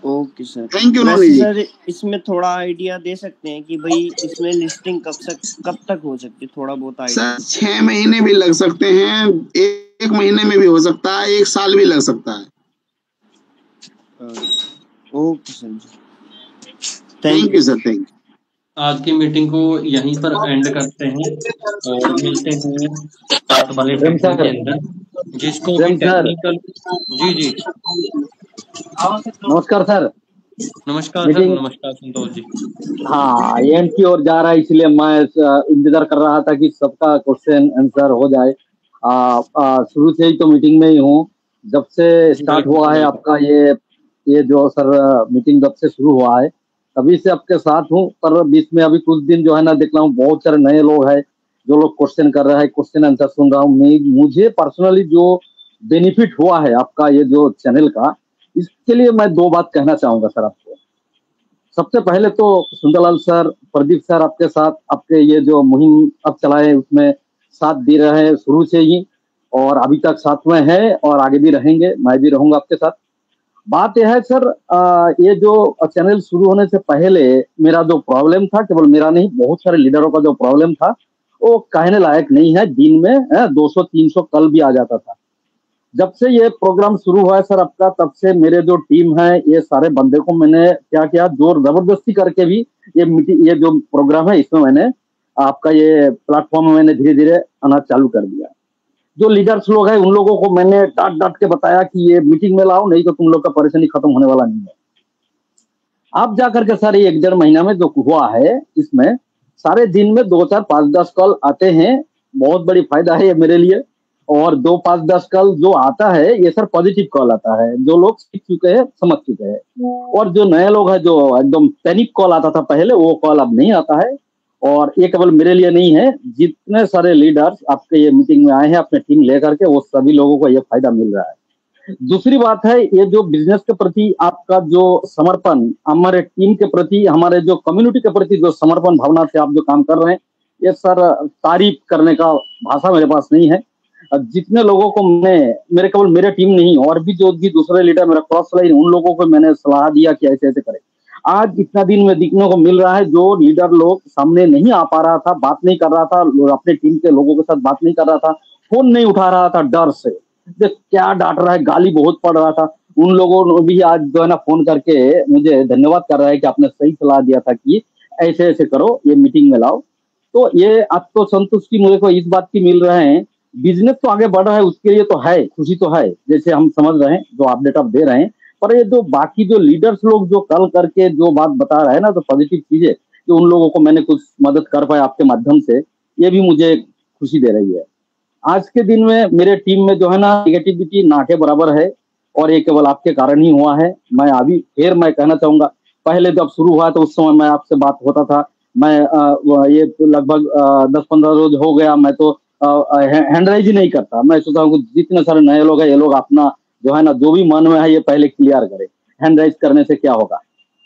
Okay sir, thank you. वैसे सर इसमें थोड़ा आइडिया दे सकते हैं कि भाई इसमें लिस्टिंग कब तक हो सकती है? थोड़ा बहुत आइडिया। सर 6 महीने भी लग सकते हैं, 1 महीने में भी हो सकता है, 1 साल भी लग सकता है। Okay sir, thank you sir, thank you. आज की मीटिंग को यहीं पर एंड करते हैं और मिलते हैं साथ वाले सेक्शन के अंदर, जिसको भी टेक्निकल। जी नमस्कार सर। नमस्कार सर। नमस्कार संतोष जी। हाँ, एंड की ओर जा रहा है, इसलिए मैं इंतजार कर रहा था कि सबका क्वेश्चन आंसर हो जाए। शुरू से ही तो मीटिंग में ही हूँ, जब से स्टार्ट हुआ है आपका ये जो सर मीटिंग जब से शुरू हुआ है तभी से आपके साथ हूँ। पर बीच में अभी कुछ दिन जो है ना, देख रहा हूँ बहुत सारे नए लोग हैं जो लोग क्वेश्चन कर रहे हैं, क्वेश्चन आंसर सुन रहा हूँ। मुझे पर्सनली जो बेनिफिट हुआ है आपका ये जो चैनल का, इसके लिए मैं 2 बात कहना चाहूंगा सर आपको। सबसे पहले तो सुंदरलाल सर, प्रदीप सर आपके साथ, आपके ये जो मुहिम अब चलाए उसमें साथ दे रहे हैं शुरू से ही, और अभी तक साथ में है और आगे भी रहेंगे, मैं भी रहूंगा आपके साथ। बात यह है सर, ये जो चैनल शुरू होने से पहले मेरा जो प्रॉब्लम था, केवल मेरा नहीं बहुत सारे लीडरों का जो प्रॉब्लम था, वो कहने लायक नहीं है। दिन में 200-300 कल भी आ जाता था। जब से ये प्रोग्राम शुरू हुआ है सर आपका, तब से मेरे जो टीम है, ये सारे बंदे को मैंने क्या किया, जोर जबरदस्ती करके भी ये जो प्रोग्राम है इसमें मैंने आपका ये प्लेटफॉर्म में मैंने धीरे धीरे आना चालू कर दिया। जो लीडर्स लोग हैं उन लोगों को मैंने डांट के बताया कि ये मीटिंग में लाओ, नहीं तो तुम लोग का परेशानी खत्म होने वाला नहीं है। आप जाकर के सर 1-1.5 महीना में जो हुआ है, इसमें सारे दिन में 2, 4, 5, 10 कॉल आते हैं। बहुत बड़ी फायदा है ये मेरे लिए। और 2, 5, 10 कॉल जो आता है ये सर पॉजिटिव कॉल आता है, जो लोग सीख चुके हैं, समझ चुके हैं। और जो नए लोग हैं, जो एकदम पैनिक कॉल आता था पहले, वो कॉल अब नहीं आता है। और ये केवल मेरे लिए नहीं है, जितने सारे लीडर्स आपके ये मीटिंग में आए हैं अपने टीम लेकर के, वो सभी लोगों को ये फायदा मिल रहा है। दूसरी बात है, ये जो बिजनेस के प्रति आपका जो समर्पण, हमारे टीम के प्रति, हमारे जो कम्युनिटी के प्रति जो समर्पण भावना से आप जो काम कर रहे हैं, ये सर तारीफ करने का भाषा मेरे पास नहीं है। जितने लोगों को मेरे केवल मेरे टीम नहीं, और भी जो भी दूसरे लीडर मेरा क्रॉस लाइन, उन लोगों को मैंने सलाह दिया कि ऐसे ऐसे करें। आज इतना दिन में दिखने को मिल रहा है, जो लीडर लोग सामने नहीं आ पा रहा था, बात नहीं कर रहा था, अपने टीम के लोगों के साथ बात नहीं कर रहा था, फोन नहीं उठा रहा था डर से, क्या डांट रहा है, गाली बहुत पड़ रहा था, उन लोगों ने भी आज जो है ना फोन करके मुझे धन्यवाद कर रहा है कि आपने सही सलाह दिया था कि ऐसे ऐसे करो, ये मीटिंग में लाओ। तो ये अब तो संतुष्टि मुझे को इस बात की मिल रहे हैं, बिजनेस तो आगे बढ़ रहा है, उसके लिए तो है, खुशी तो है, जैसे हम समझ रहे हैं, जो अपडेट आप दे रहे हैं। पर ये जो बाकी जो लीडर्स लोग जो कल करके जो बात बता रहे हैं ना, तो पॉजिटिव चीजें, जो उन लोगों को मैंने कुछ मदद कर पाया आपके माध्यम से, ये भी मुझे खुशी दे रही है। आज के दिन में मेरे टीम में जो है ना, निगेटिविटी ना के बराबर है, और ये केवल आपके कारण ही हुआ है। मैं अभी फिर मैं कहना चाहूंगा, पहले जब शुरू हुआ तो उस समय मैं आपसे बात होता था, मैं ये लगभग 10-15 रोज हो गया, मैं तो हैंड राइज ही नहीं करता। मैं सोचता हूँ जितने सारे नए लोग हैं, ये लोग अपना जो है ना, जो भी मन में है ये पहले क्लियर करे, हैंड राइज करने से क्या होगा।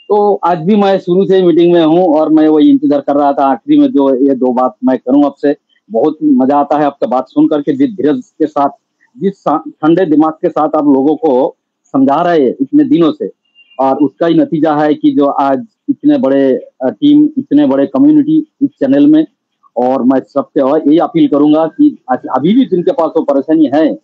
तो आज भी मैं शुरू से मीटिंग में हूँ, और मैं वही इंतजार कर रहा था आखिरी में जो ये 2 बात मैं करूँ आपसे। बहुत मजा आता है आपका बात सुन करके, जिस धीरज के साथ, जिस ठंडे दिमाग के साथ आप लोगों को समझा रहे हैं इतने दिनों से, और उसका ही नतीजा है कि जो आज इतने बड़े टीम, इतने बड़े कम्युनिटी इस चैनल में। और मैं सबसे और यही अपील करूंगा कि अभी भी जिनके पास वो परेशानी है,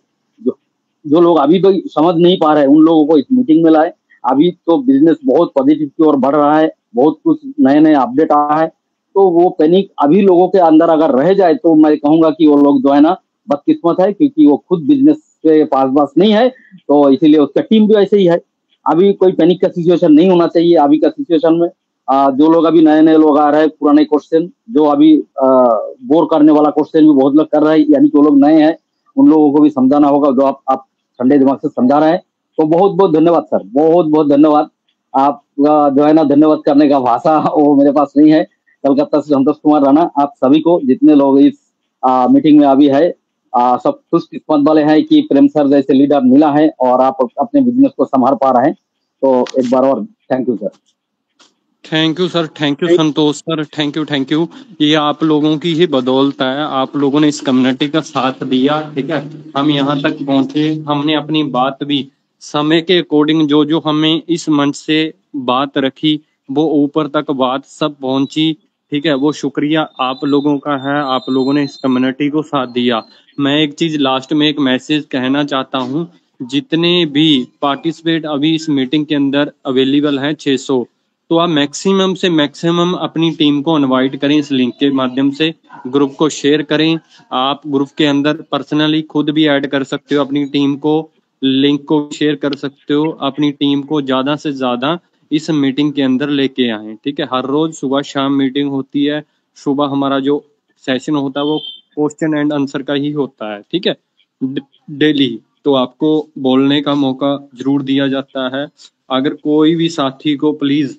जो लोग अभी तो समझ नहीं पा रहे, उन लोगों को इस मीटिंग में लाए। अभी तो बिजनेस बहुत पॉजिटिव की ओर बढ़ रहा है, बहुत कुछ नए नए अपडेट आया है, तो वो पैनिक अभी लोगों के अंदर अगर रह जाए, तो मैं कहूंगा कि वो लोग जो है ना बदकिस्मत है, क्योंकि वो खुद बिजनेस उसके पास नहीं है, तो इसीलिए उसका टीम भी वैसे ही है। अभी कोई पैनिक का सिचुएशन नहीं होना चाहिए। अभी का सिचुएशन में जो लोग अभी नए लोग आ रहे हैं, पुराने क्वेश्चन जो अभी बोर करने वाला क्वेश्चन भी बहुत लोग कर रहे हैं, यानी कि वो लोग नए हैं, उन लोगों को भी समझाना होगा जो आप ठंडे दिमाग से समझा रहे हैं। तो बहुत बहुत धन्यवाद सर, बहुत बहुत धन्यवाद। आपका जो है ना धन्यवाद करने का भाषा वो मेरे पास नहीं है। कलकत्ता से संतोष कुमार राणा, आप सभी को जितने लोग इस मीटिंग में अभी है सब खुश किस्मत वाले हैं कि प्रेम सर जैसे लीडर मिला है और आप अपने बिजनेस को संभाल पा रहे हैं। तो एक बार और thank you sir. Thank you sir, thank you Santosh sir, thank you. ये आप लोगों की ही बदौलत है, आप लोगों ने इस कम्युनिटी का साथ दिया, ठीक है, हम यहाँ तक पहुंचे। हमने अपनी बात भी समय के अकॉर्डिंग जो हमें इस मंच से बात रखी वो ऊपर तक बात सब पहुंची, ठीक है, वो शुक्रिया आप लोगों का है। आप लोगों ने इस कम्युनिटी को साथ दिया। मैं एक चीज लास्ट में एक मैसेज कहना चाहता हूँ, जितने भी पार्टिसिपेट अभी इस मीटिंग के अंदर अवेलेबल हैं 600, तो आप मैक्सिमम से मैक्सिमम अपनी टीम को इनवाइट करें। इस लिंक के माध्यम से ग्रुप को शेयर करें। आप ग्रुप के अंदर पर्सनली खुद भी ऐड कर सकते हो अपनी टीम को, लिंक को शेयर कर सकते हो। अपनी टीम को ज्यादा से ज्यादा इस मीटिंग के अंदर लेके आए, ठीक है। हर रोज सुबह शाम मीटिंग होती है। सुबह हमारा जो सेशन होता है वो क्वेश्चन एंड आंसर का ही होता है, ठीक है, डेली। तो आपको बोलने का मौका जरूर दिया जाता है। अगर कोई भी साथी को, प्लीज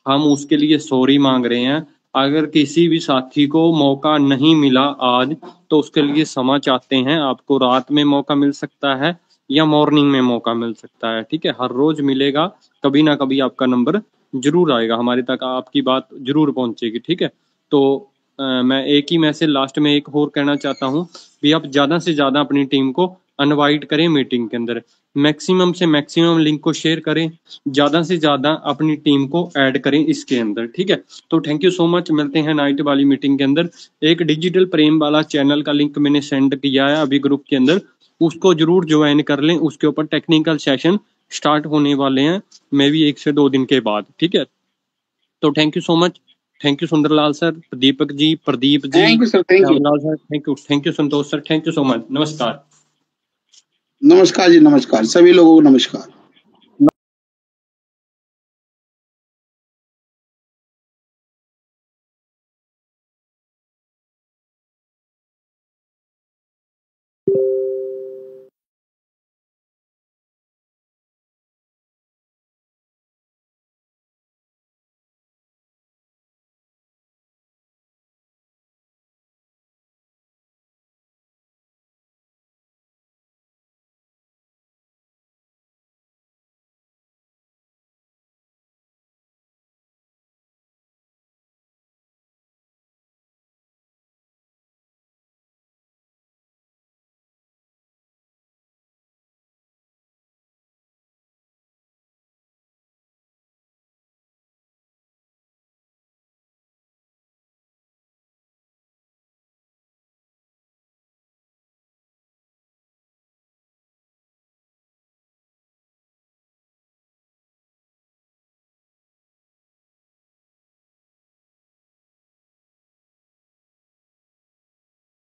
हम उसके लिए सॉरी मांग रहे हैं, अगर किसी भी साथी को मौका नहीं मिला आज तो उसके लिए क्षमा चाहते हैं। आपको रात में मौका मिल सकता है या मॉर्निंग में मौका मिल सकता है, ठीक है, हर रोज मिलेगा। कभी ना कभी आपका नंबर जरूर आएगा, हमारे तक आपकी बात जरूर पहुंचेगी, ठीक है। तो मैं एक ही मैसेज लास्ट में एक और कहना चाहता हूँ कि आप ज्यादा से ज्यादा अपनी टीम को इनवाइट करें मीटिंग के अंदर, मैक्सिमम से मैक्सिमम लिंक को शेयर करें, ज्यादा से ज्यादा अपनी टीम को ऐड करें इसके अंदर, ठीक है। तो थैंक यू सो मच, मिलते हैं नाइट वाली मीटिंग के अंदर। एक डिजिटल प्रेम वाला चैनल का लिंक मैंने सेंड किया है अभी ग्रुप के अंदर, उसको जरूर ज्वाइन कर लें। उसके ऊपर टेक्निकल सेशन स्टार्ट होने वाले हैं, मे भी 1 से 2 दिन के बाद, ठीक है। तो thank you so much, thank you Sundarlal sir, Deepak ji, Pradeep ji, thank you sir, thank you sir, thank you Santosh sir, thank you so much. नमस्कार। नमस्कार जी, नमस्कार सभी लोगों को नमस्कार।